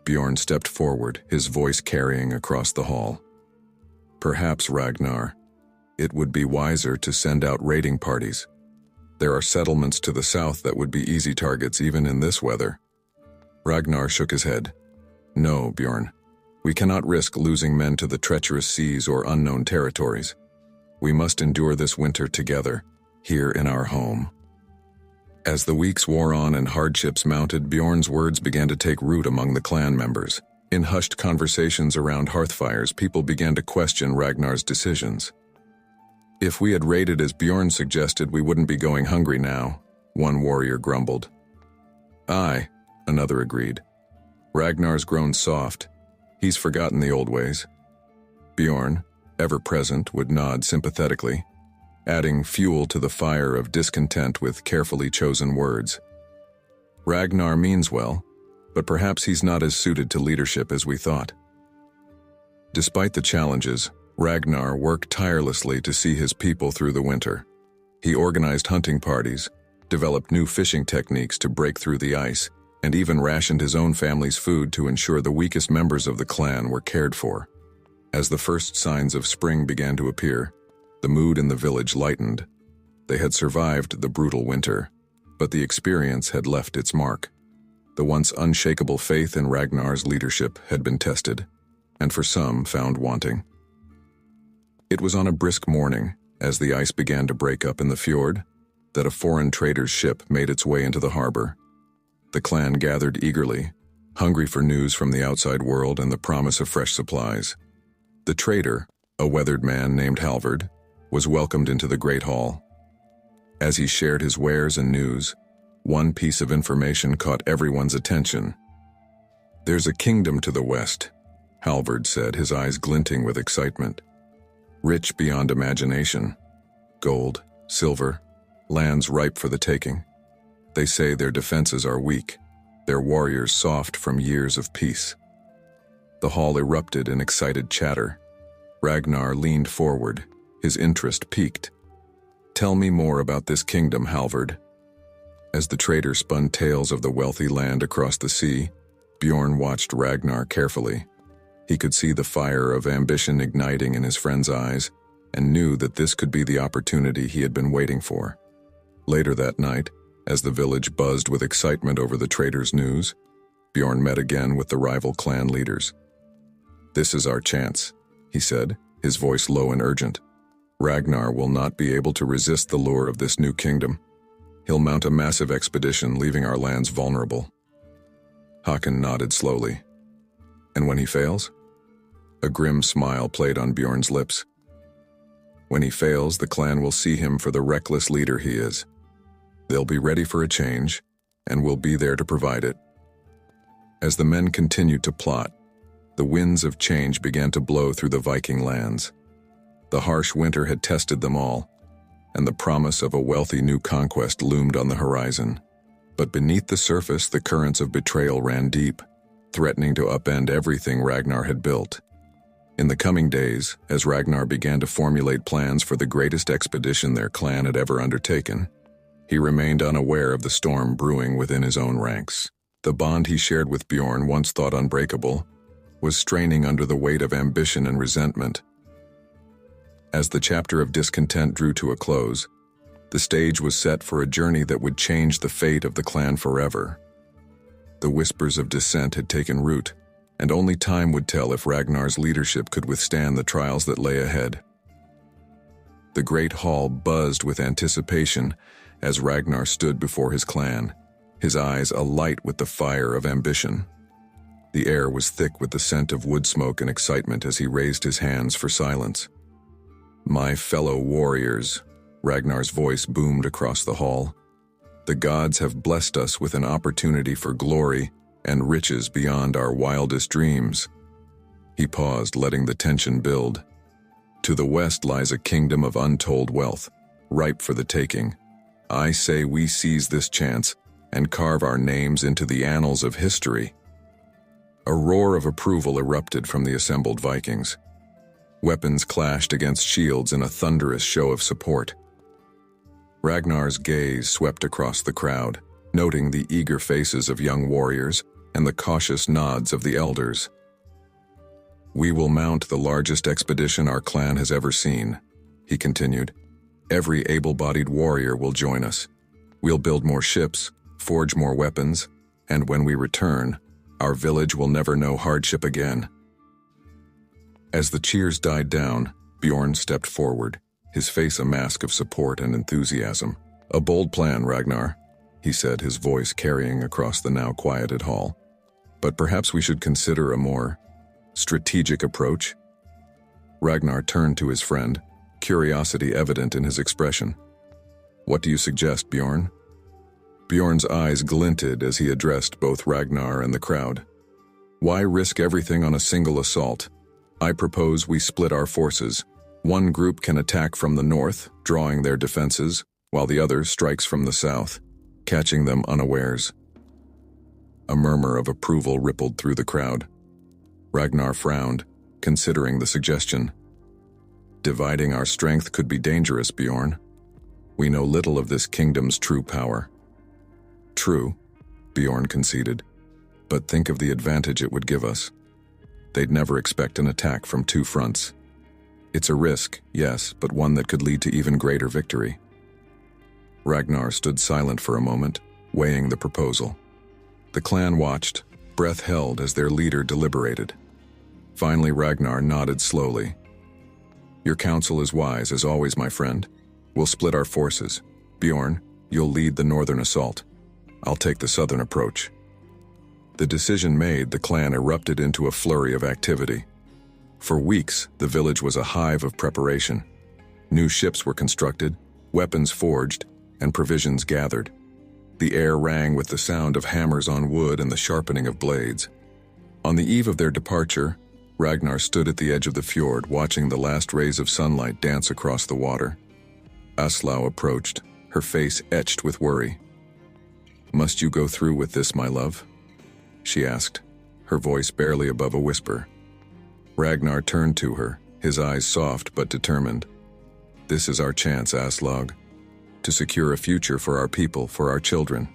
Bjorn stepped forward, his voice carrying across the hall. "Perhaps, Ragnar, it would be wiser to send out raiding parties. There are settlements to the south that would be easy targets even in this weather." Ragnar shook his head. "No, Bjorn. We cannot risk losing men to the treacherous seas or unknown territories. We must endure this winter together, here in our home." As the weeks wore on and hardships mounted, Bjorn's words began to take root among the clan members. In hushed conversations around hearthfires, people began to question Ragnar's decisions. "If we had raided as Bjorn suggested, we wouldn't be going hungry now," one warrior grumbled. "Aye," another agreed. "Ragnar's grown soft. He's forgotten the old ways." Bjorn, ever present, would nod sympathetically, adding fuel to the fire of discontent with carefully chosen words. "Ragnar means well, but perhaps he's not as suited to leadership as we thought." Despite the challenges, Ragnar worked tirelessly to see his people through the winter. He organized hunting parties, developed new fishing techniques to break through the ice, and even rationed his own family's food to ensure the weakest members of the clan were cared for. As the first signs of spring began to appear, the mood in the village lightened. They had survived the brutal winter, but the experience had left its mark. The once unshakable faith in Ragnar's leadership had been tested, and for some found wanting. It was on a brisk morning, as the ice began to break up in the fjord, that a foreign trader's ship made its way into the harbor. The clan gathered eagerly, hungry for news from the outside world and the promise of fresh supplies. The trader, a weathered man named Halvard, was welcomed into the Great Hall. As he shared his wares and news, one piece of information caught everyone's attention. "There's a kingdom to the west," Halvard said, his eyes glinting with excitement. "Rich beyond imagination. Gold, silver, lands ripe for the taking. They say their defenses are weak, their warriors soft from years of peace." The hall erupted in excited chatter. Ragnar leaned forward, his interest piqued. "Tell me more about this kingdom, Halvard." As the trader spun tales of the wealthy land across the sea, Bjorn watched Ragnar carefully. He could see the fire of ambition igniting in his friend's eyes, and knew that this could be the opportunity he had been waiting for. Later that night, as the village buzzed with excitement over the trader's news, Bjorn met again with the rival clan leaders. "This is our chance," he said, his voice low and urgent. "Ragnar will not be able to resist the lure of this new kingdom. He'll mount a massive expedition, leaving our lands vulnerable." Håkon nodded slowly. "And when he fails?" A grim smile played on Bjorn's lips. "When he fails, the clan will see him for the reckless leader he is. They'll be ready for a change, and we'll be there to provide it." As the men continued to plot, the winds of change began to blow through the Viking lands. The harsh winter had tested them all, and the promise of a wealthy new conquest loomed on the horizon. But beneath the surface, the currents of betrayal ran deep, threatening to upend everything Ragnar had built. In the coming days, as Ragnar began to formulate plans for the greatest expedition their clan had ever undertaken, he remained unaware of the storm brewing within his own ranks. The bond he shared with Bjorn, once thought unbreakable, was straining under the weight of ambition and resentment. As the chapter of discontent drew to a close, the stage was set for a journey that would change the fate of the clan forever. The whispers of dissent had taken root, and only time would tell if Ragnar's leadership could withstand the trials that lay ahead. The great hall buzzed with anticipation as Ragnar stood before his clan, his eyes alight with the fire of ambition. The air was thick with the scent of wood smoke and excitement as he raised his hands for silence. "My fellow warriors," Ragnar's voice boomed across the hall. "The gods have blessed us with an opportunity for glory and riches beyond our wildest dreams." He paused, letting the tension build. "To the west lies a kingdom of untold wealth, ripe for the taking. I say we seize this chance and carve our names into the annals of history." A roar of approval erupted from the assembled Vikings. Weapons clashed against shields in a thunderous show of support. Ragnar's gaze swept across the crowd, noting the eager faces of young warriors and the cautious nods of the elders. "We will mount the largest expedition our clan has ever seen," he continued. "Every able-bodied warrior will join us. We'll build more ships, forge more weapons, and when we return, our village will never know hardship again." As the cheers died down, Bjorn stepped forward, his face a mask of support and enthusiasm. "A bold plan, Ragnar," he said, his voice carrying across the now quieted hall. "But perhaps we should consider a more strategic approach." Ragnar turned to his friend, curiosity evident in his expression. "What do you suggest, Bjorn?" Bjorn's eyes glinted as he addressed both Ragnar and the crowd. "Why risk everything on a single assault? I propose we split our forces. One group can attack from the north, drawing their defenses, while the other strikes from the south, catching them unawares." A murmur of approval rippled through the crowd. Ragnar frowned, considering the suggestion. "Dividing our strength could be dangerous, Bjorn. We know little of this kingdom's true power." "True," Bjorn conceded, "but think of the advantage it would give us. They'd never expect an attack from two fronts. It's a risk, yes, but one that could lead to even greater victory." Ragnar stood silent for a moment, weighing the proposal. The clan watched, breath held as their leader deliberated. Finally, Ragnar nodded slowly. "Your counsel is wise, as always, my friend. We'll split our forces. Bjorn, you'll lead the northern assault. I'll take the southern approach." The decision made, the clan erupted into a flurry of activity. For weeks, the village was a hive of preparation. New ships were constructed, weapons forged, and provisions gathered. The air rang with the sound of hammers on wood and the sharpening of blades. On the eve of their departure, Ragnar stood at the edge of the fjord, watching the last rays of sunlight dance across the water. Aslaug approached, her face etched with worry. "Must you go through with this, my love?" she asked, her voice barely above a whisper. Ragnar turned to her, his eyes soft but determined. "This is our chance, Aslaug, to secure a future for our people, for our children."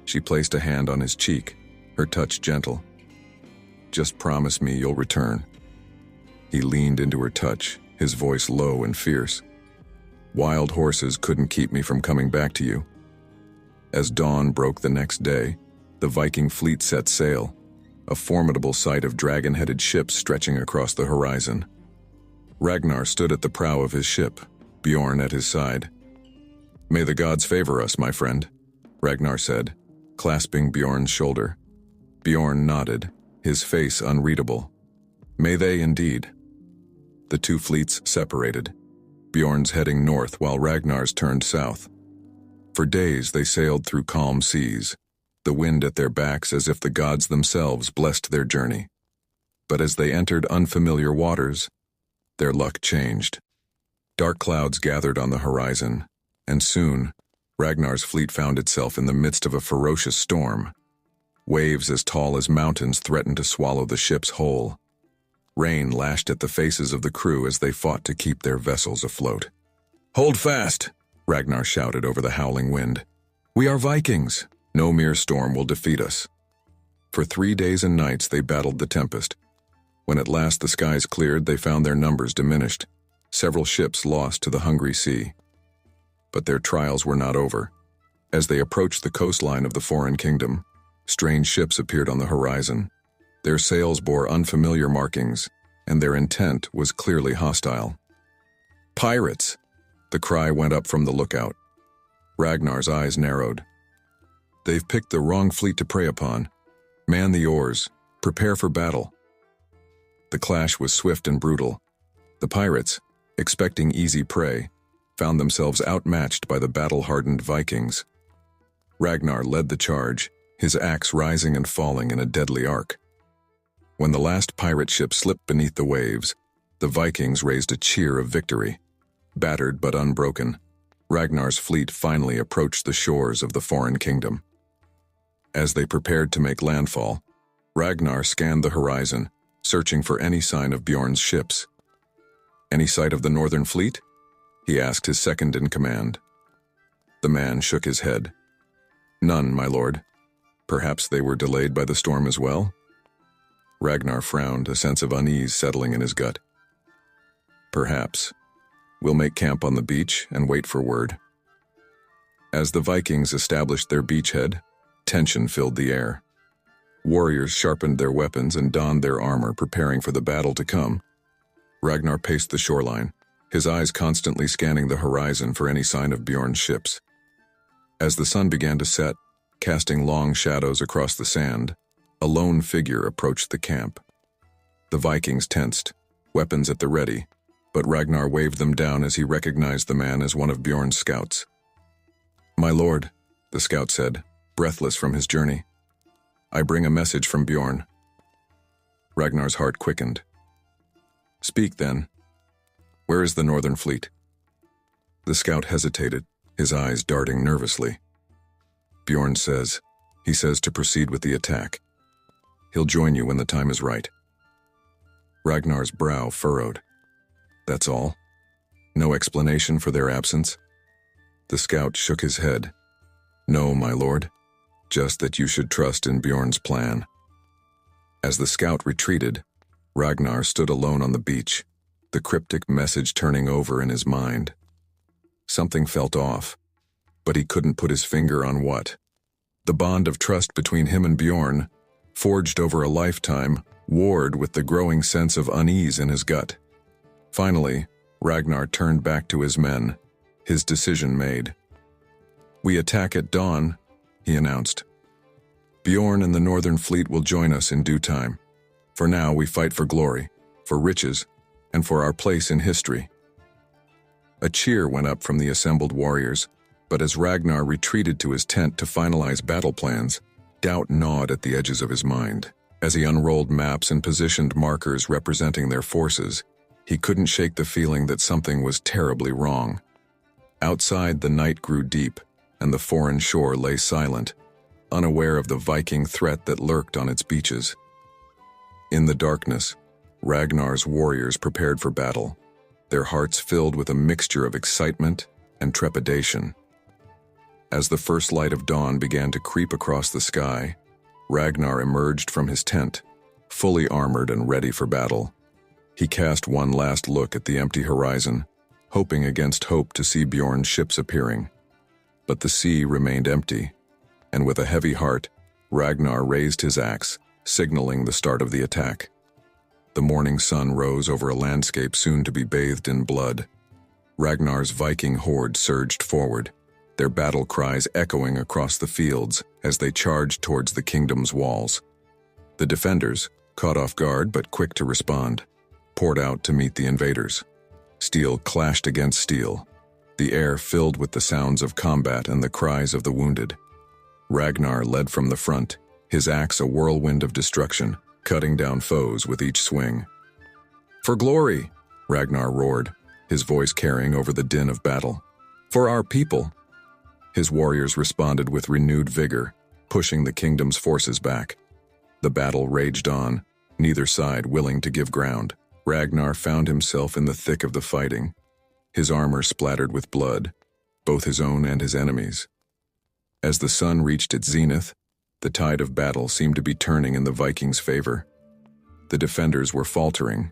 She placed a hand on his cheek, her touch gentle. "Just promise me you'll return." He leaned into her touch, his voice low and fierce. "Wild horses couldn't keep me from coming back to you." As dawn broke the next day, the Viking fleet set sail, a formidable sight of dragon-headed ships stretching across the horizon. Ragnar stood at the prow of his ship, Bjorn at his side. "May the gods favor us, my friend," Ragnar said, clasping Bjorn's shoulder. Bjorn nodded, his face unreadable. "May they indeed." The two fleets separated, Bjorn's heading north while Ragnar's turned south. For days they sailed through calm seas, the wind at their backs as if the gods themselves blessed their journey. But as they entered unfamiliar waters, their luck changed. Dark clouds gathered on the horizon, and soon, Ragnar's fleet found itself in the midst of a ferocious storm. Waves as tall as mountains threatened to swallow the ships whole. Rain lashed at the faces of the crew as they fought to keep their vessels afloat. "Hold fast!" Ragnar shouted over the howling wind. "We are Vikings! No mere storm will defeat us." For 3 days and nights they battled the tempest. When at last the skies cleared, they found their numbers diminished, several ships lost to the hungry sea. But their trials were not over. As they approached the coastline of the foreign kingdom, strange ships appeared on the horizon. Their sails bore unfamiliar markings, and their intent was clearly hostile. "Pirates!" The cry went up from the lookout. Ragnar's eyes narrowed. They've picked the wrong fleet to prey upon. Man the oars. Prepare for battle. The clash was swift and brutal. The pirates, expecting easy prey, found themselves outmatched by the battle-hardened Vikings. Ragnar led the charge, his axe rising and falling in a deadly arc. When the last pirate ship slipped beneath the waves, the Vikings raised a cheer of victory. Battered but unbroken, Ragnar's fleet finally approached the shores of the foreign kingdom. As they prepared to make landfall, Ragnar scanned the horizon, searching for any sign of Bjorn's ships. "Any sight of the northern fleet?" he asked his second-in-command. The man shook his head. "None, my lord. Perhaps they were delayed by the storm as well?" Ragnar frowned, a sense of unease settling in his gut. "Perhaps. We'll make camp on the beach and wait for word." As the Vikings established their beachhead, tension filled the air. Warriors sharpened their weapons and donned their armor, preparing for the battle to come. Ragnar paced the shoreline, his eyes constantly scanning the horizon for any sign of Bjorn's ships. As the sun began to set, casting long shadows across the sand, a lone figure approached the camp. The Vikings tensed, weapons at the ready, but Ragnar waved them down as he recognized the man as one of Bjorn's scouts. "My lord," the scout said, breathless from his journey, "I bring a message from Bjorn." Ragnar's heart quickened. "Speak, then. Where is the northern fleet?" The scout hesitated, his eyes darting nervously. "Bjorn says to proceed with the attack. He'll join you when the time is right." Ragnar's brow furrowed. "That's all? No explanation for their absence?" The scout shook his head. "No, my lord. Just that you should trust in Bjorn's plan." As the scout retreated, Ragnar stood alone on the beach, the cryptic message turning over in his mind. Something felt off, but he couldn't put his finger on what. The bond of trust between him and Bjorn, forged over a lifetime, warred with the growing sense of unease in his gut. Finally, Ragnar turned back to his men, his decision made. "We attack at dawn," he announced. "Bjorn and the Northern Fleet will join us in due time. For now, we fight for glory, for riches, and for our place in history." A cheer went up from the assembled warriors, but as Ragnar retreated to his tent to finalize battle plans, doubt gnawed at the edges of his mind. As he unrolled maps and positioned markers representing their forces, he couldn't shake the feeling that something was terribly wrong. Outside, the night grew deep, and the foreign shore lay silent, unaware of the Viking threat that lurked on its beaches. In the darkness, Ragnar's warriors prepared for battle, their hearts filled with a mixture of excitement and trepidation. As the first light of dawn began to creep across the sky, Ragnar emerged from his tent, fully armored and ready for battle. He cast one last look at the empty horizon, hoping against hope to see Bjorn's ships appearing. But the sea remained empty, and with a heavy heart, Ragnar raised his axe, signaling the start of the attack. The morning sun rose over a landscape soon to be bathed in blood. Ragnar's Viking horde surged forward, their battle cries echoing across the fields as they charged towards the kingdom's walls. The defenders, caught off guard but quick to respond, poured out to meet the invaders. Steel clashed against steel, the air filled with the sounds of combat and the cries of the wounded. Ragnar led from the front, his axe a whirlwind of destruction, cutting down foes with each swing. "For glory!" Ragnar roared, his voice carrying over the din of battle. "For our people!" His warriors responded with renewed vigor, pushing the kingdom's forces back. The battle raged on, neither side willing to give ground. Ragnar found himself in the thick of the fighting, his armor splattered with blood, both his own and his enemies'. As the sun reached its zenith, the tide of battle seemed to be turning in the Vikings' favor. The defenders were faltering,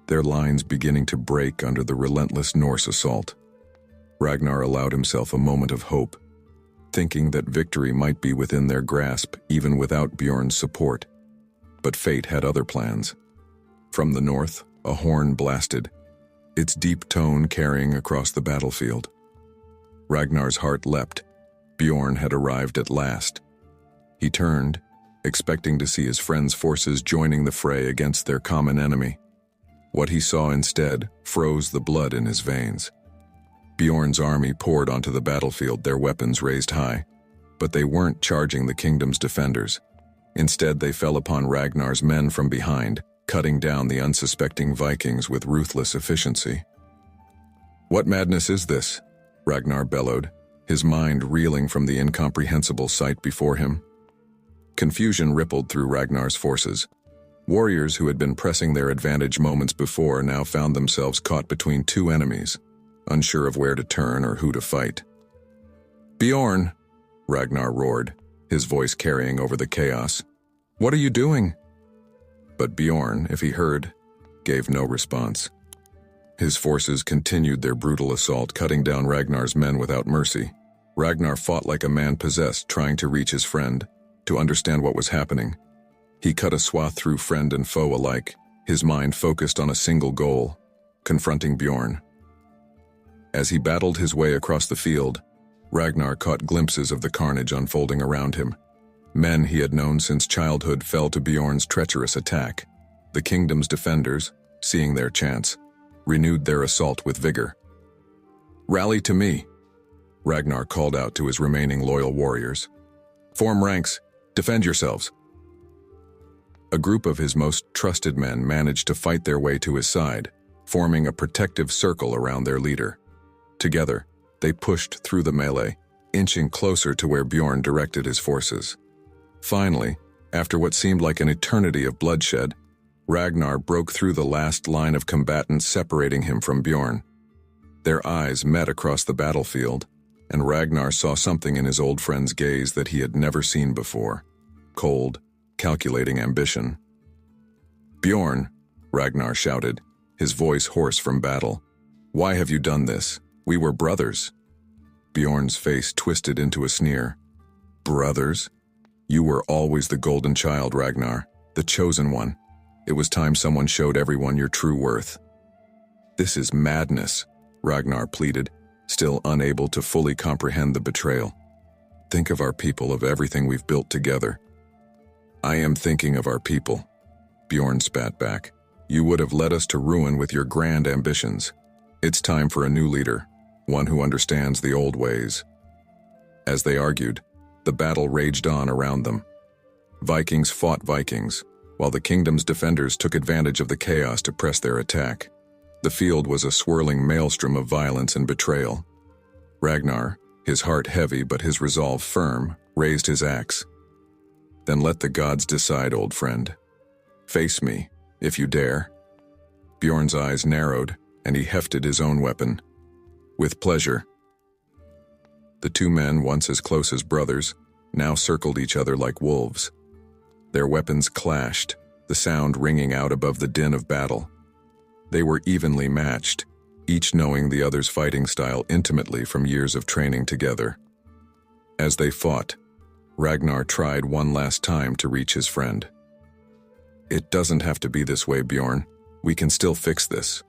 their lines beginning to break under the relentless Norse assault. Ragnar allowed himself a moment of hope, thinking that victory might be within their grasp even without Bjorn's support. But fate had other plans. From the north, a horn blasted, its deep tone carrying across the battlefield. Ragnar's heart leapt, Bjorn had arrived at last. He turned, expecting to see his friend's forces joining the fray against their common enemy. What he saw instead froze the blood in his veins. Bjorn's army poured onto the battlefield, their weapons raised high. But they weren't charging the kingdom's defenders. Instead, they fell upon Ragnar's men from behind, cutting down the unsuspecting Vikings with ruthless efficiency. "What madness is this?" Ragnar bellowed, his mind reeling from the incomprehensible sight before him. Confusion rippled through Ragnar's forces. Warriors who had been pressing their advantage moments before now found themselves caught between two enemies, unsure of where to turn or who to fight. "Bjorn!" Ragnar roared, his voice carrying over the chaos. "What are you doing?" But Bjorn, if he heard, gave no response. His forces continued their brutal assault, cutting down Ragnar's men without mercy. Ragnar fought like a man possessed, trying to reach his friend, to understand what was happening. He cut a swath through friend and foe alike, his mind focused on a single goal, confronting Bjorn. As he battled his way across the field, Ragnar caught glimpses of the carnage unfolding around him. Men he had known since childhood fell to Bjorn's treacherous attack. The kingdom's defenders, seeing their chance, renewed their assault with vigor. "Rally to me," Ragnar called out to his remaining loyal warriors. "Form ranks, defend yourselves." A group of his most trusted men managed to fight their way to his side, forming a protective circle around their leader. Together, they pushed through the melee, inching closer to where Bjorn directed his forces. Finally, after what seemed like an eternity of bloodshed, Ragnar broke through the last line of combatants separating him from Bjorn. Their eyes met across the battlefield, and Ragnar saw something in his old friend's gaze that he had never seen before: cold, calculating ambition. "Bjorn," Ragnar shouted, his voice hoarse from battle, "why have you done this? We were brothers." Bjorn's face twisted into a sneer. "Brothers? You were always the golden child, Ragnar, the chosen one. It was time someone showed everyone your true worth." "This is madness," Ragnar pleaded, still unable to fully comprehend the betrayal. "Think of our people, of everything we've built together." "I am thinking of our people," Bjorn spat back. "You would have led us to ruin with your grand ambitions. It's time for a new leader, one who understands the old ways." As they argued, the battle raged on around them. Vikings fought Vikings, while the kingdom's defenders took advantage of the chaos to press their attack. The field was a swirling maelstrom of violence and betrayal. Ragnar, his heart heavy but his resolve firm, raised his axe. "Then let the gods decide, old friend. Face me, if you dare." Bjorn's eyes narrowed, and he hefted his own weapon. "With pleasure." The two men, once as close as brothers, now circled each other like wolves. Their weapons clashed, the sound ringing out above the din of battle. They were evenly matched, each knowing the other's fighting style intimately from years of training together. As they fought, Ragnar tried one last time to reach his friend. "It doesn't have to be this way, Bjorn. We can still fix this."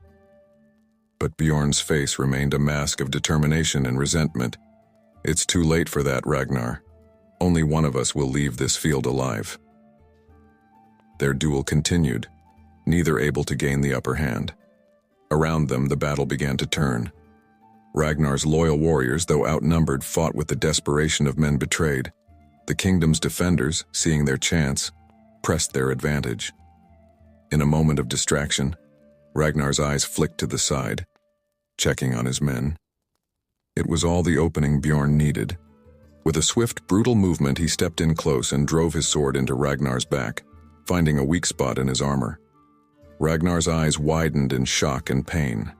But Bjorn's face remained a mask of determination and resentment. "It's too late for that, Ragnar. Only one of us will leave this field alive." Their duel continued, neither able to gain the upper hand. Around them, the battle began to turn. Ragnar's loyal warriors, though outnumbered, fought with the desperation of men betrayed. The kingdom's defenders, seeing their chance, pressed their advantage. In a moment of distraction, Ragnar's eyes flicked to the side, checking on his men. It was all the opening Bjorn needed. With a swift, brutal movement, he stepped in close and drove his sword into Ragnar's back, finding a weak spot in his armor. Ragnar's eyes widened in shock and pain.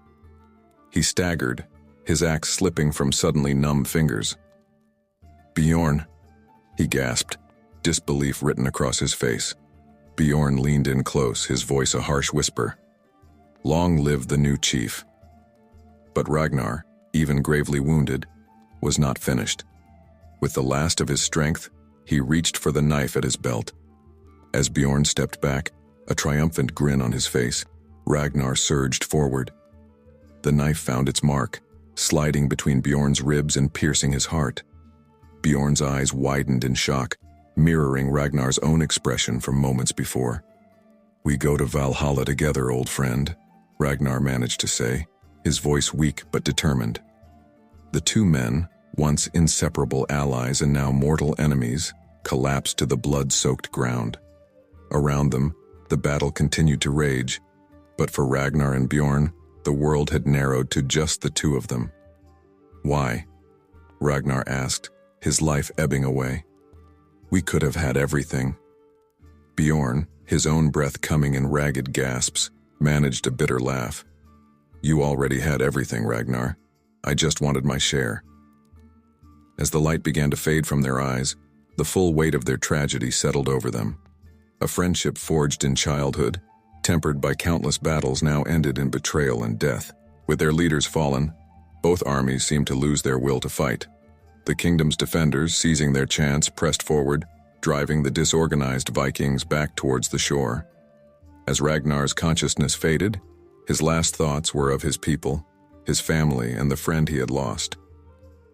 He staggered, his axe slipping from suddenly numb fingers. "Bjorn," he gasped, disbelief written across his face. Bjorn leaned in close, his voice a harsh whisper. "Long live the new chief." But Ragnar, even gravely wounded, was not finished. With the last of his strength, he reached for the knife at his belt. As Bjorn stepped back, a triumphant grin on his face, Ragnar surged forward. The knife found its mark, sliding between Bjorn's ribs and piercing his heart. Bjorn's eyes widened in shock, mirroring Ragnar's own expression from moments before. "We go to Valhalla together, old friend," Ragnar managed to say, his voice weak but determined. The two men, once inseparable allies and now mortal enemies, collapsed to the blood-soaked ground. Around them, the battle continued to rage, but for Ragnar and Bjorn, the world had narrowed to just the two of them. "Why?" Ragnar asked, his life ebbing away. "We could have had everything." Bjorn, his own breath coming in ragged gasps, managed a bitter laugh. "You already had everything, Ragnar. I just wanted my share." As the light began to fade from their eyes, the full weight of their tragedy settled over them. A friendship forged in childhood, tempered by countless battles, now ended in betrayal and death. With their leaders fallen, both armies seemed to lose their will to fight. The kingdom's defenders, seizing their chance, pressed forward, driving the disorganized Vikings back towards the shore. As Ragnar's consciousness faded, his last thoughts were of his people, his family, and the friend he had lost.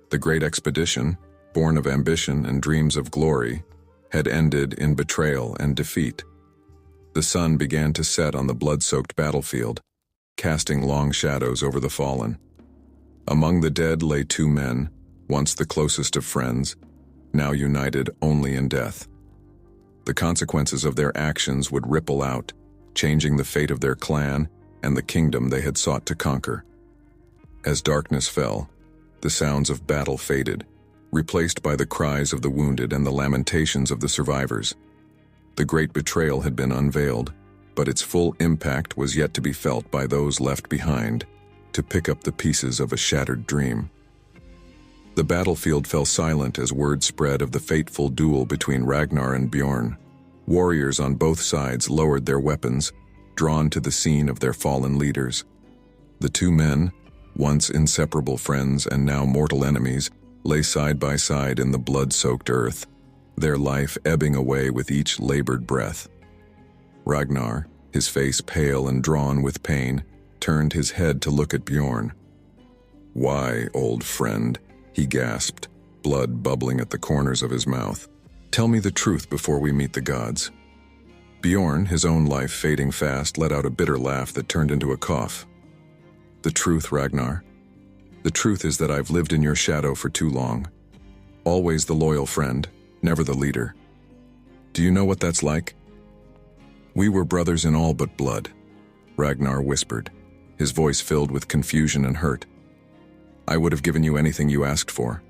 The great expedition, born of ambition and dreams of glory, had ended in betrayal and defeat. The sun began to set on the blood-soaked battlefield, casting long shadows over the fallen. Among the dead lay two men, once the closest of friends, now united only in death. The consequences of their actions would ripple out, changing the fate of their clan and the kingdom they had sought to conquer. As darkness fell, the sounds of battle faded, replaced by the cries of the wounded and the lamentations of the survivors. The great betrayal had been unveiled, but its full impact was yet to be felt by those left behind to pick up the pieces of a shattered dream. The battlefield fell silent as word spread of the fateful duel between Ragnar and Bjorn. Warriors on both sides lowered their weapons, drawn to the scene of their fallen leaders. The two men, once inseparable friends and now mortal enemies, lay side by side in the blood-soaked earth, their life ebbing away with each labored breath. Ragnar, his face pale and drawn with pain, turned his head to look at Bjorn. "Why, old friend?" he gasped, blood bubbling at the corners of his mouth. "Tell me the truth before we meet the gods." Bjorn, his own life fading fast, let out a bitter laugh that turned into a cough. "The truth, Ragnar. The truth is that I've lived in your shadow for too long. Always the loyal friend, never the leader. Do you know what that's like?" "We were brothers in all but blood," Ragnar whispered, his voice filled with confusion and hurt. "I would have given you anything you asked for."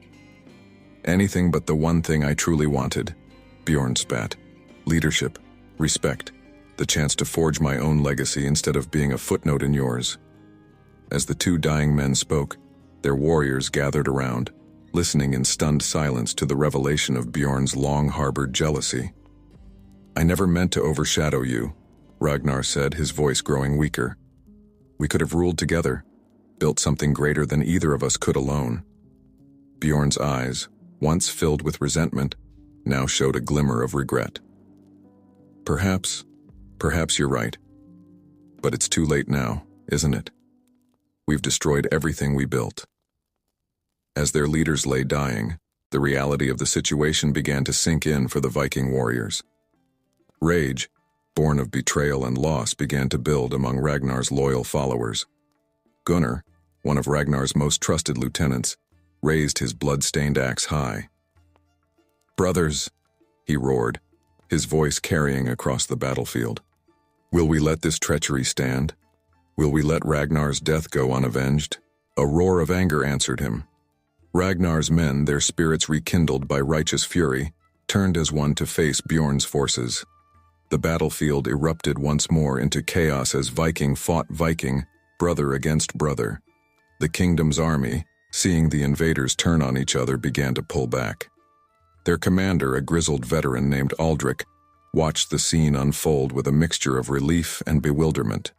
"Anything but the one thing I truly wanted," Bjorn spat. "Leadership, respect, the chance to forge my own legacy instead of being a footnote in yours." As the two dying men spoke, their warriors gathered around, listening in stunned silence to the revelation of Bjorn's long-harbored jealousy. "I never meant to overshadow you," Ragnar said, his voice growing weaker. "We could have ruled together, built something greater than either of us could alone." Bjorn's eyes, once filled with resentment, now showed a glimmer of regret. Perhaps you're right. But it's too late now, isn't it? We've destroyed everything we built." As their leaders lay dying, the reality of the situation began to sink in for the Viking warriors. Rage, born of betrayal and loss, began to build among Ragnar's loyal followers. Gunnar, one of Ragnar's most trusted lieutenants, raised his blood-stained axe high. "Brothers," he roared, his voice carrying across the battlefield. "Will we let this treachery stand? Will we let Ragnar's death go unavenged?" A roar of anger answered him. Ragnar's men, their spirits rekindled by righteous fury, turned as one to face Bjorn's forces. The battlefield erupted once more into chaos as Viking fought Viking, brother against brother. The kingdom's army, seeing the invaders turn on each other, began to pull back. Their commander, a grizzled veteran named Aldrich, watched the scene unfold with a mixture of relief and bewilderment.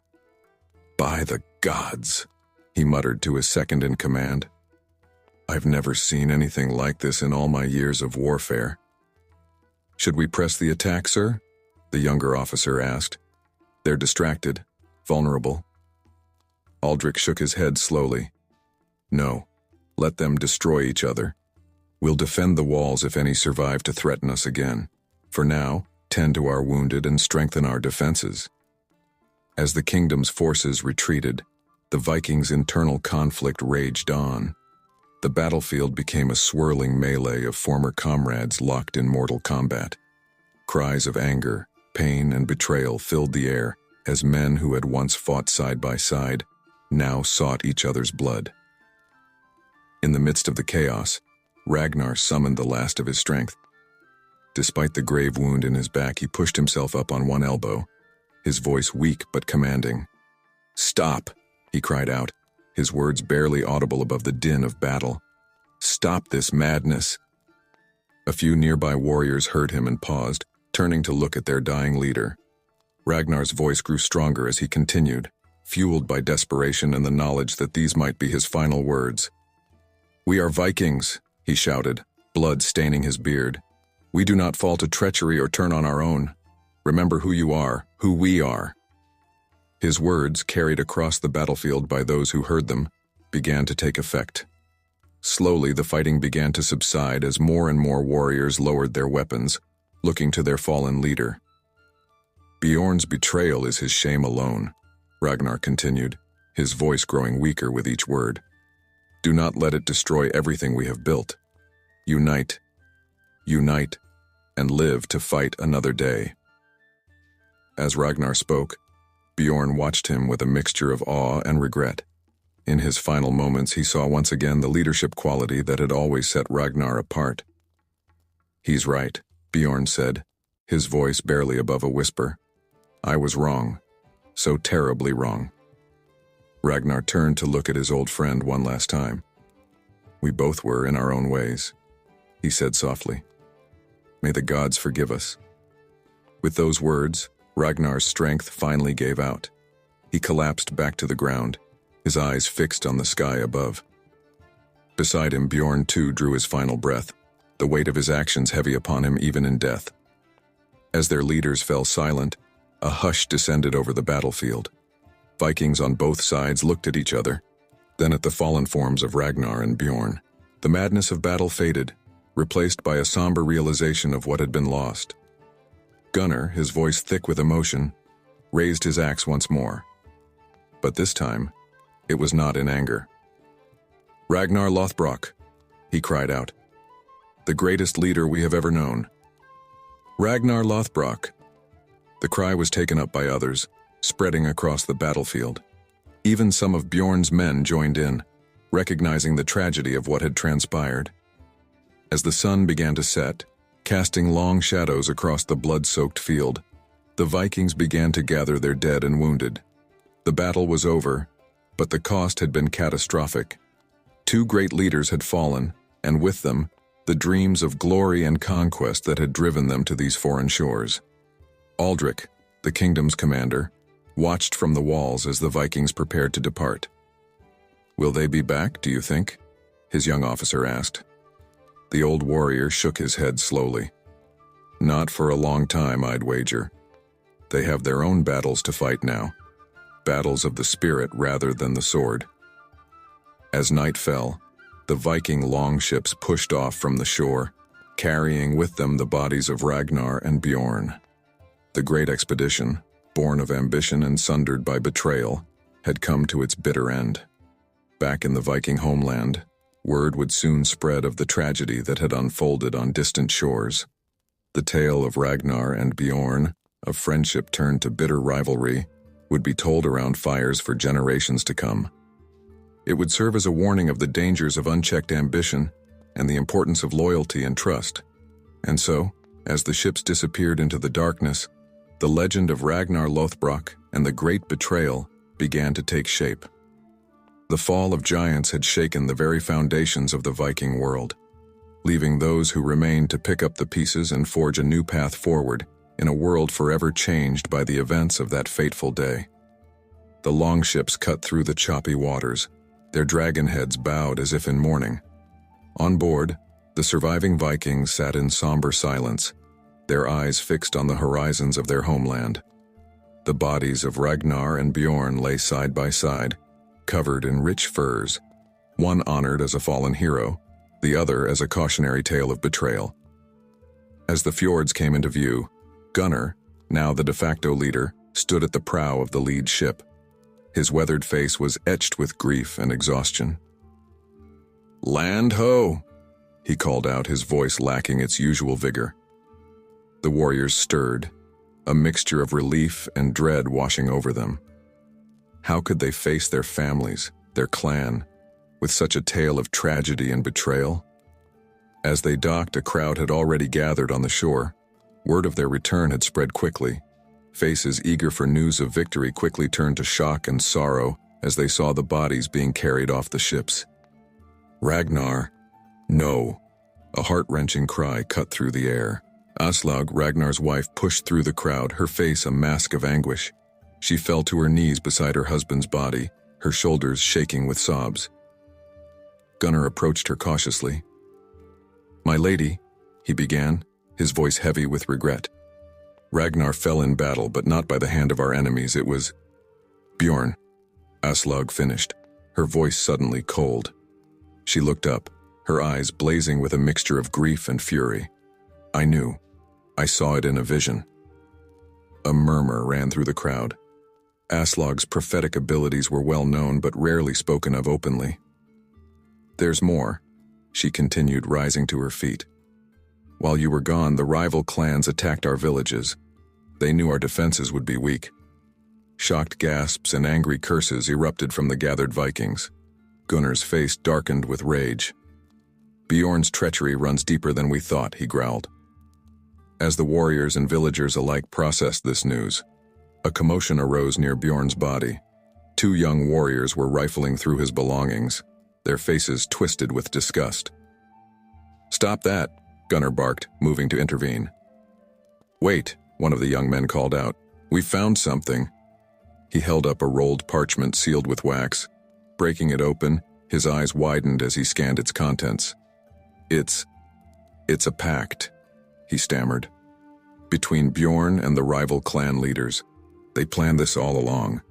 "By the gods," he muttered to his second-in-command. "I've never seen anything like this in all my years of warfare." "Should we press the attack, sir?" the younger officer asked. "They're distracted, vulnerable." Aldrich shook his head slowly. "No, let them destroy each other. We'll defend the walls if any survive to threaten us again. For now, tend to our wounded and strengthen our defenses." As the kingdom's forces retreated, the Vikings' internal conflict raged on. The battlefield became a swirling melee of former comrades locked in mortal combat. Cries of anger, pain, and betrayal filled the air as men who had once fought side by side now sought each other's blood. In the midst of the chaos, Ragnar summoned the last of his strength. Despite the grave wound in his back, he pushed himself up on one elbow, his voice weak but commanding. "Stop!" he cried out, his words barely audible above the din of battle. "Stop this madness!" A few nearby warriors heard him and paused, turning to look at their dying leader. Ragnar's voice grew stronger as he continued, fueled by desperation and the knowledge that these might be his final words. "We are Vikings," he shouted, blood staining his beard. "We do not fall to treachery or turn on our own. Remember who you are, who we are." His words, carried across the battlefield by those who heard them, began to take effect. Slowly, the fighting began to subside as more and more warriors lowered their weapons, looking to their fallen leader. "Bjorn's betrayal is his shame alone," Ragnar continued, his voice growing weaker with each word. "Do not let it destroy everything we have built. Unite, unite, and live to fight another day." As Ragnar spoke, Bjorn watched him with a mixture of awe and regret. In his final moments, he saw once again the leadership quality that had always set Ragnar apart. "He's right," Bjorn said, his voice barely above a whisper. "I was wrong, so terribly wrong." Ragnar turned to look at his old friend one last time. "We both were in our own ways," he said softly. "May the gods forgive us." With those words, Ragnar's strength finally gave out. He collapsed back to the ground, his eyes fixed on the sky above. Beside him, Bjorn too drew his final breath, the weight of his actions heavy upon him even in death. As their leaders fell silent, a hush descended over the battlefield. Vikings on both sides looked at each other, then at the fallen forms of Ragnar and Bjorn. The madness of battle faded, replaced by a somber realization of what had been lost. Gunnar, his voice thick with emotion, raised his axe once more. But this time, it was not in anger. "Ragnar Lothbrok," he cried out, "the greatest leader we have ever known. Ragnar Lothbrok." The cry was taken up by others, spreading across the battlefield. Even some of Bjorn's men joined in, recognizing the tragedy of what had transpired. As the sun began to set, casting long shadows across the blood-soaked field, the Vikings began to gather their dead and wounded. The battle was over, but the cost had been catastrophic. 2 great leaders had fallen, and with them, the dreams of glory and conquest that had driven them to these foreign shores. Aldrich, the kingdom's commander, watched from the walls as the Vikings prepared to depart. "Will they be back, do you think?" his young officer asked. The old warrior shook his head slowly. "Not for a long time, I'd wager. They have their own battles to fight now. Battles of the spirit rather than the sword." As night fell, the Viking longships pushed off from the shore, carrying with them the bodies of Ragnar and Bjorn. The great expedition, born of ambition and sundered by betrayal, had come to its bitter end. Back in the Viking homeland, word would soon spread of the tragedy that had unfolded on distant shores. The tale of Ragnar and Bjorn, of friendship turned to bitter rivalry, would be told around fires for generations to come. It would serve as a warning of the dangers of unchecked ambition and the importance of loyalty and trust. And so, as the ships disappeared into the darkness, the legend of Ragnar Lothbrok and the great betrayal began to take shape. The fall of giants had shaken the very foundations of the Viking world, leaving those who remained to pick up the pieces and forge a new path forward in a world forever changed by the events of that fateful day. The longships cut through the choppy waters, their dragon heads bowed as if in mourning. On board, the surviving Vikings sat in somber silence, their eyes fixed on the horizons of their homeland. The bodies of Ragnar and Bjorn lay side by side, covered in rich furs, one honored as a fallen hero, the other as a cautionary tale of betrayal. As the fjords came into view, Gunnar, now the de facto leader, stood at the prow of the lead ship. His weathered face was etched with grief and exhaustion. "Land ho!" he called out, his voice lacking its usual vigor. The warriors stirred, a mixture of relief and dread washing over them. How could they face their families, their clan, with such a tale of tragedy and betrayal? As they docked, a crowd had already gathered on the shore. Word of their return had spread quickly. Faces eager for news of victory quickly turned to shock and sorrow as they saw the bodies being carried off the ships. "Ragnar, no!" A heart-wrenching cry cut through the air. Aslaug, Ragnar's wife, pushed through the crowd, her face a mask of anguish. She fell to her knees beside her husband's body, her shoulders shaking with sobs. Gunnar approached her cautiously. "My lady," he began, his voice heavy with regret. "Ragnar fell in battle, but not by the hand of our enemies. It was Bjorn," Aslaug finished, her voice suddenly cold. She looked up, her eyes blazing with a mixture of grief and fury. "I knew. I saw it in a vision." A murmur ran through the crowd. Aslaug's prophetic abilities were well known but rarely spoken of openly. "There's more," she continued, rising to her feet. "While you were gone, the rival clans attacked our villages. They knew our defenses would be weak." Shocked gasps and angry curses erupted from the gathered Vikings. Gunnar's face darkened with rage. "Bjorn's treachery runs deeper than we thought," he growled. As the warriors and villagers alike processed this news, a commotion arose near Bjorn's body. Two young warriors were rifling through his belongings, their faces twisted with disgust. "Stop that," Gunnar barked, moving to intervene. "Wait," one of the young men called out. "We found something." He held up a rolled parchment sealed with wax. Breaking it open, his eyes widened as he scanned its contents. It's a pact," he stammered. "Between Bjorn and the rival clan leaders. They planned this all along."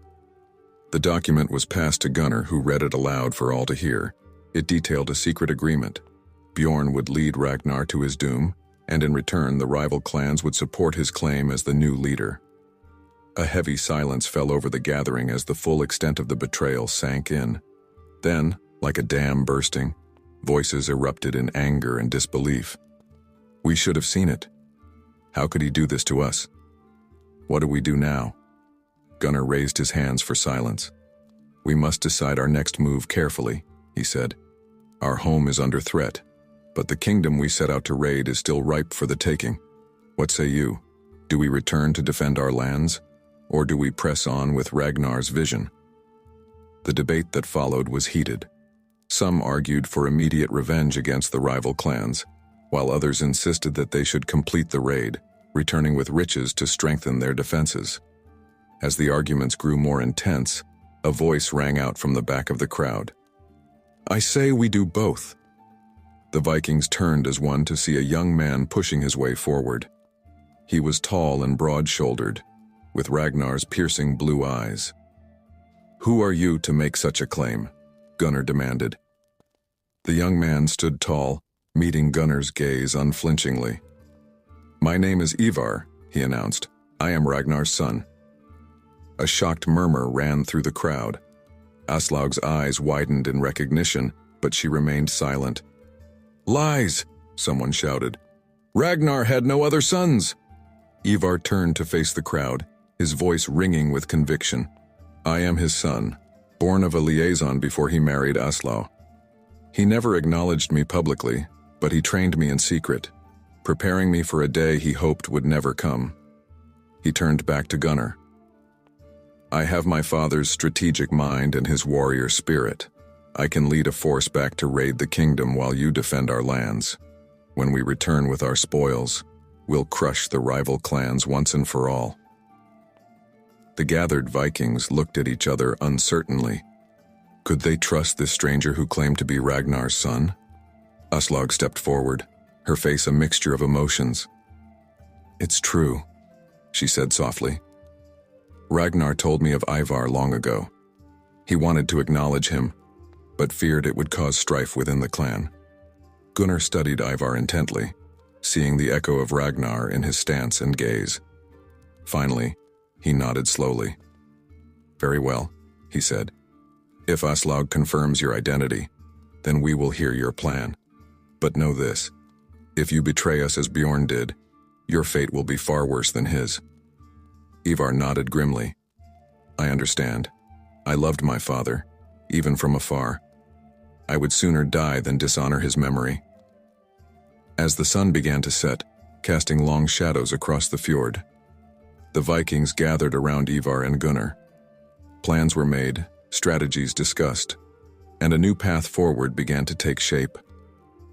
The document was passed to Gunnar, who read it aloud for all to hear. It detailed a secret agreement. Bjorn would lead Ragnar to his doom, and in return the rival clans would support his claim as the new leader. A heavy silence fell over the gathering as the full extent of the betrayal sank in. Then, like a dam bursting, voices erupted in anger and disbelief. "We should have seen it. How could he do this to us? What do we do now?" Gunnar raised his hands for silence. "We must decide our next move carefully," he said. "Our home is under threat, but the kingdom we set out to raid is still ripe for the taking. What say you? Do we return to defend our lands, or do we press on with Ragnar's vision?" The debate that followed was heated. Some argued for immediate revenge against the rival clans, while others insisted that they should complete the raid, returning with riches to strengthen their defenses. As the arguments grew more intense, a voice rang out from the back of the crowd. "I say we do both." The Vikings turned as one to see a young man pushing his way forward. He was tall and broad-shouldered, with Ragnar's piercing blue eyes. "Who are you to make such a claim?" Gunnar demanded. The young man stood tall, meeting Gunnar's gaze unflinchingly. "My name is Ivar," he announced. "I am Ragnar's son." A shocked murmur ran through the crowd. Aslaug's eyes widened in recognition, but she remained silent. "Lies!" someone shouted. "Ragnar had no other sons!" Ivar turned to face the crowd, his voice ringing with conviction. "I am his son, born of a liaison before he married Aslaug. He never acknowledged me publicly, but he trained me in secret, preparing me for a day he hoped would never come." He turned back to Gunnar. "I have my father's strategic mind and his warrior spirit. I can lead a force back to raid the kingdom while you defend our lands. When we return with our spoils, we'll crush the rival clans once and for all." The gathered Vikings looked at each other uncertainly. Could they trust this stranger who claimed to be Ragnar's son? Aslaug stepped forward, her face a mixture of emotions. "It's true," she said softly. "Ragnar told me of Ivar long ago. He wanted to acknowledge him, but feared it would cause strife within the clan. Gunnar studied Ivar intently, seeing the echo of Ragnar in his stance and gaze. Finally, he nodded slowly. "Very well," he said. "If Aslaug confirms your identity, then we will hear your plan. But know this, if you betray us as Bjorn did, your fate will be far worse than his." Ivar nodded grimly. "I understand. I loved my father, even from afar. I would sooner die than dishonor his memory." As the sun began to set, casting long shadows across the fjord, the Vikings gathered around Ivar and Gunnar. Plans were made, strategies discussed, and a new path forward began to take shape.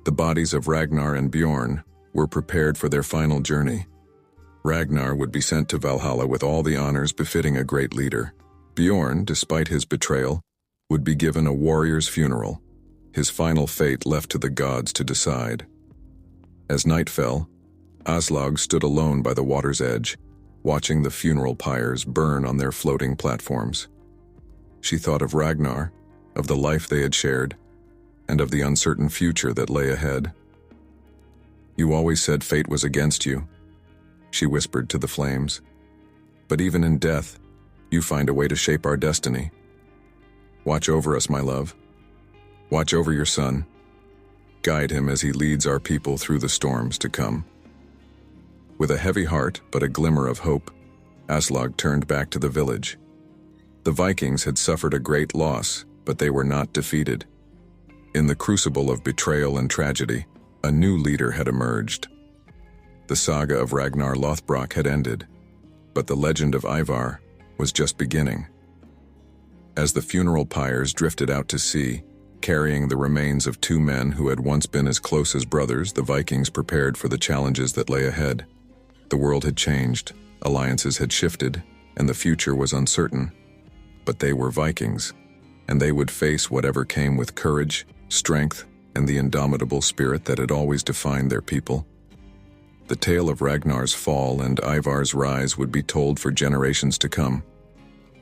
The bodies of Ragnar and Bjorn were prepared for their final journey. Ragnar would be sent to Valhalla with all the honors befitting a great leader. Bjorn, despite his betrayal, would be given a warrior's funeral, his final fate left to the gods to decide. As night fell, Aslaug stood alone by the water's edge, watching the funeral pyres burn on their floating platforms. She thought of Ragnar, of the life they had shared, and of the uncertain future that lay ahead. "You always said fate was against you," she whispered to the flames. "But even in death, you find a way to shape our destiny. Watch over us, my love. Watch over your son. Guide him as he leads our people through the storms to come." With a heavy heart but a glimmer of hope, Aslaug turned back to the village. The Vikings had suffered a great loss, but they were not defeated. In the crucible of betrayal and tragedy, a new leader had emerged. The saga of Ragnar Lothbrok had ended, but the legend of Ivar was just beginning. As the funeral pyres drifted out to sea, carrying the remains of two men who had once been as close as brothers, the Vikings prepared for the challenges that lay ahead. The world had changed, alliances had shifted, and the future was uncertain. But they were Vikings, and they would face whatever came with courage, strength, and the indomitable spirit that had always defined their people. The tale of Ragnar's fall and Ivar's rise would be told for generations to come,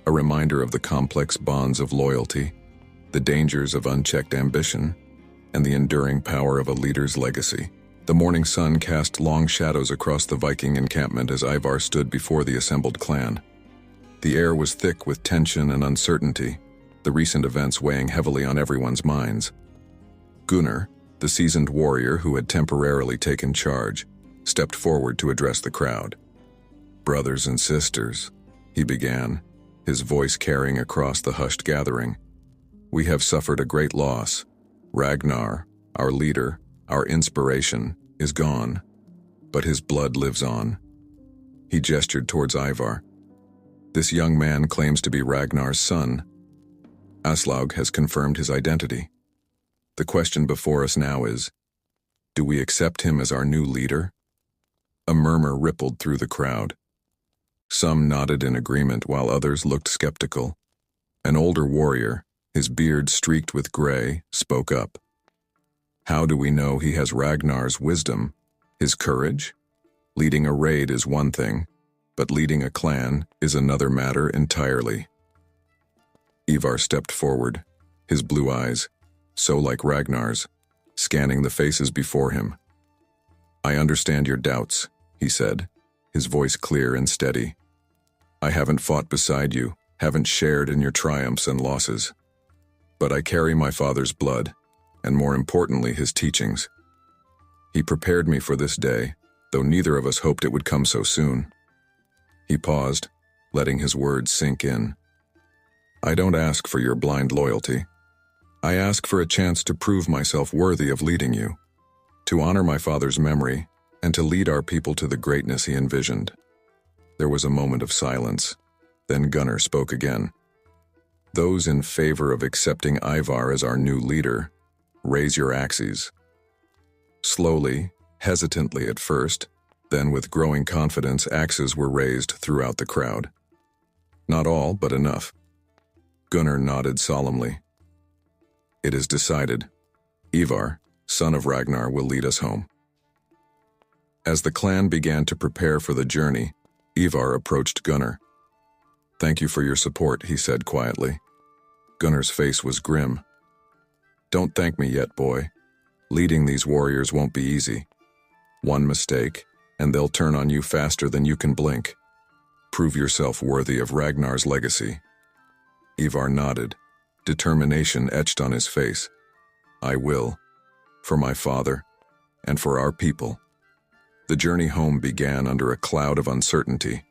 a reminder of the complex bonds of loyalty, the dangers of unchecked ambition, and the enduring power of a leader's legacy. The morning sun cast long shadows across the Viking encampment as Ivar stood before the assembled clan. The air was thick with tension and uncertainty, the recent events weighing heavily on everyone's minds. Gunnar, the seasoned warrior who had temporarily taken charge, stepped forward to address the crowd. "Brothers and sisters," he began, his voice carrying across the hushed gathering, "we have suffered a great loss. Ragnar, our leader, our inspiration, is gone, but his blood lives on." He gestured towards Ivar. "This young man claims to be Ragnar's son. Aslaug has confirmed his identity. The question before us now is, do we accept him as our new leader?" A murmur rippled through the crowd. Some nodded in agreement while others looked skeptical. An older warrior, his beard streaked with gray, spoke up. "How do we know he has Ragnar's wisdom, his courage? Leading a raid is one thing, but leading a clan is another matter entirely." Ivar stepped forward, his blue eyes, so like Ragnar's, scanning the faces before him. "I understand your doubts," he said, his voice clear and steady. "I haven't fought beside you, haven't shared in your triumphs and losses. But I carry my father's blood, and more importantly, his teachings. He prepared me for this day, though neither of us hoped it would come so soon." He paused, letting his words sink in. "I don't ask for your blind loyalty. I ask for a chance to prove myself worthy of leading you, to honor my father's memory, and to lead our people to the greatness he envisioned." There was a moment of silence. Then Gunnar spoke again. "Those in favor of accepting Ivar as our new leader, raise your axes." Slowly, hesitantly at first, then with growing confidence, axes were raised throughout the crowd. Not all, but enough. Gunnar nodded solemnly. "It is decided. Ivar, son of Ragnar, will lead us home." As the clan began to prepare for the journey, Ivar approached Gunnar. "Thank you for your support," he said quietly. Gunnar's face was grim. "Don't thank me yet, boy. Leading these warriors won't be easy. One mistake, and they'll turn on you faster than you can blink. Prove yourself worthy of Ragnar's legacy." Ivar nodded, determination etched on his face. "I will, for my father, and for our people." The journey home began under a cloud of uncertainty.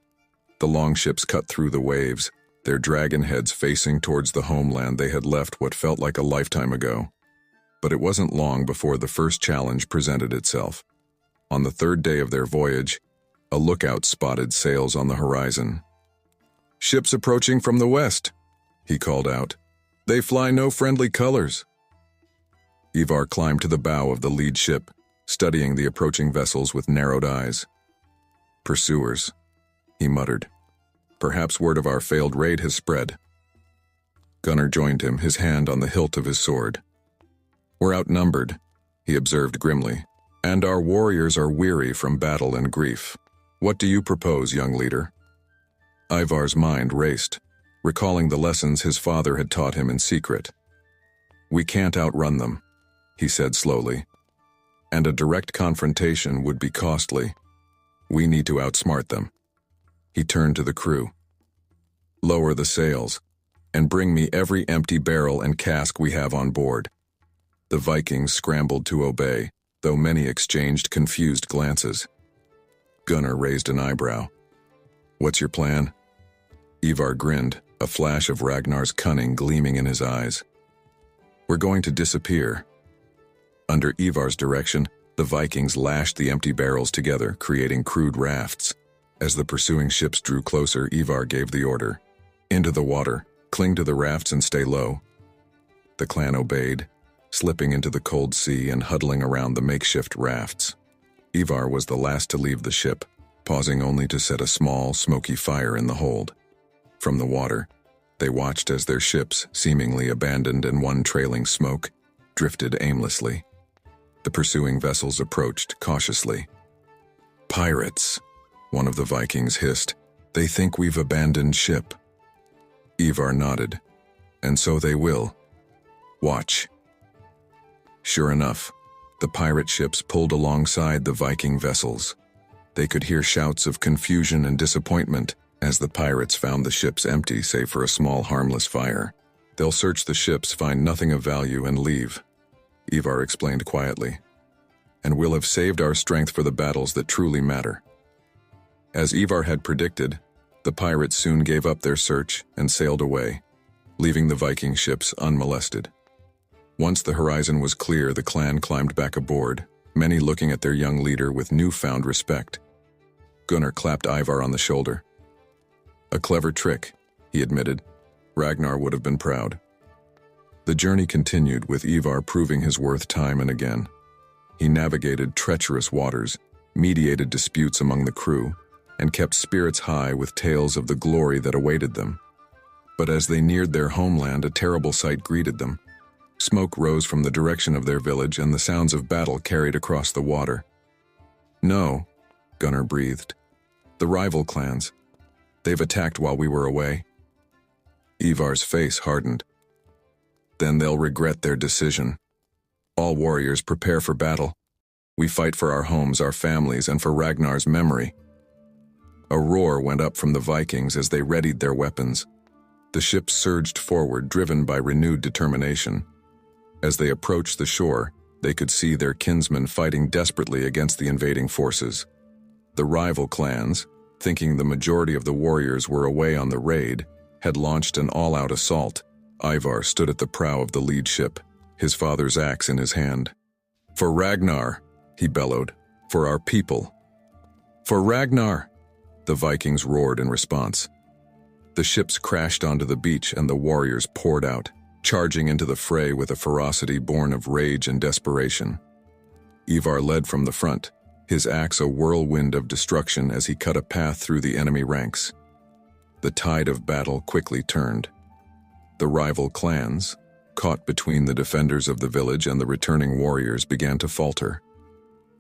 The longships cut through the waves, their dragon heads facing towards the homeland they had left what felt like a lifetime ago. But it wasn't long before the first challenge presented itself. On the third day of their voyage, a lookout spotted sails on the horizon. "Ships approaching from the west," he called out. "They fly no friendly colors." Ivar climbed to the bow of the lead ship, studying the approaching vessels with narrowed eyes. "Pursuers," he muttered. "Perhaps word of our failed raid has spread." Gunnar joined him, his hand on the hilt of his sword. "We're outnumbered," he observed grimly, "and our warriors are weary from battle and grief. What do you propose, young leader?" Ivar's mind raced, recalling the lessons his father had taught him in secret. "We can't outrun them," he said slowly, "and a direct confrontation would be costly. We need to outsmart them." He turned to the crew. "Lower the sails, and bring me every empty barrel and cask we have on board." The Vikings scrambled to obey, though many exchanged confused glances. Gunnar raised an eyebrow. "What's your plan?" Ivar grinned, a flash of Ragnar's cunning gleaming in his eyes. "We're going to disappear." Under Ivar's direction, the Vikings lashed the empty barrels together, creating crude rafts. As the pursuing ships drew closer, Ivar gave the order. "Into the water, cling to the rafts and stay low." The clan obeyed, slipping into the cold sea and huddling around the makeshift rafts. Ivar was the last to leave the ship, pausing only to set a small, smoky fire in the hold. From the water, they watched as their ships, seemingly abandoned in one trailing smoke, drifted aimlessly. The pursuing vessels approached cautiously. "Pirates," one of the Vikings hissed. "They think we've abandoned ship." Ivar nodded. "And so they will. Watch." Sure enough, the pirate ships pulled alongside the Viking vessels. They could hear shouts of confusion and disappointment as the pirates found the ships empty save for a small harmless fire. "They'll search the ships, find nothing of value, and leave," Ivar explained quietly. "And we'll have saved our strength for the battles that truly matter." As Ivar had predicted, the pirates soon gave up their search and sailed away, leaving the Viking ships unmolested. Once the horizon was clear, the clan climbed back aboard, many looking at their young leader with newfound respect. Gunnar clapped Ivar on the shoulder. "A clever trick," he admitted. "Ragnar would have been proud." The journey continued, with Ivar proving his worth time and again. He navigated treacherous waters, mediated disputes among the crew, and kept spirits high with tales of the glory that awaited them. But as they neared their homeland, a terrible sight greeted them. Smoke rose from the direction of their village, and the sounds of battle carried across the water. "No," Gunnar breathed. "The rival clans. They've attacked while we were away." Ivar's face hardened. "Then they'll regret their decision. All warriors prepare for battle. We fight for our homes, our families, and for Ragnar's memory." A roar went up from the Vikings as they readied their weapons. The ships surged forward, driven by renewed determination. As they approached the shore, they could see their kinsmen fighting desperately against the invading forces. The rival clans, thinking the majority of the warriors were away on the raid, had launched an all-out assault. Ivar stood at the prow of the lead ship, his father's axe in his hand. "For Ragnar," he bellowed. "For our people." "For Ragnar!" the Vikings roared in response. The ships crashed onto the beach and the warriors poured out, charging into the fray with a ferocity born of rage and desperation. Ivar led from the front, his axe a whirlwind of destruction as he cut a path through the enemy ranks. The tide of battle quickly turned. The rival clans, caught between the defenders of the village and the returning warriors, began to falter.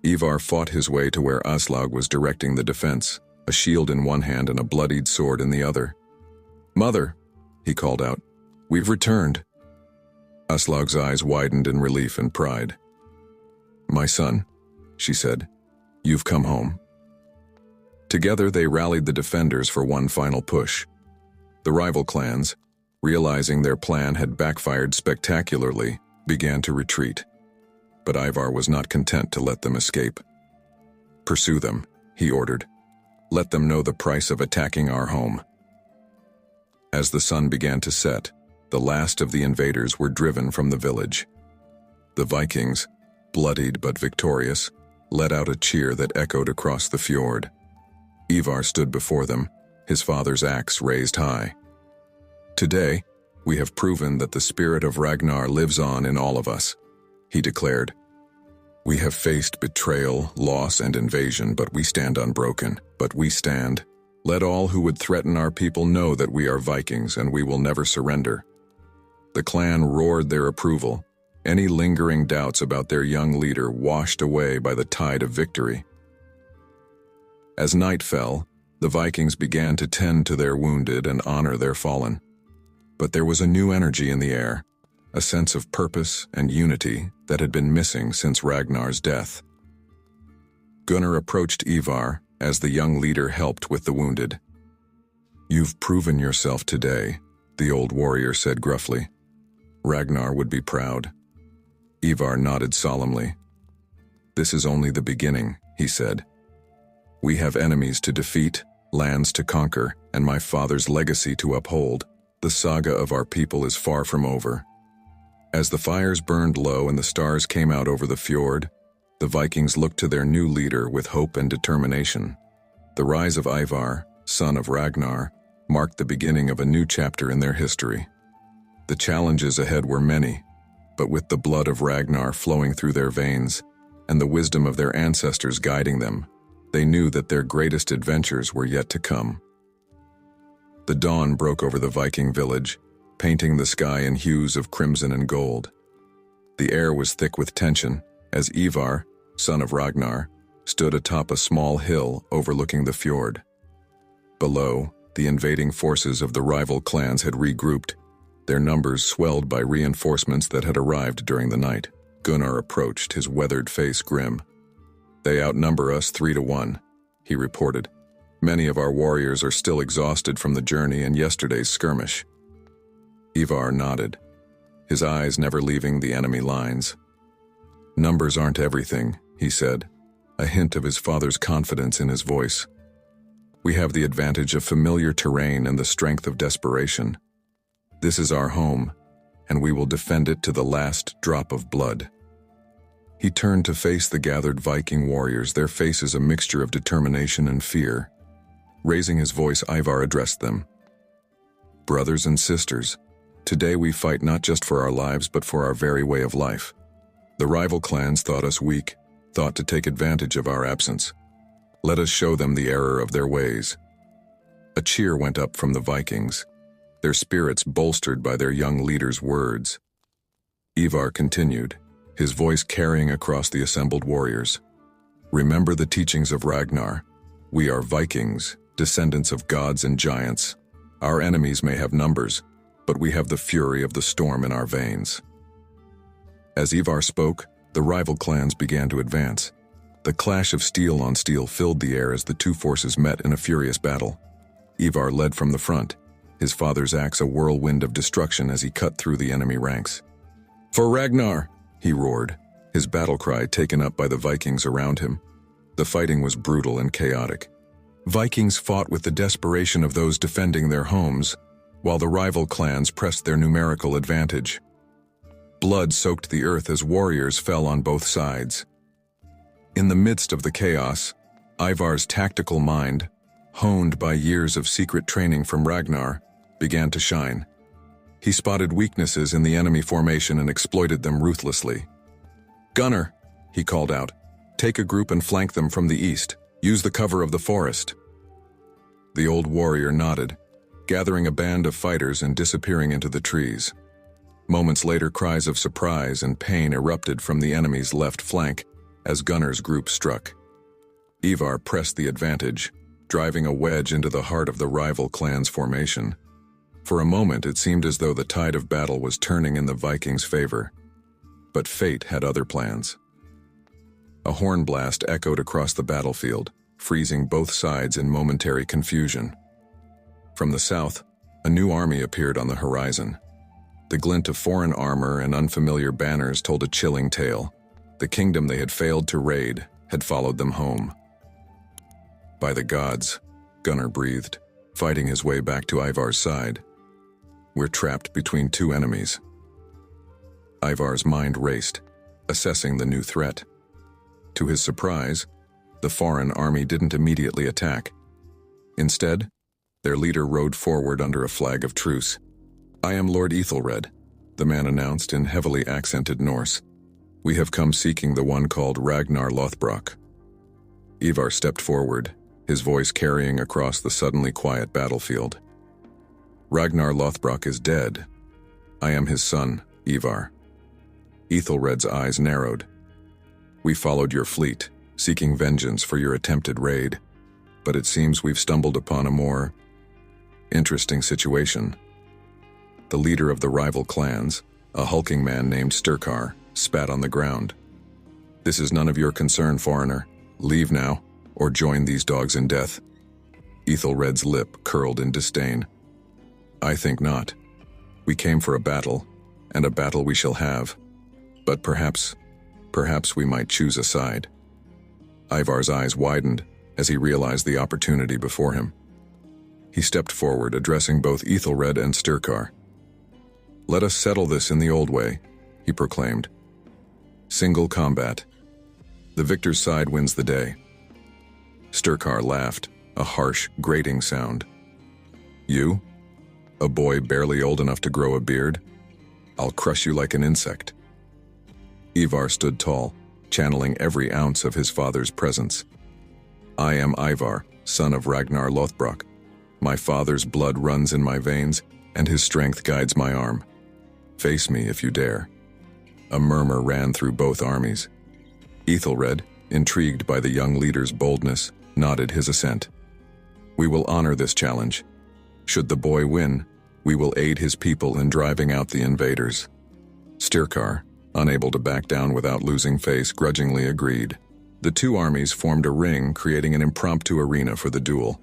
Ivar fought his way to where Aslaug was directing the defense, a shield in one hand and a bloodied sword in the other. "Mother," he called out, "we've returned." Aslaug's eyes widened in relief and pride. "My son," she said, "you've come home." Together they rallied the defenders for one final push. The rival clans, realizing their plan had backfired spectacularly, began to retreat. But Ivar was not content to let them escape. "Pursue them," he ordered. "Let them know the price of attacking our home." As the sun began to set, the last of the invaders were driven from the village. The Vikings, bloodied but victorious, let out a cheer that echoed across the fjord. Ivar stood before them, his father's axe raised high. "Today, we have proven that the spirit of Ragnar lives on in all of us," he declared. "We have faced betrayal, loss, and invasion, but we stand unbroken. But we stand. Let all who would threaten our people know that we are Vikings and we will never surrender." The clan roared their approval, any lingering doubts about their young leader washed away by the tide of victory. As night fell, the Vikings began to tend to their wounded and honor their fallen. But there was a new energy in the air, a sense of purpose and unity that had been missing since Ragnar's death. Gunnar approached Ivar as the young leader helped with the wounded. "You've proven yourself today," the old warrior said gruffly. "Ragnar would be proud." Ivar nodded solemnly. "This is only the beginning," he said. "We have enemies to defeat, lands to conquer, and my father's legacy to uphold. The saga of our people is far from over." As the fires burned low and the stars came out over the fjord, the Vikings looked to their new leader with hope and determination. The rise of Ivar, son of Ragnar, marked the beginning of a new chapter in their history. The challenges ahead were many, but with the blood of Ragnar flowing through their veins and the wisdom of their ancestors guiding them, they knew that their greatest adventures were yet to come. The dawn broke over the Viking village, painting the sky in hues of crimson and gold. The air was thick with tension as Ivar, son of Ragnar, stood atop a small hill overlooking the fjord. Below, the invading forces of the rival clans had regrouped, their numbers swelled by reinforcements that had arrived during the night. Gunnar approached, his weathered face grim. "They outnumber us 3-1, he reported. "Many of our warriors are still exhausted from the journey and yesterday's skirmish." Ivar nodded, his eyes never leaving the enemy lines. "Numbers aren't everything," he said, a hint of his father's confidence in his voice. "We have the advantage of familiar terrain and the strength of desperation. This is our home, and we will defend it to the last drop of blood." He turned to face the gathered Viking warriors, their faces a mixture of determination and fear. Raising his voice, Ivar addressed them. "Brothers and sisters, today we fight not just for our lives but for our very way of life. The rival clans thought us weak, thought to take advantage of our absence. Let us show them the error of their ways." A cheer went up from the Vikings, their spirits bolstered by their young leader's words. Ivar continued, his voice carrying across the assembled warriors. "Remember the teachings of Ragnar. We are Vikings, descendants of gods and giants. Our enemies may have numbers, but we have the fury of the storm in our veins." As Ivar spoke, the rival clans began to advance. The clash of steel on steel filled the air as the two forces met in a furious battle. Ivar led from the front, his father's axe a whirlwind of destruction as he cut through the enemy ranks. "For Ragnar!" he roared, his battle cry taken up by the Vikings around him. The fighting was brutal and chaotic. Vikings fought with the desperation of those defending their homes, while the rival clans pressed their numerical advantage. Blood soaked the earth as warriors fell on both sides. In the midst of the chaos, Ivar's tactical mind, honed by years of secret training from Ragnar, began to shine. He spotted weaknesses in the enemy formation and exploited them ruthlessly. "Gunnar," he called out, "take a group and flank them from the east. Use the cover of the forest." The old warrior nodded, gathering a band of fighters and disappearing into the trees. Moments later, cries of surprise and pain erupted from the enemy's left flank as Gunnar's group struck. Ivar pressed the advantage, driving a wedge into the heart of the rival clan's formation. For a moment, it seemed as though the tide of battle was turning in the Vikings' favor. But fate had other plans. A horn blast echoed across the battlefield, freezing both sides in momentary confusion. From the south, a new army appeared on the horizon. The glint of foreign armor and unfamiliar banners told a chilling tale. The kingdom they had failed to raid had followed them home. By the gods, Gunnar breathed, fighting his way back to Ivar's side. We're trapped between two enemies. Ivar's mind raced, assessing the new threat. To his surprise, the foreign army didn't immediately attack. Instead, their leader rode forward under a flag of truce. "I am Lord Ethelred," the man announced in heavily accented Norse. "We have come seeking the one called Ragnar Lothbrok." Ivar stepped forward, his voice carrying across the suddenly quiet battlefield. "Ragnar Lothbrok is dead. I am his son, Ivar." Ethelred's eyes narrowed. "We followed your fleet, seeking vengeance for your attempted raid, but it seems we've stumbled upon a more interesting situation." The leader of the rival clans, a hulking man named Sturkar, spat on the ground. "This is none of your concern, foreigner. Leave now, or join these dogs in death." Ethelred's lip curled in disdain. "I think not. We came for a battle, and a battle we shall have. But perhaps we might choose a side." Ivar's eyes widened as he realized the opportunity before him. He stepped forward, addressing both Ethelred and Sturkar. "Let us settle this in the old way," he proclaimed. "Single combat. The victor's side wins the day." Sturkar laughed, a harsh, grating sound. "You? A boy barely old enough to grow a beard? I'll crush you like an insect." Ivar stood tall, channeling every ounce of his father's presence. "I am Ivar, son of Ragnar Lothbrok. My father's blood runs in my veins, and his strength guides my arm. Face me if you dare." A murmur ran through both armies. Ethelred, intrigued by the young leader's boldness, nodded his assent. "We will honor this challenge. Should the boy win, we will aid his people in driving out the invaders." Sturkar, unable to back down without losing face, grudgingly agreed. The two armies formed a ring, creating an impromptu arena for the duel.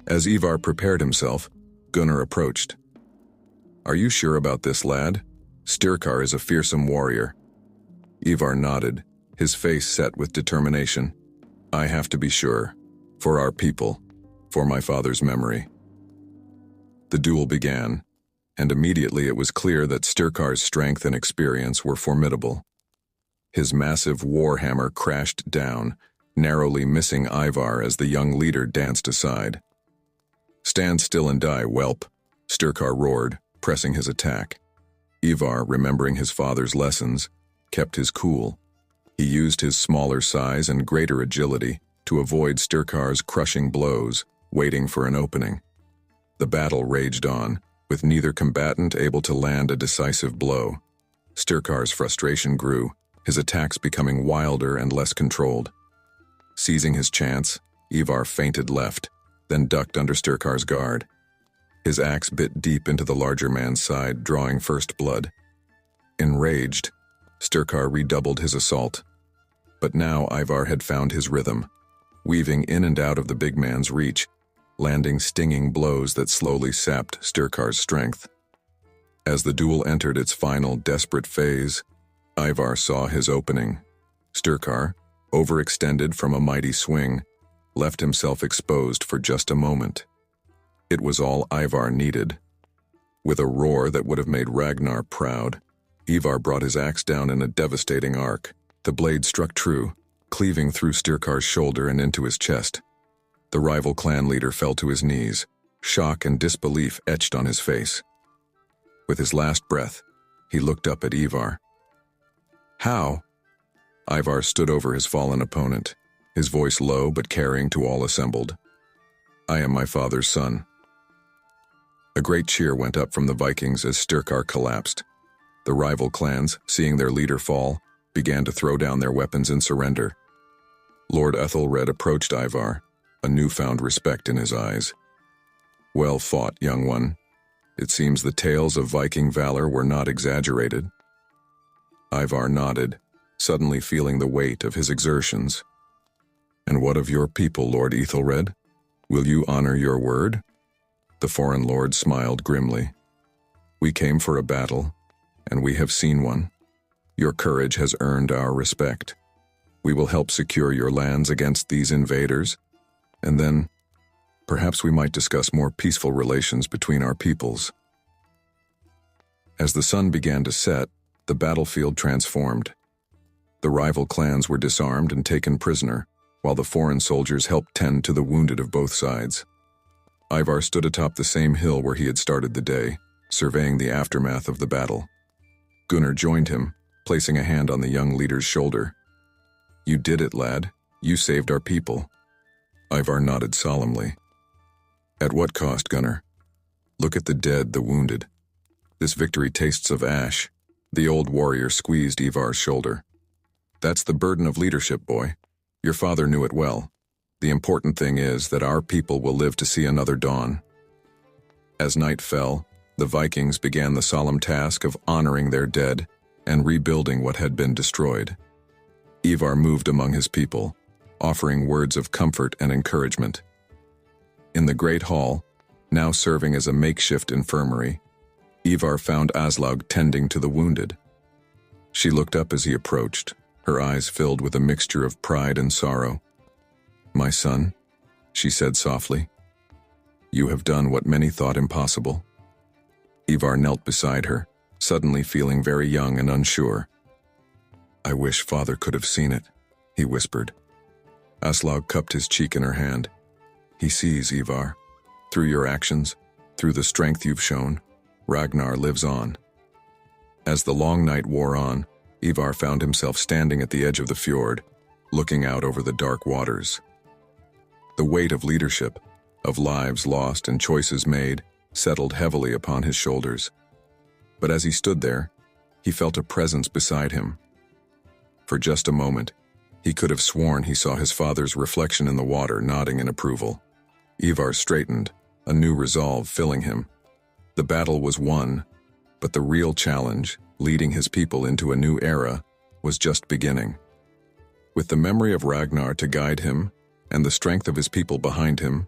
As Ivar prepared himself, Gunnar approached. "Are you sure about this, lad? Sturkar is a fearsome warrior." Ivar nodded, his face set with determination. "I have to be sure. For our people. For my father's memory." The duel began, and immediately it was clear that Sturkar's strength and experience were formidable. His massive warhammer crashed down, narrowly missing Ivar as the young leader danced aside. "Stand still and die, whelp," Sturkar roared, pressing his attack. Ivar, remembering his father's lessons, kept his cool. He used his smaller size and greater agility to avoid Sturkar's crushing blows, waiting for an opening. The battle raged on, with neither combatant able to land a decisive blow. Sturkar's frustration grew, his attacks becoming wilder and less controlled. Seizing his chance, Ivar feinted left, then ducked under Sturkar's guard. His axe bit deep into the larger man's side, drawing first blood. Enraged, Sturkar redoubled his assault. But now Ivar had found his rhythm, weaving in and out of the big man's reach, landing stinging blows that slowly sapped Sturkar's strength. As the duel entered its final, desperate phase, Ivar saw his opening. Sturkar, overextended from a mighty swing, left himself exposed for just a moment. It was all Ivar needed. With a roar that would have made Ragnar proud, Ivar brought his axe down in a devastating arc. The blade struck true, cleaving through Sturkar's shoulder and into his chest. The rival clan leader fell to his knees, shock and disbelief etched on his face. With his last breath, he looked up at Ivar. "How?" Ivar stood over his fallen opponent, his voice low but caring to all assembled. "I am my father's son." A great cheer went up from the Vikings as Sturkar collapsed. The rival clans, seeing their leader fall, began to throw down their weapons in surrender. Lord Ethelred approached Ivar, a newfound respect in his eyes. "Well fought, young one. It seems the tales of Viking valor were not exaggerated." Ivar nodded, suddenly feeling the weight of his exertions. "And what of your people, Lord Ethelred? Will you honor your word?" The foreign lord smiled grimly. "We came for a battle, and we have seen one. Your courage has earned our respect. We will help secure your lands against these invaders, and then perhaps we might discuss more peaceful relations between our peoples." As the sun began to set, the battlefield transformed. The rival clans were disarmed and taken prisoner, while the foreign soldiers helped tend to the wounded of both sides. Ivar stood atop the same hill where he had started the day, surveying the aftermath of the battle. Gunnar joined him, placing a hand on the young leader's shoulder. "You did it, lad. You saved our people." Ivar nodded solemnly. "At what cost, Gunnar? Look at the dead, the wounded. This victory tastes of ash." The old warrior squeezed Ivar's shoulder. "That's the burden of leadership, boy. Your father knew it well. The important thing is that our people will live to see another dawn." As night fell, the Vikings began the solemn task of honoring their dead and rebuilding what had been destroyed. Ivar moved among his people, offering words of comfort and encouragement. In the great hall, now serving as a makeshift infirmary, Ivar found Aslaug tending to the wounded. She looked up as he approached, her eyes filled with a mixture of pride and sorrow. "My son," she said softly, "you have done what many thought impossible." Ivar knelt beside her, suddenly feeling very young and unsure. "I wish father could have seen it," he whispered. Aslaug cupped his cheek in her hand. "He sees, Ivar. Through your actions, through the strength you've shown, Ragnar lives on." As the long night wore on, Ivar found himself standing at the edge of the fjord, looking out over the dark waters. The weight of leadership, of lives lost and choices made, settled heavily upon his shoulders. But as he stood there, he felt a presence beside him. For just a moment, he could have sworn he saw his father's reflection in the water, nodding in approval. Ivar straightened, a new resolve filling him. The battle was won, but the real challenge, leading his people into a new era, was just beginning. With the memory of Ragnar to guide him, and the strength of his people behind him,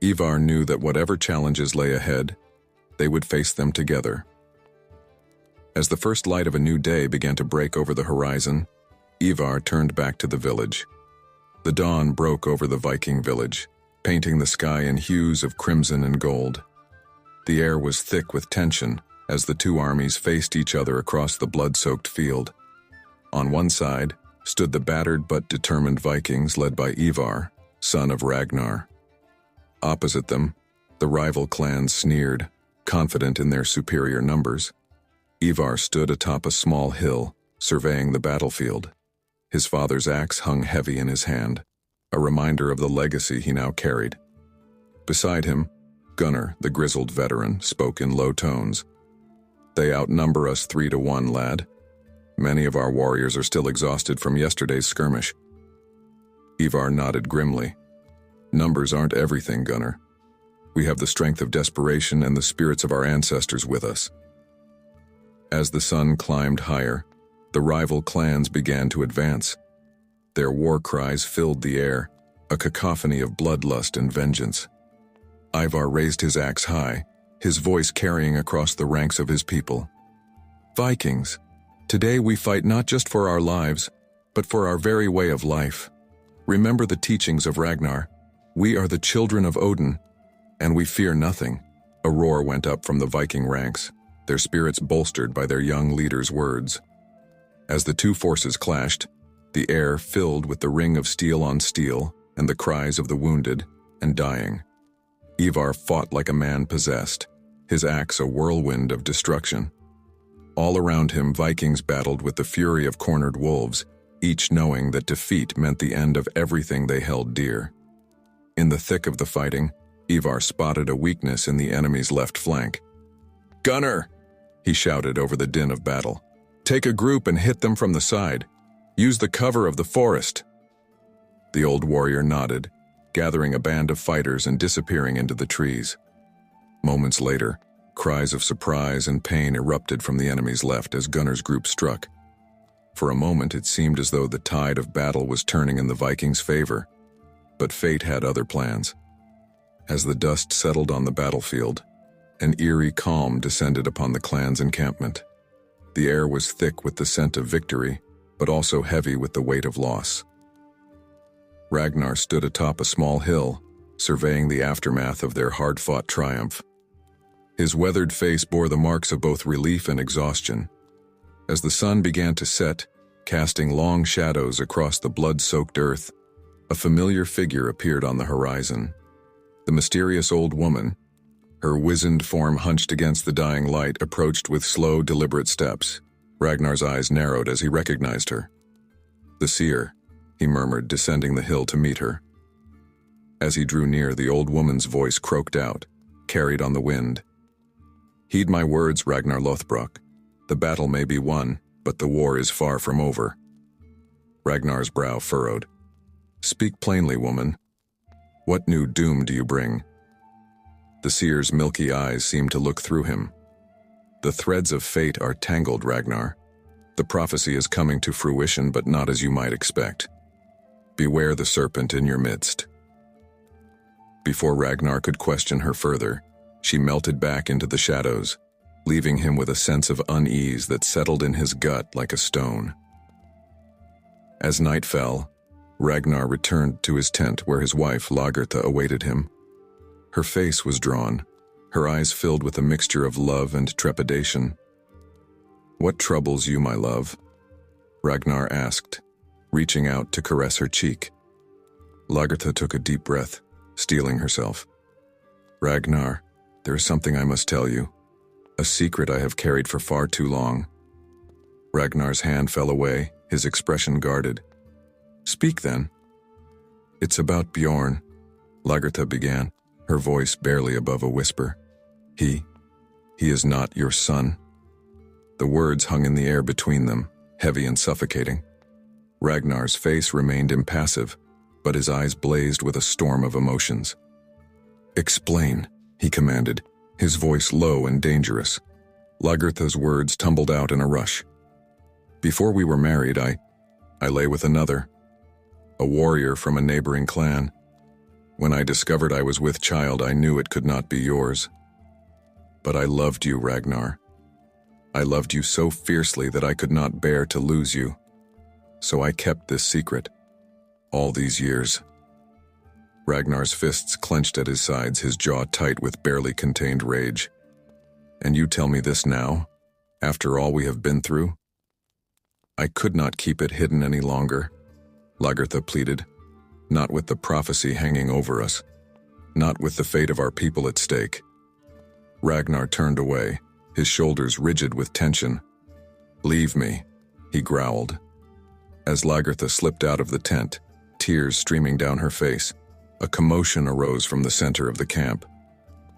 Ivar knew that whatever challenges lay ahead, they would face them together. As the first light of a new day began to break over the horizon, Ivar turned back to the village. The dawn broke over the Viking village, painting the sky in hues of crimson and gold. The air was thick with tension as the two armies faced each other across the blood-soaked field. On one side stood the battered but determined Vikings led by Ivar, son of Ragnar. Opposite them, the rival clans sneered, confident in their superior numbers. Ivar stood atop a small hill, surveying the battlefield. His father's axe hung heavy in his hand, a reminder of the legacy he now carried. Beside him, Gunnar, the grizzled veteran, spoke in low tones. "They outnumber us 3-1, lad. Many of our warriors are still exhausted from yesterday's skirmish." Ivar nodded grimly. "Numbers aren't everything, Gunnar. We have the strength of desperation and the spirits of our ancestors with us." As the sun climbed higher, the rival clans began to advance. Their war cries filled the air, a cacophony of bloodlust and vengeance. Ivar raised his axe high, his voice carrying across the ranks of his people. "Vikings, today we fight not just for our lives, but for our very way of life. Remember the teachings of Ragnar. We are the children of Odin, and we fear nothing." A roar went up from the Viking ranks, their spirits bolstered by their young leader's words. As the two forces clashed, the air filled with the ring of steel on steel and the cries of the wounded and dying. Ivar fought like a man possessed, his axe a whirlwind of destruction. All around him, Vikings battled with the fury of cornered wolves, each knowing that defeat meant the end of everything they held dear. In the thick of the fighting, Ivar spotted a weakness in the enemy's left flank. "Gunnar!" he shouted over the din of battle. "Take a group and hit them from the side. Use the cover of the forest." The old warrior nodded, gathering a band of fighters and disappearing into the trees. Moments later, cries of surprise and pain erupted from the enemy's left as Gunnar's group struck. For a moment it seemed as though the tide of battle was turning in the Vikings' favor, but fate had other plans. As the dust settled on the battlefield, an eerie calm descended upon the clan's encampment. The air was thick with the scent of victory, but also heavy with the weight of loss. Ragnar stood atop a small hill, surveying the aftermath of their hard-fought triumph. His weathered face bore the marks of both relief and exhaustion. As the sun began to set, casting long shadows across the blood-soaked earth, a familiar figure appeared on the horizon. The mysterious old woman, her wizened form hunched against the dying light, approached with slow, deliberate steps. Ragnar's eyes narrowed as he recognized her. "The seer," he murmured, descending the hill to meet her. As he drew near, the old woman's voice croaked out, carried on the wind. "Heed my words, Ragnar Lothbrok. The battle may be won, but the war is far from over." Ragnar's brow furrowed. "Speak plainly, woman. What new doom do you bring?" The seer's milky eyes seemed to look through him. "The threads of fate are tangled, Ragnar. The prophecy is coming to fruition, but not as you might expect. Beware the serpent in your midst." Before Ragnar could question her further, she melted back into the shadows, leaving him with a sense of unease that settled in his gut like a stone. As night fell, Ragnar returned to his tent where his wife, Lagertha, awaited him. Her face was drawn, her eyes filled with a mixture of love and trepidation. "What troubles you, my love?" Ragnar asked, reaching out to caress her cheek. Lagertha took a deep breath, steeling herself. "Ragnar, there is something I must tell you. A secret I have carried for far too long." Ragnar's hand fell away, his expression guarded. "Speak then." "It's about Bjorn," Lagertha began, her voice barely above a whisper. He is not your son." The words hung in the air between them, heavy and suffocating. Ragnar's face remained impassive, but his eyes blazed with a storm of emotions. "Explain," he commanded, his voice low and dangerous. Lagertha's words tumbled out in a rush. "Before we were married, I lay with another, a warrior from a neighboring clan. When I discovered I was with child, I knew it could not be yours. But I loved you, Ragnar. I loved you so fiercely that I could not bear to lose you. So I kept this secret, all these years." Ragnar's fists clenched at his sides, his jaw tight with barely contained rage. "And you tell me this now, after all we have been through?" "I could not keep it hidden any longer," Lagertha pleaded. "Not with the prophecy hanging over us. Not with the fate of our people at stake." Ragnar turned away, his shoulders rigid with tension. "Leave me," he growled. As Lagertha slipped out of the tent, tears streaming down her face, a commotion arose from the center of the camp.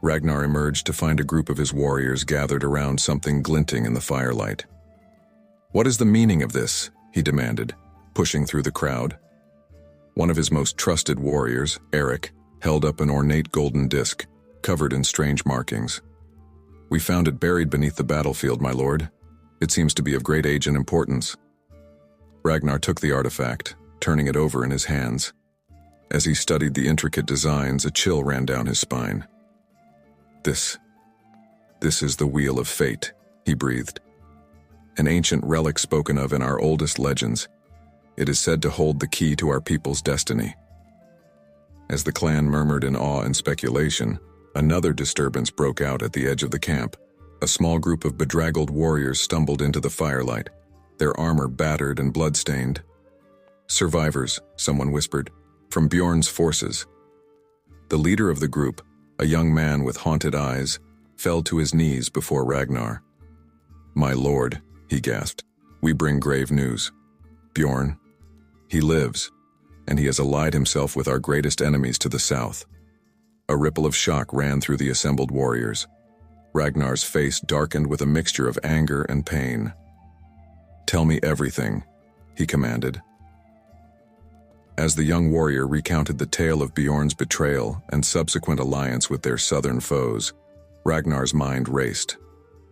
Ragnar emerged to find a group of his warriors gathered around something glinting in the firelight. "What is the meaning of this?" he demanded, pushing through the crowd. One of his most trusted warriors, Eric, held up an ornate golden disc, covered in strange markings. "We found it buried beneath the battlefield, my lord. It seems to be of great age and importance." Ragnar took the artifact, turning it over in his hands. As he studied the intricate designs, a chill ran down his spine. This is the Wheel of Fate," he breathed. "An ancient relic spoken of in our oldest legends. It is said to hold the key to our people's destiny." As the clan murmured in awe and speculation, another disturbance broke out at the edge of the camp. A small group of bedraggled warriors stumbled into the firelight, their armor battered and blood-stained. "Survivors," someone whispered, "from Bjorn's forces." The leader of the group, a young man with haunted eyes, fell to his knees before Ragnar. "My lord," he gasped, "we bring grave news. Bjorn, he lives, and he has allied himself with our greatest enemies to the south." A ripple of shock ran through the assembled warriors. Ragnar's face darkened with a mixture of anger and pain. "Tell me everything," he commanded. As the young warrior recounted the tale of Bjorn's betrayal and subsequent alliance with their southern foes, Ragnar's mind raced.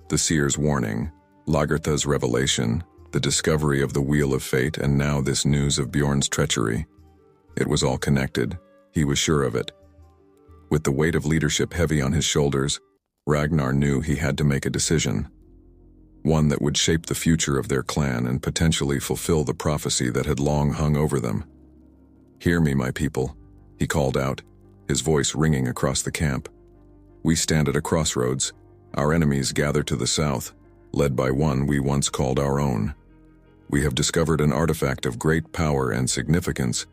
The seer's warning, Lagertha's revelation, the discovery of the Wheel of Fate, and now this news of Bjorn's treachery. It was all connected. He was sure of it. With the weight of leadership heavy on his shoulders, Ragnar knew he had to make a decision. One that would shape the future of their clan and potentially fulfill the prophecy that had long hung over them. "Hear me, my people," he called out, his voice ringing across the camp. "We stand at a crossroads. Our enemies gather to the south, led by one we once called our own. We have discovered an artifact of great power and significance,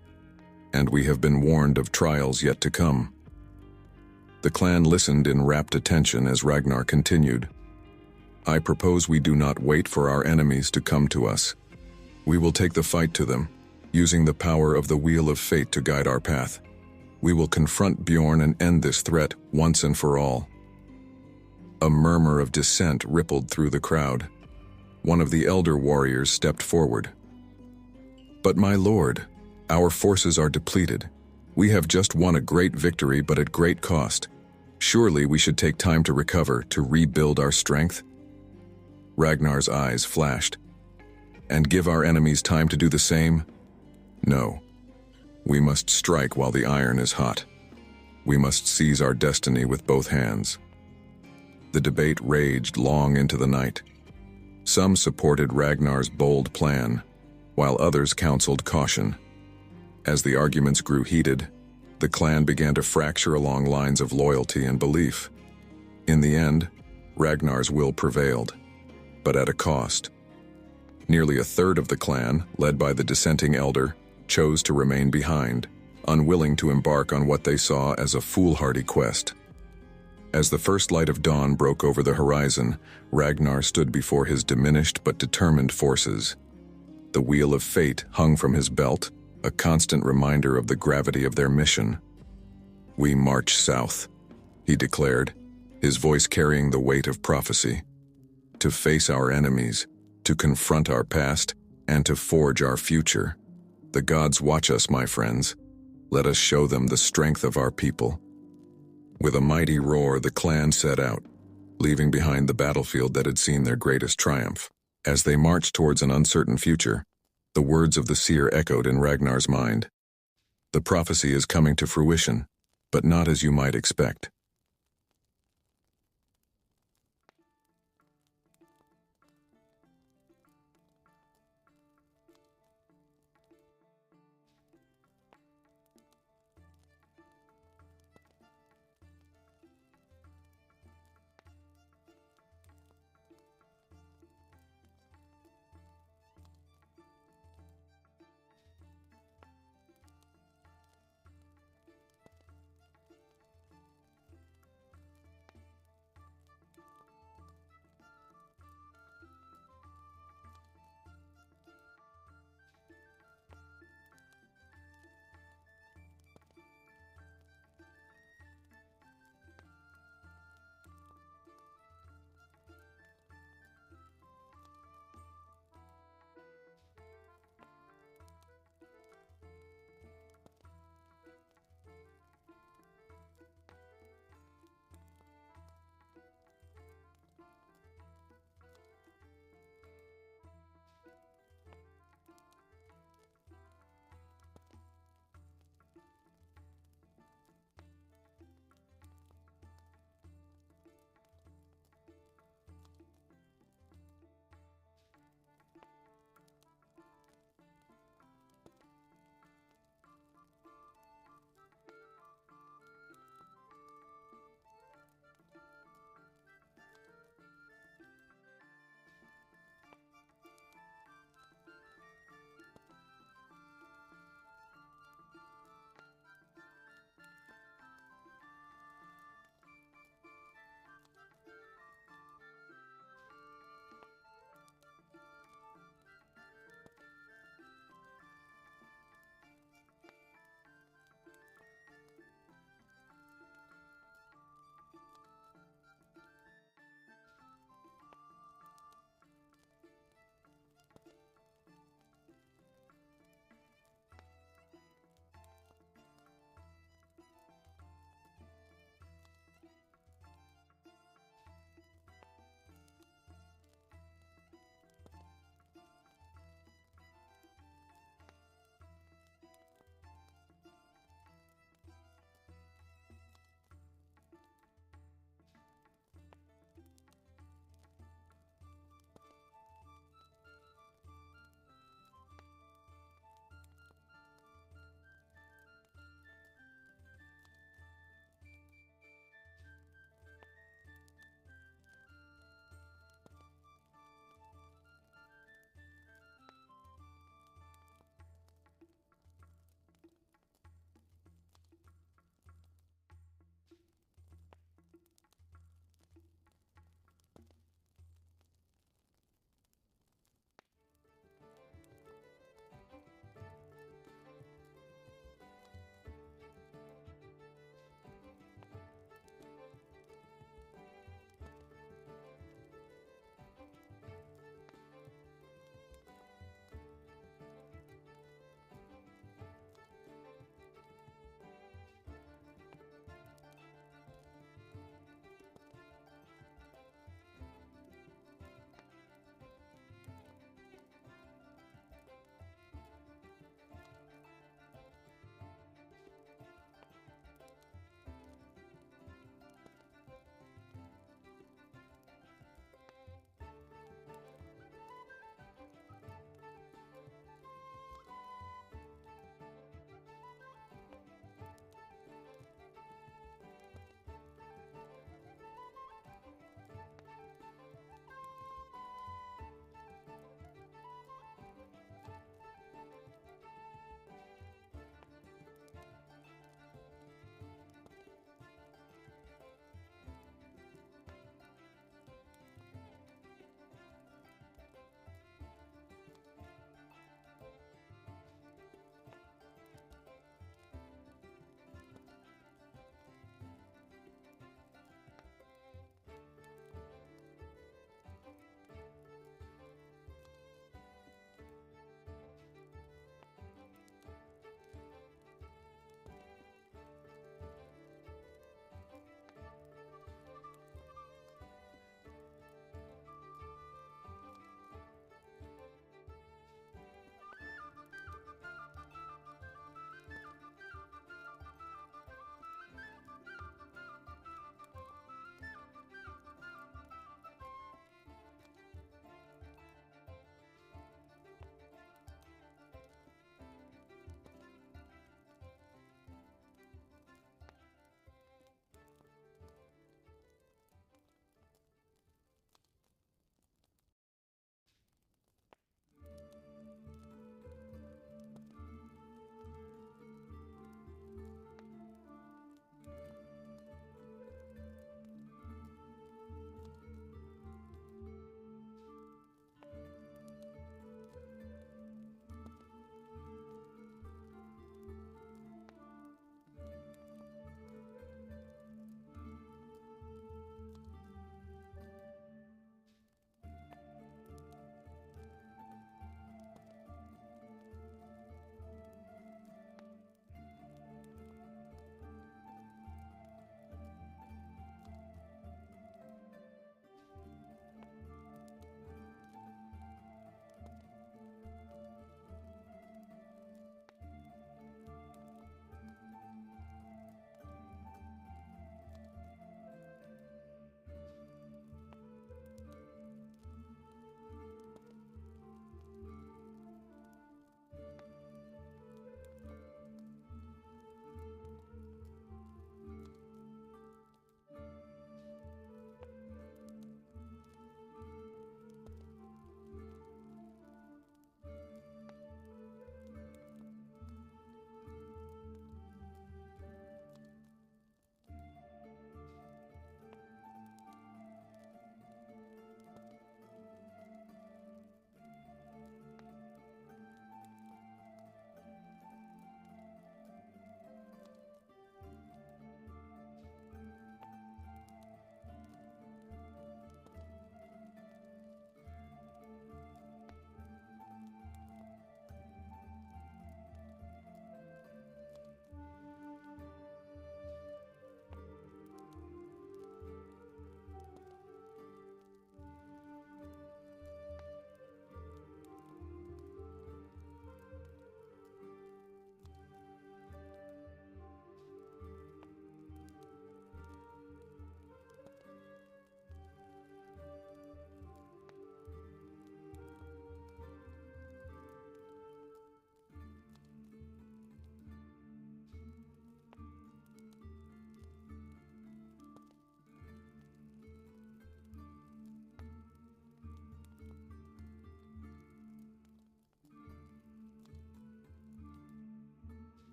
and we have been warned of trials yet to come." The clan listened in rapt attention as Ragnar continued. "I propose we do not wait for our enemies to come to us. We will take the fight to them, using the power of the Wheel of Fate to guide our path. We will confront Bjorn and end this threat once and for all." A murmur of dissent rippled through the crowd. One of the elder warriors stepped forward. "But my lord, our forces are depleted. We have just won a great victory, but at great cost. Surely we should take time to recover, to rebuild our strength?" Ragnar's eyes flashed. "And give our enemies time to do the same? No. We must strike while the iron is hot. We must seize our destiny with both hands." The debate raged long into the night. Some supported Ragnar's bold plan, while others counseled caution. As the arguments grew heated, the clan began to fracture along lines of loyalty and belief. In the end, Ragnar's will prevailed, but at a cost. Nearly a third of the clan, led by the dissenting elder, chose to remain behind, unwilling to embark on what they saw as a foolhardy quest. As the first light of dawn broke over the horizon, Ragnar stood before his diminished but determined forces. The Wheel of Fate hung from his belt, a constant reminder of the gravity of their mission. "We march south," he declared, his voice carrying the weight of prophecy. "To face our enemies, to confront our past, and to forge our future. The gods watch us, my friends. Let us show them the strength of our people." With a mighty roar, the clan set out, leaving behind the battlefield that had seen their greatest triumph. As they marched towards an uncertain future, the words of the seer echoed in Ragnar's mind. "The prophecy is coming to fruition, but not as you might expect.